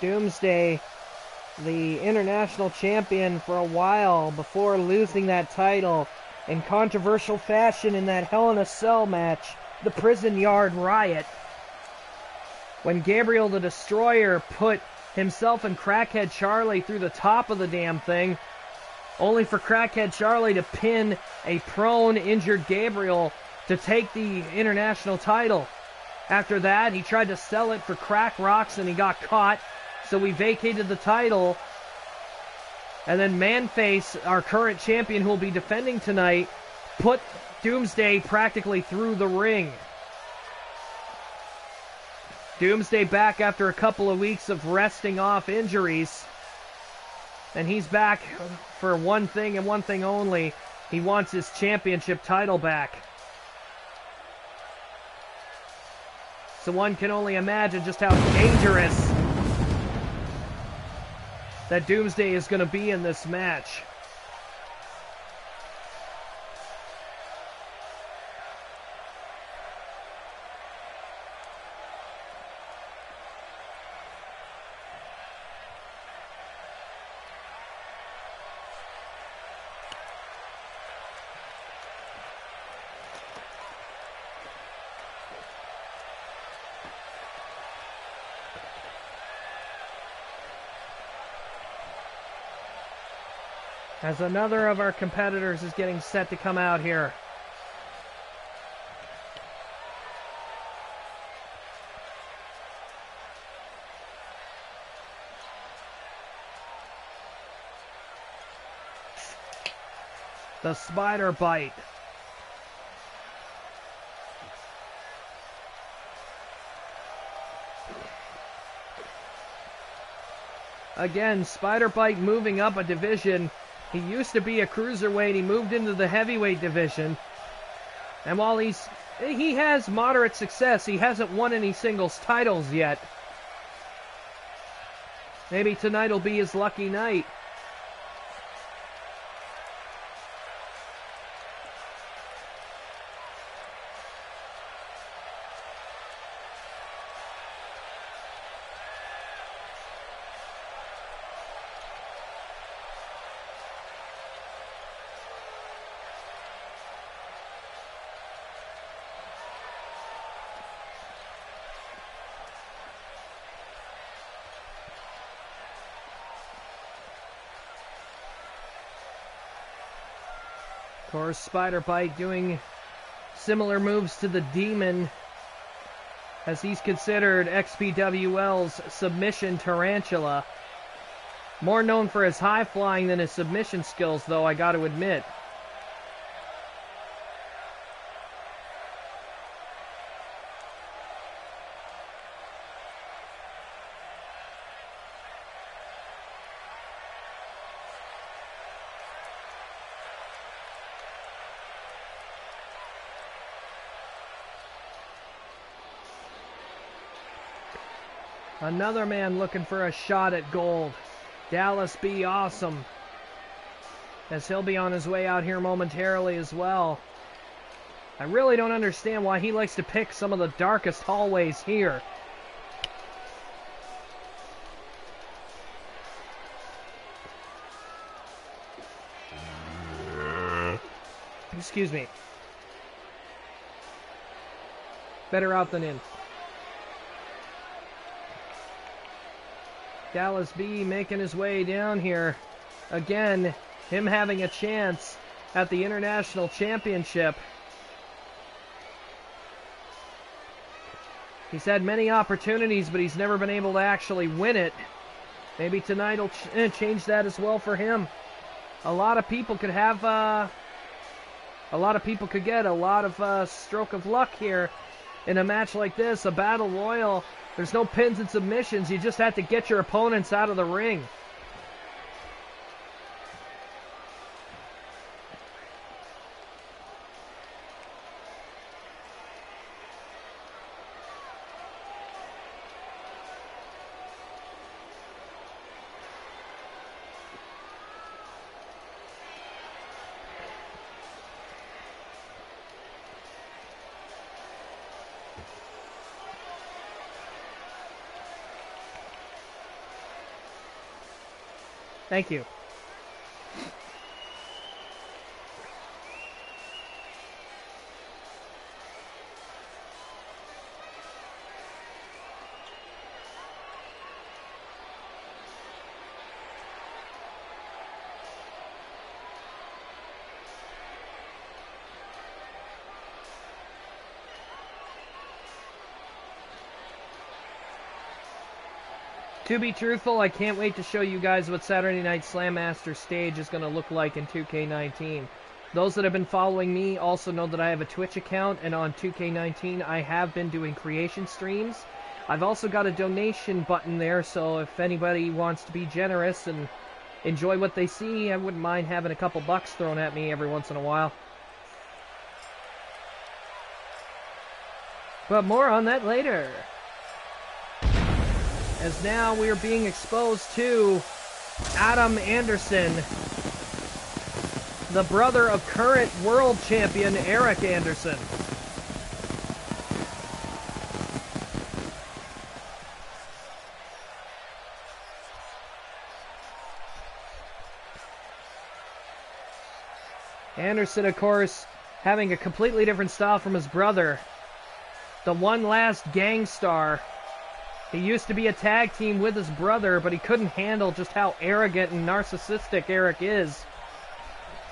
Doomsday, the international champion for a while before losing that title in controversial fashion in that Hell in a Cell match, the Prison Yard Riot, when Gabriel the Destroyer put himself and Crackhead Charlie through the top of the damn thing, only for Crackhead Charlie to pin a prone, injured Gabriel to take the international title. After that, he tried to sell it for crack rocks and he got caught. So we vacated the title, and then Manface, our current champion who will be defending tonight, put Doomsday practically through the ring. Doomsday back after a couple of weeks of resting off injuries, and he's back for one thing and one thing only. He wants his championship title back. So one can only imagine just how dangerous that Doomsday is going to be in this match. as another of our competitors is getting set to come out here. The spider bite. Again, spider bite moving up a division. He used to be a cruiserweight. He moved into the heavyweight division. And while he has moderate success, he hasn't won any singles titles yet. Maybe tonight will be his lucky night. Of course, Spider Bite doing similar moves to the Demon, as he's considered XPWL's submission tarantula. More known for his high flying than his submission skills, though, I gotta admit. Another man looking for a shot at gold. Dallas B. Awesome, as he'll be on his way out here momentarily as well. I really don't understand why he likes to pick some of the darkest hallways here. Excuse me. Better out than in. Dallas B making his way down here. Again, him having a chance at the International Championship. He's had many opportunities, but he's never been able to actually win it. Maybe tonight will change that as well for him. A lot of people could have, a lot of people could get a lot of stroke of luck here in a match like this, a battle royal. There's no pins and submissions. You just have to get your opponents out of the ring. Thank you. To be truthful, I can't wait to show you guys what Saturday Night SlamMasters stage is going to look like in 2K19. Those that have been following me also know that I have a Twitch account, and on 2K19 I have been doing creation streams. I've also got a donation button there, so if anybody wants to be generous and enjoy what they see, I wouldn't mind having a couple bucks thrown at me every once in a while. But more on that later. As now we are being exposed to Adam Anderson, the brother of current world champion Eric Anderson. Anderson, of course, having a completely different style from his brother. The one last gang star. He used to be a tag team with his brother, but he couldn't handle just how arrogant and narcissistic Eric is.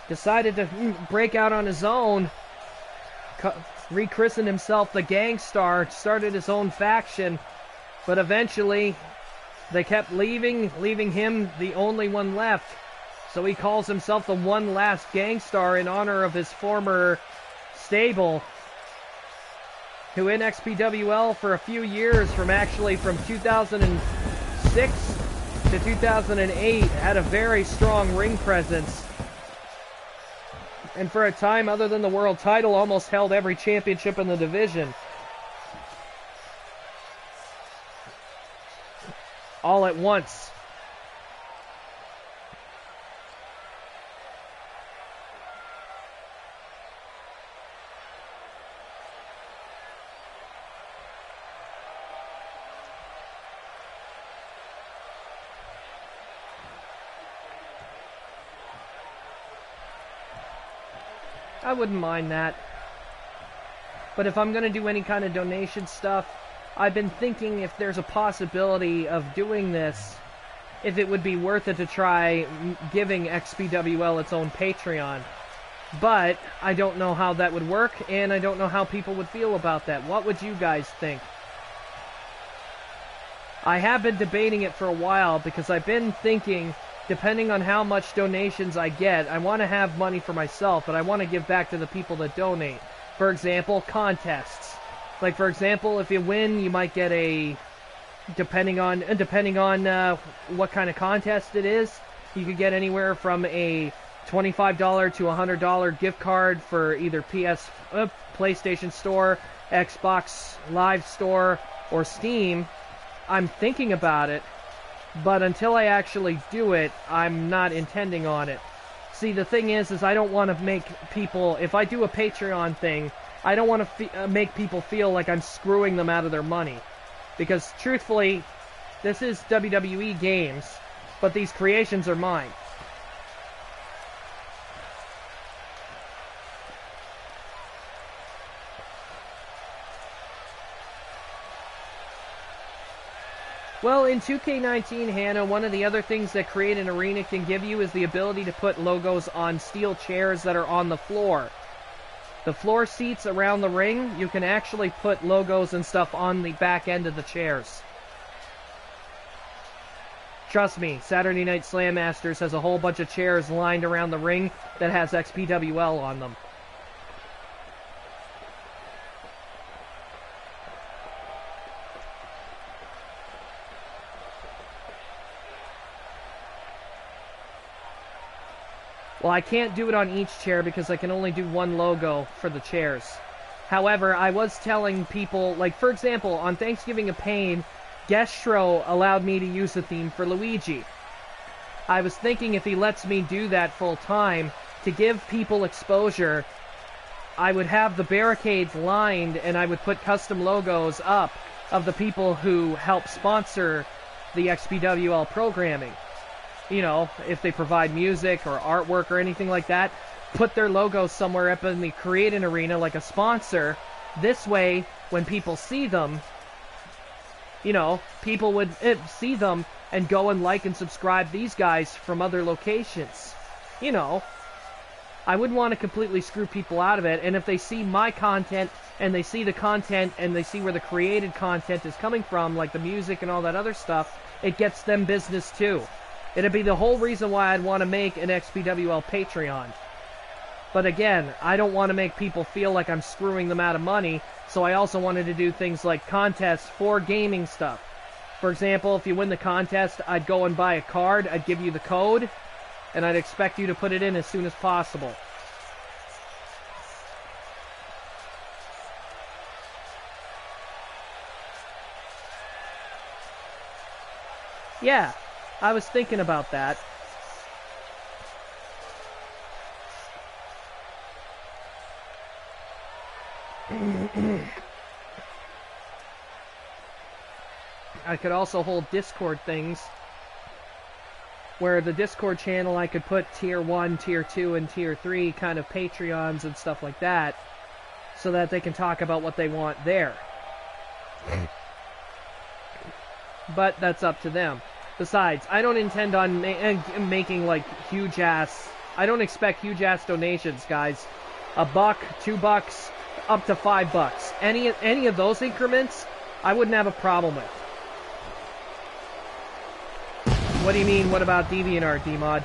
decided to break out on his own, rechristened himself the Gangstar, started his own faction, but eventually they kept leaving him the only one left. So he calls himself the One Last Gangstar in honor of his former stable, who in XPWL for a few years, from 2006 to 2008, had a very strong ring presence. And for a time, other than the world title, almost held every championship in the division. All at once. I wouldn't mind that. But if I'm going to do any kind of donation stuff, I've been thinking if there's a possibility of doing this, if it would be worth it to try giving XPWL its own Patreon. But I don't know how that would work, and I don't know how people would feel about that. What would you guys think? I have been debating it for a while because I've been thinking, depending on how much donations I get, I want to have money for myself, but I want to give back to the people that donate. For example, contests. Like, for example, if you win, you might get a, depending on what kind of contest it is, you could get anywhere from a $25 to $100 gift card for either PlayStation Store, Xbox Live Store, or Steam. I'm thinking about it, but until I actually do it, I'm not intending on it. See, the thing is I don't want to make people, if I do a Patreon thing, I don't want to make people feel like I'm screwing them out of their money. Because, truthfully, this is WWE games, but these creations are mine. Well, in 2K18, Hannah, one of the other things that Create an Arena can give you is the ability to put logos on steel chairs that are on the floor. The floor seats around the ring, you can actually put logos and stuff on the back end of the chairs. Trust me, Saturday Night SlamMasters has a whole bunch of chairs lined around the ring that has XPWL on them. Well, I can't do it on each chair because I can only do one logo for the chairs. However, I was telling people, like, for example, on Thanksgiving of Pain, Gestro allowed me to use the theme for Luigi. I was thinking if he lets me do that full time, to give people exposure, I would have the barricades lined and I would put custom logos up of the people who help sponsor the XPWL programming. You know, if they provide music or artwork or anything like that, put their logo somewhere up in the Create an Arena like a sponsor. This way, when people see them, you know, people would see them and go and like and subscribe these guys from other locations. You know, I wouldn't want to completely screw people out of it, and if they see my content and they see the content and they see where the created content is coming from, like the music and all that other stuff, it gets them business too. It'd be the whole reason why I'd want to make an XPWL Patreon. But again, I don't want to make people feel like I'm screwing them out of money, so I also wanted to do things like contests for gaming stuff. For example, if you win the contest, I'd go and buy a card, I'd give you the code, and I'd expect you to put it in as soon as possible. Yeah. I was thinking about that. I could also hold Discord things, where the Discord channel I could put Tier 1, Tier 2, and Tier 3 kind of Patreons and stuff like that, so that they can talk about what they want there. But that's up to them. Besides, I don't intend on making, like, huge-ass I don't expect huge-ass donations, guys. $1, $2, up to $5. Any of those increments, I wouldn't have a problem with. What do you mean, what about DeviantArt, D-Mod?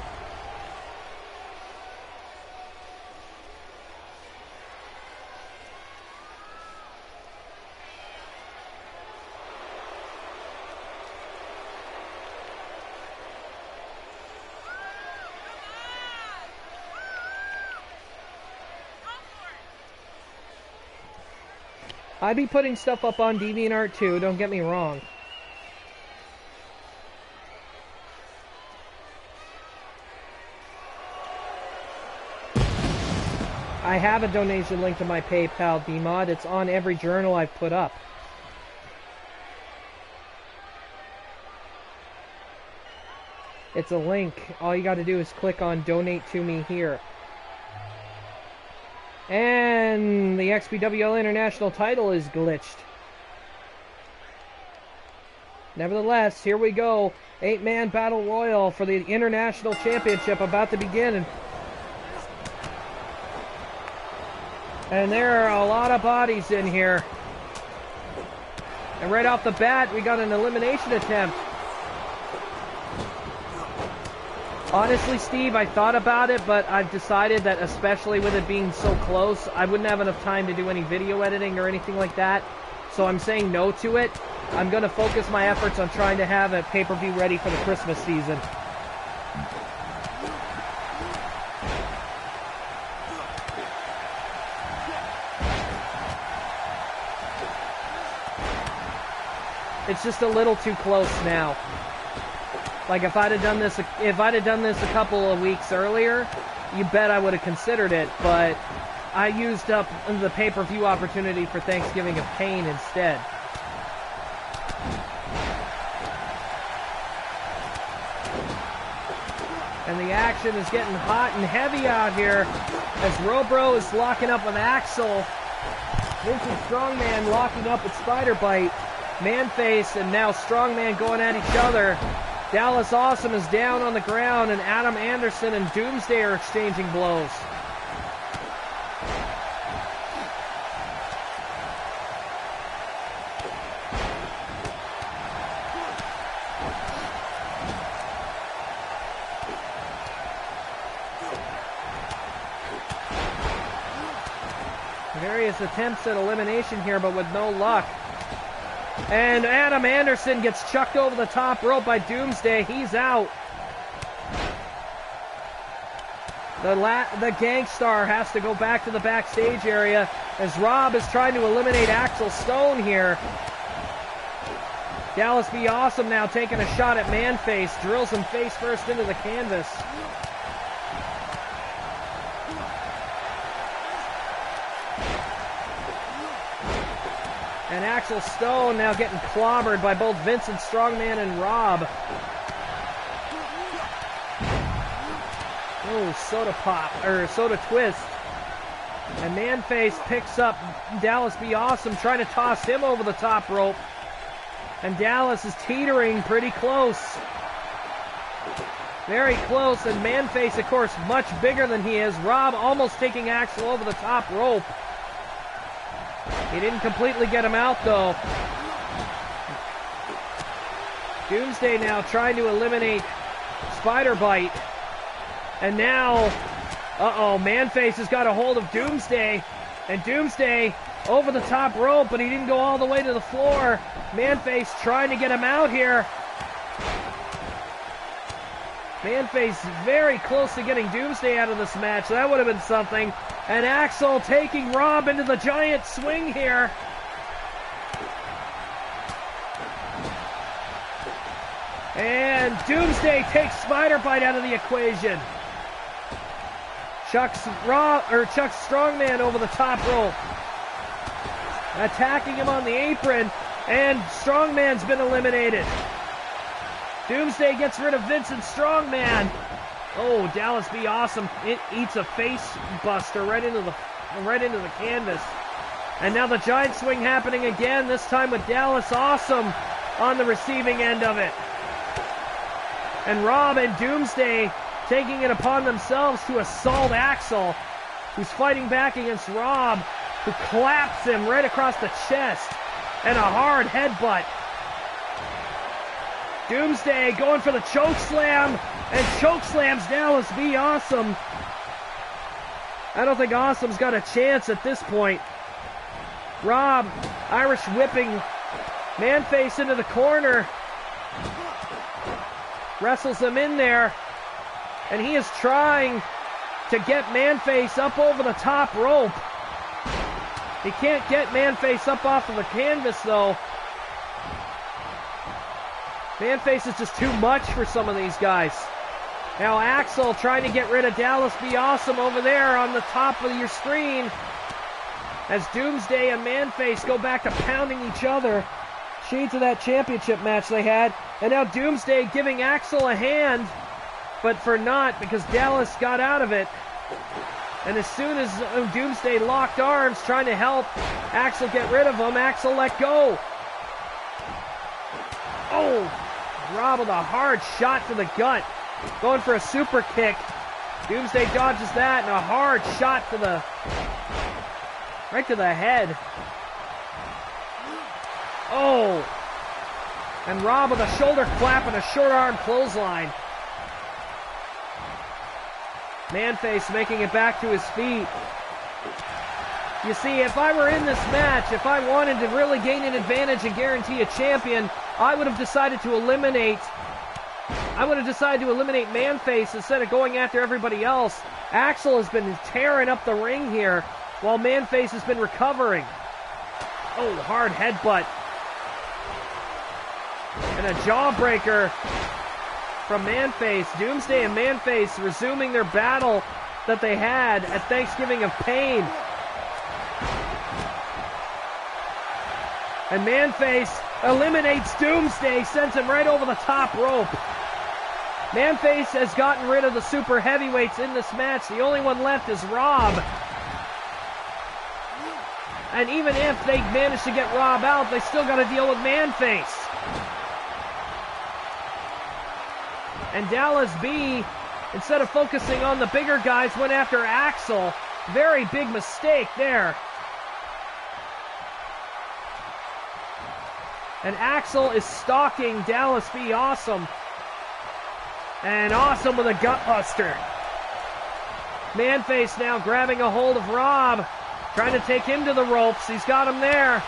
I'd be putting stuff up on DeviantArt too, don't get me wrong. I have a donation link to my PayPal, D-Mod. It's on every journal I've put up. It's a link. All you gotta do is click on Donate to Me here. And the XPWL International title is glitched. Nevertheless, here we go. 8-man Battle Royal for the International Championship about to begin. And there are a lot of bodies in here. And right off the bat, we got an elimination attempt. Honestly, Steve, I thought about it, but I've decided that especially with it being so close, I wouldn't have enough time to do any video editing or anything like that. So I'm saying no to it. I'm going to focus my efforts on trying to have a pay-per-view ready for the Christmas season. It's just a little too close now. Like if I'd have done this a couple of weeks earlier, you bet I would have considered it, but I used up the pay-per-view opportunity for Thanksgiving of Pain instead. And the action is getting hot and heavy out here as Robro is locking up with Axel. Vincent Strongman locking up with Spider Bite. Manface and now Strongman going at each other. Dallas Awesome is down on the ground, and Adam Anderson and Doomsday are exchanging blows. Various attempts at elimination here, but with no luck. And Adam Anderson gets chucked over the top rope by Doomsday. He's out. The Gangstar has to go back to the backstage area as Rob is trying to eliminate Axel Stone here. Dallas Be Awesome now taking a shot at Manface. Drills him face first into the canvas. And Axel Stone now getting clobbered by both Vincent Strongman and Rob. Oh, soda pop, or soda twist. And Manface picks up Dallas Be Awesome, trying to toss him over the top rope. And Dallas is teetering pretty close. Very close, and Manface, of course, much bigger than he is. Rob almost taking Axel over the top rope. He didn't completely get him out, though. Doomsday now trying to eliminate Spider Bite. And now, Manface has got a hold of Doomsday. And Doomsday over the top rope, but he didn't go all the way to the floor. Manface trying to get him out here. Manface very close to getting Doomsday out of this match. That would have been something. And Axel taking Rob into the giant swing here. And Doomsday takes Spider Bite out of the equation. Chuck Strongman over the top rope. Attacking him on the apron. And Strongman's been eliminated. Doomsday gets rid of Vincent Strongman. Oh, Dallas Be Awesome. It eats a face buster right into the canvas. And now the giant swing happening again, this time with Dallas Awesome on the receiving end of it. And Rob and Doomsday taking it upon themselves to assault Axel, who's fighting back against Rob, who claps him right across the chest, and a hard headbutt. Doomsday going for the choke slam, and choke slams Dallas B. Awesome. I don't think Awesome's got a chance at this point. Rob, Irish whipping Manface into the corner. Wrestles him in there. And he is trying to get Manface up over the top rope. He can't get Manface up off of the canvas, though. Manface is just too much for some of these guys. Now Axel trying to get rid of Dallas B. Awesome over there on the top of your screen. As Doomsday and Manface go back to pounding each other. Shades of that championship match they had. And now Doomsday giving Axel a hand. But for naught, because Dallas got out of it. And as soon as Doomsday locked arms trying to help Axel get rid of him, Axel let go. Oh! Rob with a hard shot to the gut. Going for a super kick. Doomsday dodges that, and a hard shot to the... right to the head. Oh! And Rob with a shoulder clap and a short arm clothesline. Manface making it back to his feet. You see, if I were in this match, if I wanted to really gain an advantage and guarantee a champion, I would have decided to eliminate Manface instead of going after everybody else. Axel has been tearing up the ring here while Manface has been recovering. Oh, hard headbutt. And a jawbreaker from Manface. Doomsday and Manface resuming their battle that they had at Thanksgiving of Pain. And Manface eliminates Doomsday, sends him right over the top rope. Manface has gotten rid of the super heavyweights in this match. The only one left is Rob. And even if they manage to get Rob out, they still got to deal with Manface. And Dallas B, instead of focusing on the bigger guys, went after Axel. Very big mistake there. And Axel is stalking Dallas B. Awesome. And Awesome with a gutbuster. Manface now grabbing a hold of Rob. Trying to take him to the ropes. He's got him there.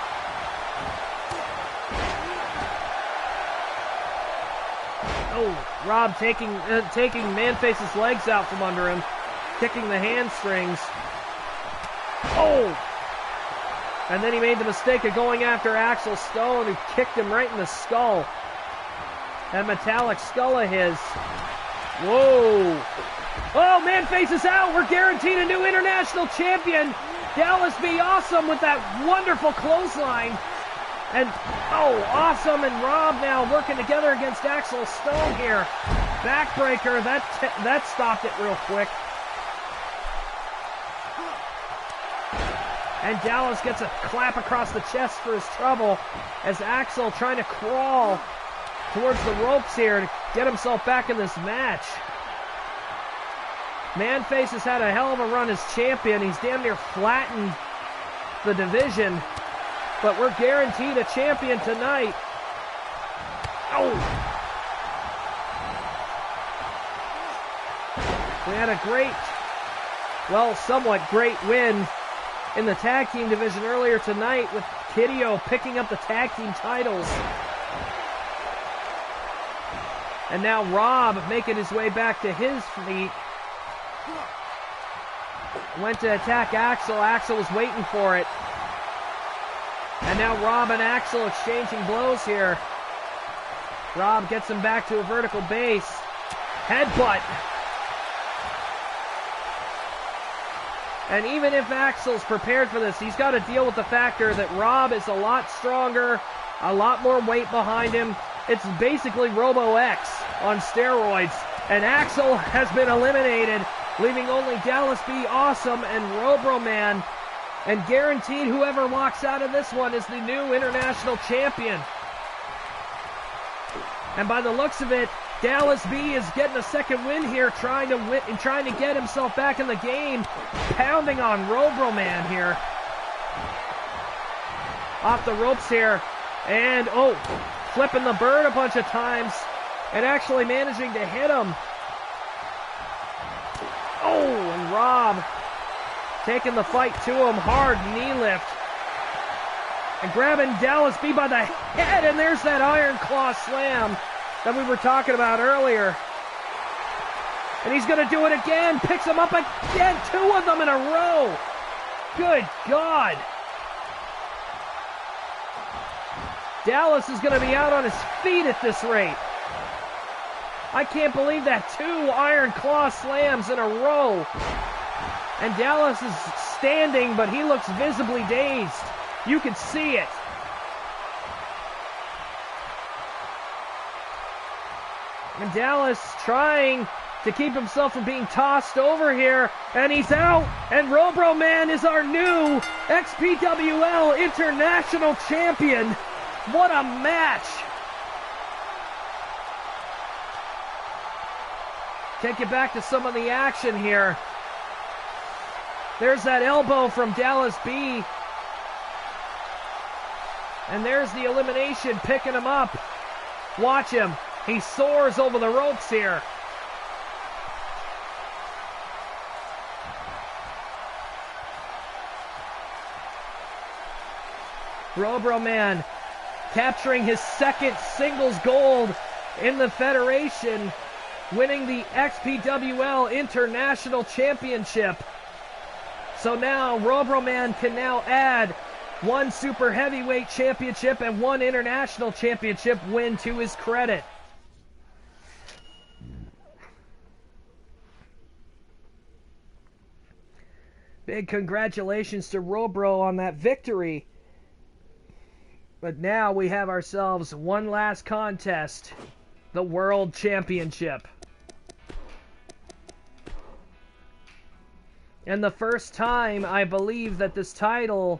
Oh, Rob taking Manface's legs out from under him. Kicking the hamstrings. Oh! And then he made the mistake of going after Axel Stone, who kicked him right in the skull. That metallic skull of his. Whoa! Oh, Manface is out! We're guaranteed a new international champion! Dallas B. Awesome with that wonderful clothesline. And, oh, Awesome and Rob now working together against Axel Stone here. Backbreaker, that stopped it real quick. And Dallas gets a clap across the chest for his trouble as Axel trying to crawl towards the ropes here to get himself back in this match. Manface has had a hell of a run as champion. He's damn near flattened the division, but we're guaranteed a champion tonight. Oh! We had a great, well, somewhat great win in the tag team division earlier tonight with Kideo picking up the tag team titles. And now Rob making his way back to his feet. Went to attack Axel. Axel was waiting for it. And now Rob and Axel exchanging blows here. Rob gets him back to a vertical base. Headbutt. And even if Axel's prepared for this, he's got to deal with the factor that Rob is a lot stronger, a lot more weight behind him. It's basically Robo X on steroids. And Axel has been eliminated, leaving only Dallas B. Awesome and Robroman. And guaranteed whoever walks out of this one is the new international champion. And by the looks of it, Dallas B is getting a second win here, trying to get himself back in the game, pounding on Robro-Man here. Off the ropes here, and flipping the bird a bunch of times, and actually managing to hit him. And Rob taking the fight to him, hard knee lift. And grabbing Dallas B by the head, and there's that Iron Claw slam that we were talking about earlier. And he's going to do it again, picks him up again, 2 of them in a row. Good God. Dallas is going to be out on his feet at this rate. I can't believe that, 2 Iron Claw slams in a row. And Dallas is standing, but he looks visibly dazed. You can see it. And Dallas trying to keep himself from being tossed over here. And he's out. And Robro-Man is our new XPWL International Champion. What a match. Take you back to some of the action here. There's that elbow from Dallas B. And there's the elimination, picking him up. Watch him. He soars over the ropes here. Robro-Man capturing his second singles gold in the Federation, winning the XPWL International Championship. So now Robro-Man can now add 1 Super Heavyweight Championship and 1 International Championship win to his credit. Big congratulations to Robro on that victory. But now we have ourselves one last contest, the World Championship. And the first time, I believe, that this title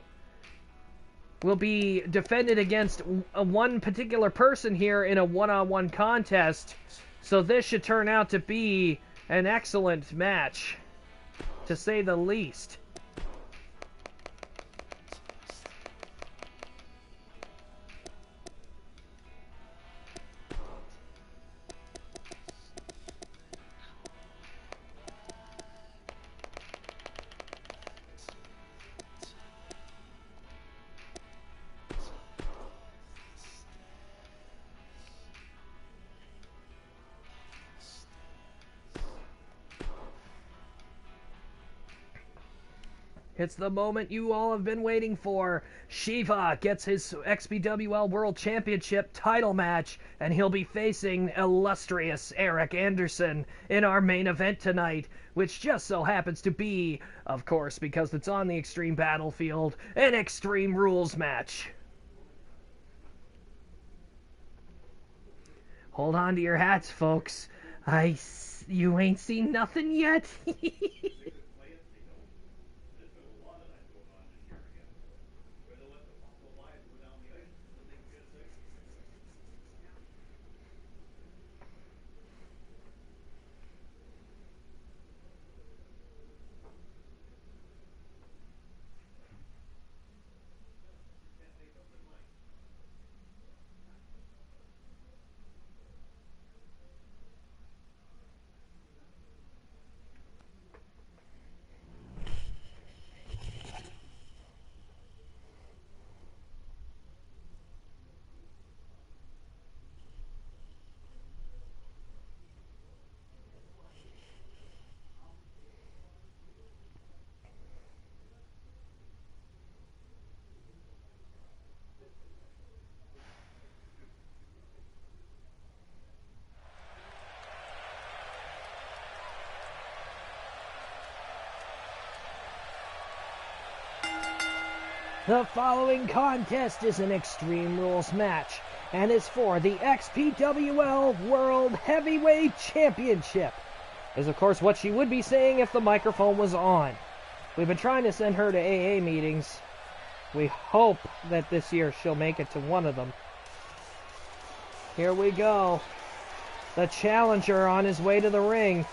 will be defended against one particular person here in a one-on-one contest. So this should turn out to be an excellent match, to say the least. It's the moment you all have been waiting for. Shiva gets his XPWL World Championship title match, and he'll be facing illustrious Eric Anderson in our main event tonight, which just so happens to be, of course, because it's on the Extreme Battlefield, an Extreme Rules match. Hold on to your hats, folks. You ain't seen nothing yet? The following contest is an Extreme Rules match, and is for the XPWL World Heavyweight Championship. Is of course what she would be saying if the microphone was on. We've been trying to send her to AA meetings. We hope that this year she'll make it to one of them. Here we go. the challenger on his way to the ring.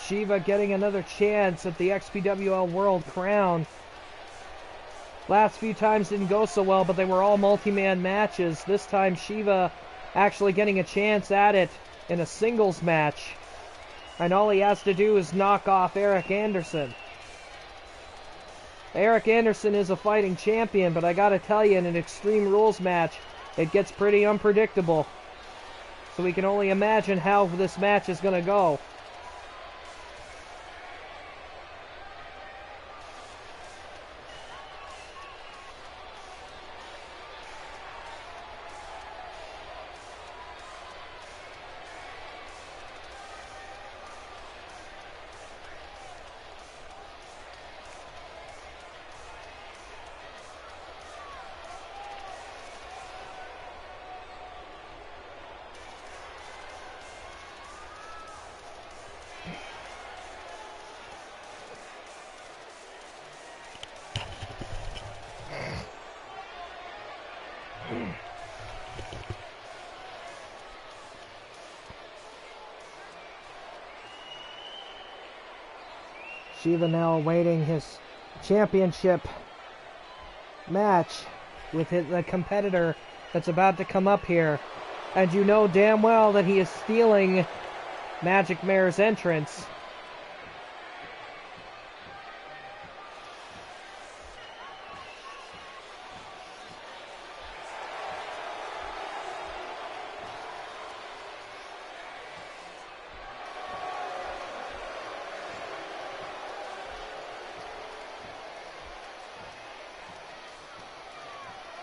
Shiva getting another chance at the XPWL World Crown. Last few times didn't go so well, but they were all multi-man matches. This time Shiva actually getting a chance at it in a singles match. And all he has to do is knock off Eric Anderson. Eric Anderson is a fighting champion, but I gotta tell you, in an Extreme Rules match, it gets pretty unpredictable. So we can only imagine how this match is gonna go. Shiva now awaiting his championship match with the competitor that's about to come up here. And you know damn well that he is stealing Magic Mare's entrance.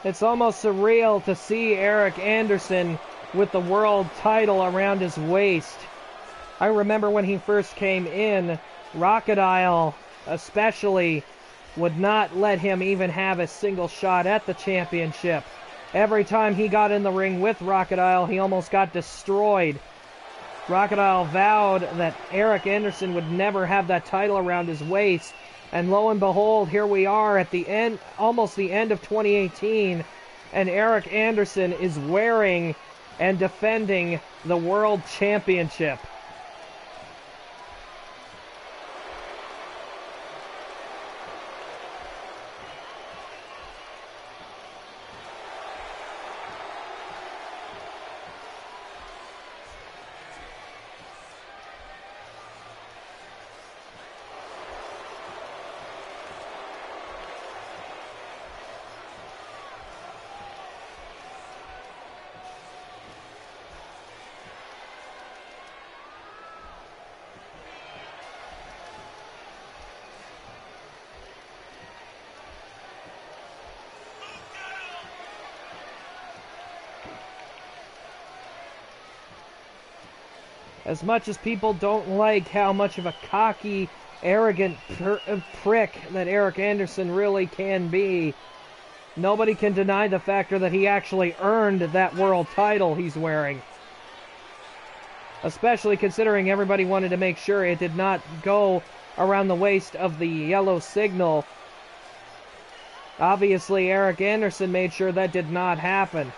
It's almost surreal to see Eric Anderson with the world title around his waist. I remember when he first came in, Rachidile especially would not let him even have a single shot at the championship. Every time he got in the ring with Rachidile, he almost got destroyed. Rachidile vowed that Eric Anderson would never have that title around his waist. And lo and behold, here we are at the end, almost the end of 2018, and Eric Anderson is wearing and defending the World Championship. As much as people don't like how much of a cocky, arrogant prick that Eric Anderson really can be, nobody can deny the factor that he actually earned that world title he's wearing. Especially considering everybody wanted to make sure it did not go around the waist of the yellow signal. Obviously, Eric Anderson made sure that did not happen.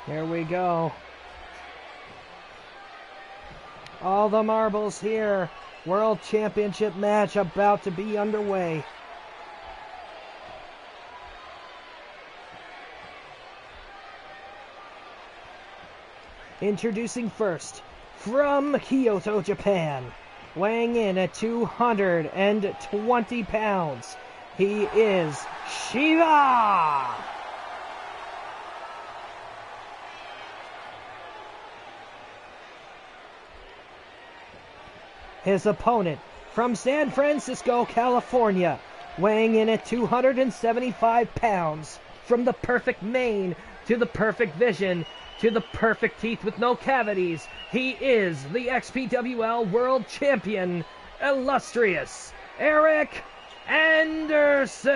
Here we go. All the marbles here World Championship match about to be underway. Introducing first, from Kyoto, Japan, weighing in at 220 pounds, he is Shiva! His opponent, from San Francisco, California, weighing in at 275 pounds, from the perfect mane to the perfect vision, to the perfect teeth with no cavities, he is the XPWL World Champion, illustrious Eric Anderson!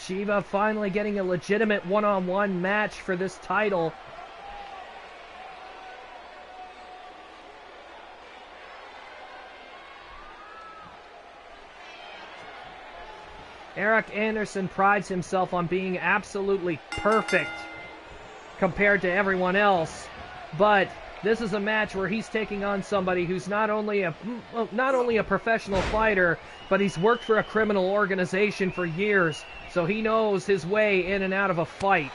Shiva finally getting a legitimate one-on-one match for this title. Eric Anderson prides himself on being absolutely perfect compared to everyone else, but this is a match where he's taking on somebody who's not only a professional fighter, but he's worked for a criminal organization for years, so he knows his way in and out of a fight.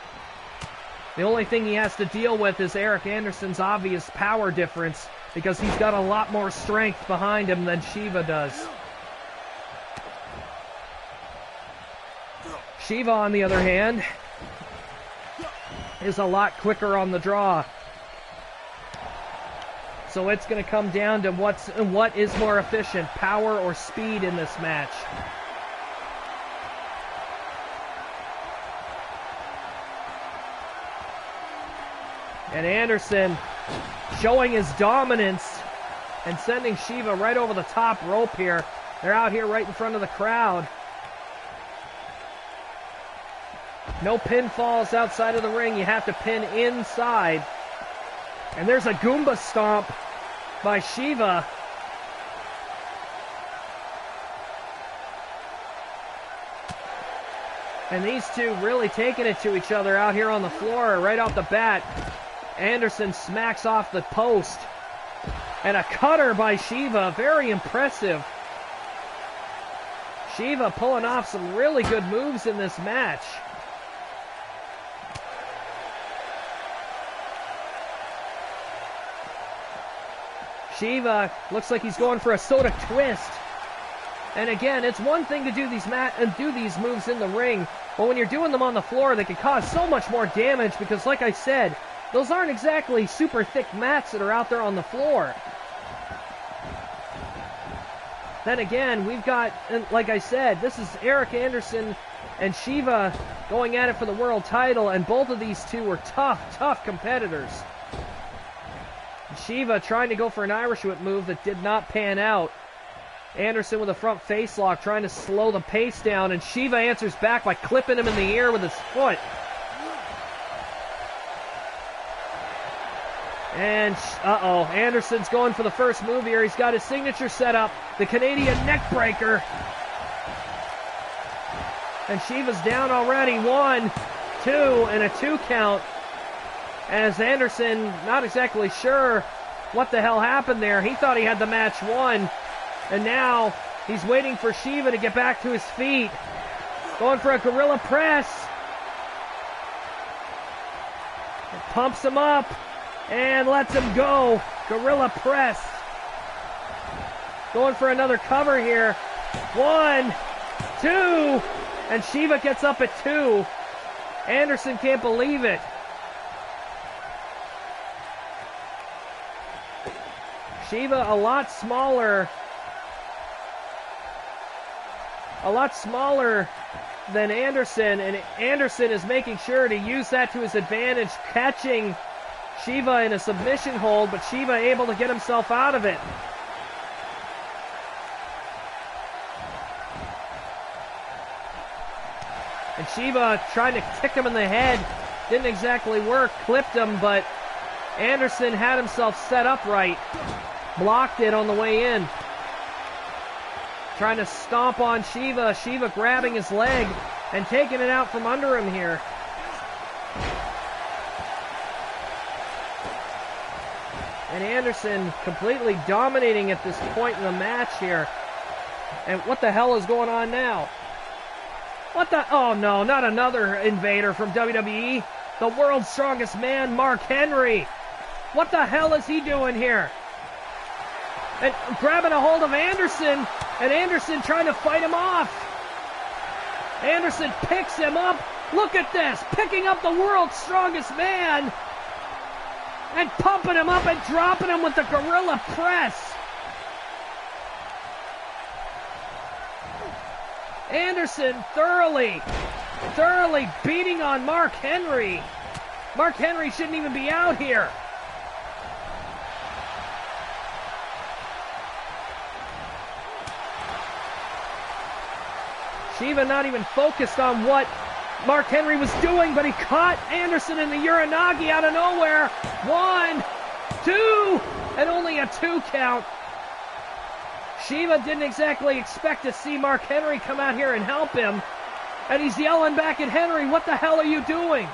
The only thing he has to deal with is Eric Anderson's obvious power difference, because he's got a lot more strength behind him than Shiva does. Shiva, on the other hand, is a lot quicker on the draw. So it's going to come down to what is more efficient, power or speed in this match. And Anderson showing his dominance and sending Shiva right over the top rope here. They're out here right in front of the crowd. No pinfalls outside of the ring. You have to pin inside. And there's a Goomba stomp by Shiva. And these two really taking it to each other out here on the floor right off the bat. Anderson smacks off the post. And a cutter by Shiva. Very impressive. Shiva pulling off some really good moves in this match. Shiva looks like he's going for a soda twist. And again, it's one thing to do these moves in the ring, but when you're doing them on the floor, they can cause so much more damage because, like I said, those aren't exactly super thick mats that are out there on the floor. Then again, we've got, like I said, this is Eric Anderson and Shiva going at it for the world title, and both of these two were tough competitors. Shiva trying to go for an Irish whip move that did not pan out. Anderson with a front face lock trying to slow the pace down, and Shiva answers back by clipping him in the ear with his foot. And, Anderson's going for the first move here. He's got his signature set up, the Canadian neckbreaker. And Shiva's down already. 1, 2, and a 2 count. As Anderson, not exactly sure what the hell happened there. He thought he had the match won. And now he's waiting for Shiva to get back to his feet. Going for a gorilla press. Pumps him up and lets him go. Gorilla press. Going for another cover here. 1, 2, and Shiva gets up at 2. Anderson can't believe it. Shiva a lot smaller than Anderson, and Anderson is making sure to use that to his advantage, catching Shiva in a submission hold, but Shiva able to get himself out of it. And Shiva trying to kick him in the head Didn't exactly work. Clipped him, but Anderson had himself set up right. Blocked it on the way in. Trying to stomp on Shiva. Shiva grabbing his leg and taking it out from under him here. And Anderson completely dominating at this point in the match here. And what the hell is going on now? What the? Oh no, not another invader from WWE. The world's strongest man, Mark Henry. What the hell is he doing here? And grabbing a hold of Anderson, and Anderson trying to fight him off. Anderson picks him up. Look at this, picking up the world's strongest man and pumping him up and dropping him with the gorilla press. Anderson thoroughly beating on Mark Henry. Mark Henry shouldn't even be out here. Shiva not even focused on what Mark Henry was doing, but he caught Anderson in the Uranagi out of nowhere. 1, 2, and only a 2 count. Shiva didn't exactly expect to see Mark Henry come out here and help him. And he's yelling back at Henry, what the hell are you doing?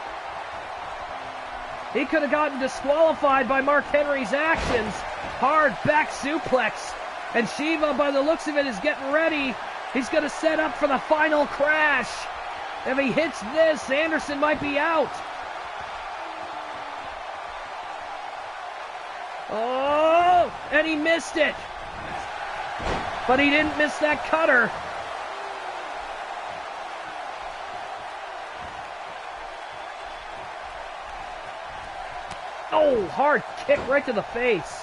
He could have gotten disqualified by Mark Henry's actions. Hard back suplex. And Shiva, by the looks of it, is getting ready. He's going to set up for the final crash. If he hits this, Anderson might be out. Oh, and he missed it. But he didn't miss that cutter. Oh, hard kick right to the face.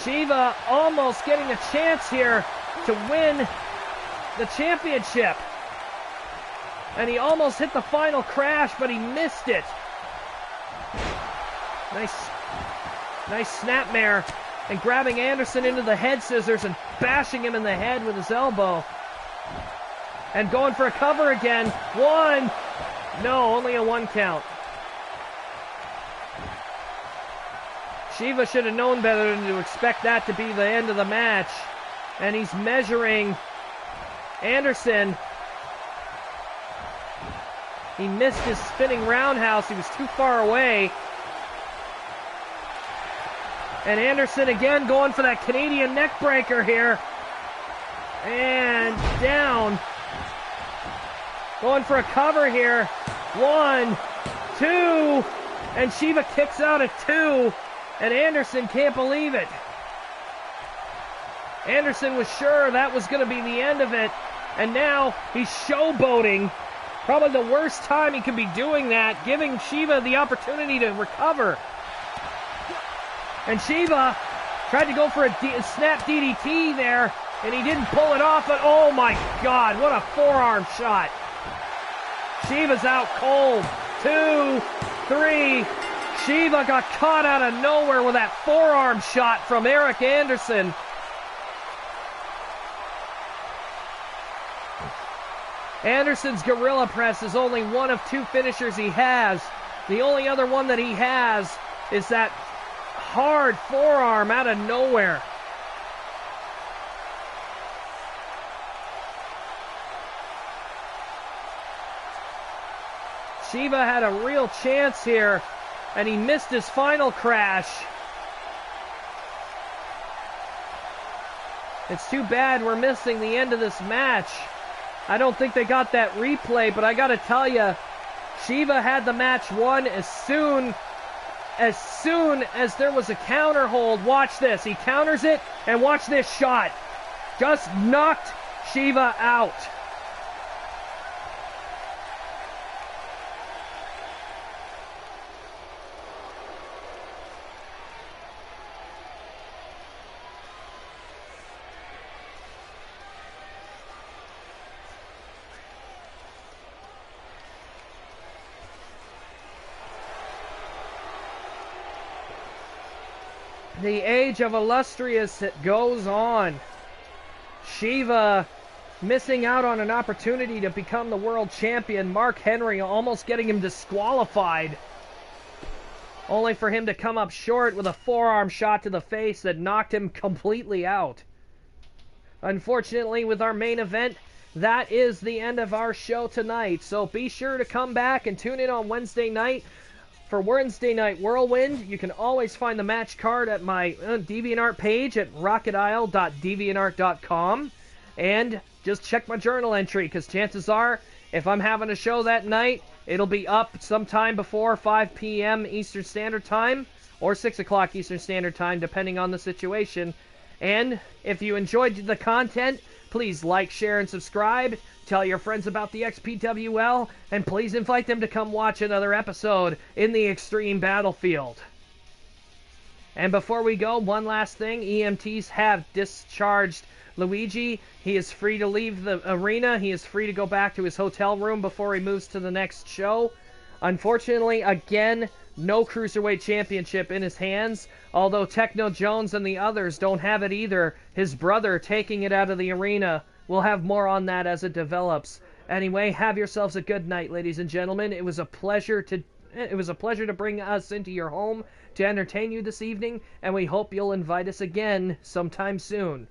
Shiva almost getting a chance here to win the championship. And he almost hit the final crash, but he missed it. Nice snapmare. And grabbing Anderson into the head scissors and bashing him in the head with his elbow. And going for a cover again. 1. No, only a 1 count. Shiva should have known better than to expect that to be the end of the match. And he's measuring Anderson. He missed his spinning roundhouse. He was too far away. And Anderson again going for that Canadian neck breaker here. And down. Going for a cover here. 1, 2. And Shiva kicks out at 2. And Anderson can't believe it. Anderson was sure that was going to be the end of it. And now he's showboating. Probably the worst time he could be doing that, giving Shiva the opportunity to recover. And Shiva tried to go for a snap DDT there, and he didn't pull it off, but oh my God, what a forearm shot. Shiva's out cold. 2, 3. Shiva got caught out of nowhere with that forearm shot from Eric Anderson. Anderson's gorilla press is only one of 2 finishers he has. The only other one that he has is that hard forearm out of nowhere. Shiva had a real chance here, and he missed his final crash. It's too bad we're missing the end of this match. I don't think they got that replay, but I gotta tell you, Shiva had the match won as soon as there was a counter hold. Watch this. He counters it, and watch this shot. Just knocked Shiva out. The age of illustrious goes on. Shiva missing out on an opportunity to become the world champion. Mark Henry almost getting him disqualified, only for him to come up short with a forearm shot to the face that knocked him completely out. Unfortunately, with our main event, that is the end of our show tonight. So be sure to come back and tune in on Wednesday night for Wednesday Night Whirlwind. You can always find the match card at my DeviantArt page at rachidile.deviantart.com. And just check my journal entry, because chances are, if I'm having a show that night, it'll be up sometime before 5 p.m. Eastern Standard Time, or 6 o'clock Eastern Standard Time, depending on the situation. And if you enjoyed the content, please like, share, and subscribe. Tell your friends about the XPWL, and please invite them to come watch another episode in the Extreme Battlefield. And before we go, one last thing. EMTs have discharged Luigi. He is free to leave the arena. He is free to go back to his hotel room before he moves to the next show. Unfortunately, again, no Cruiserweight Championship in his hands, although Techno Jones and the others don't have it either. His brother taking it out of the arena. We'll have more on that as it develops. Anyway, have yourselves a good night, ladies and gentlemen. It was a pleasure to bring us into your home to entertain you this evening, and we hope you'll invite us again sometime soon.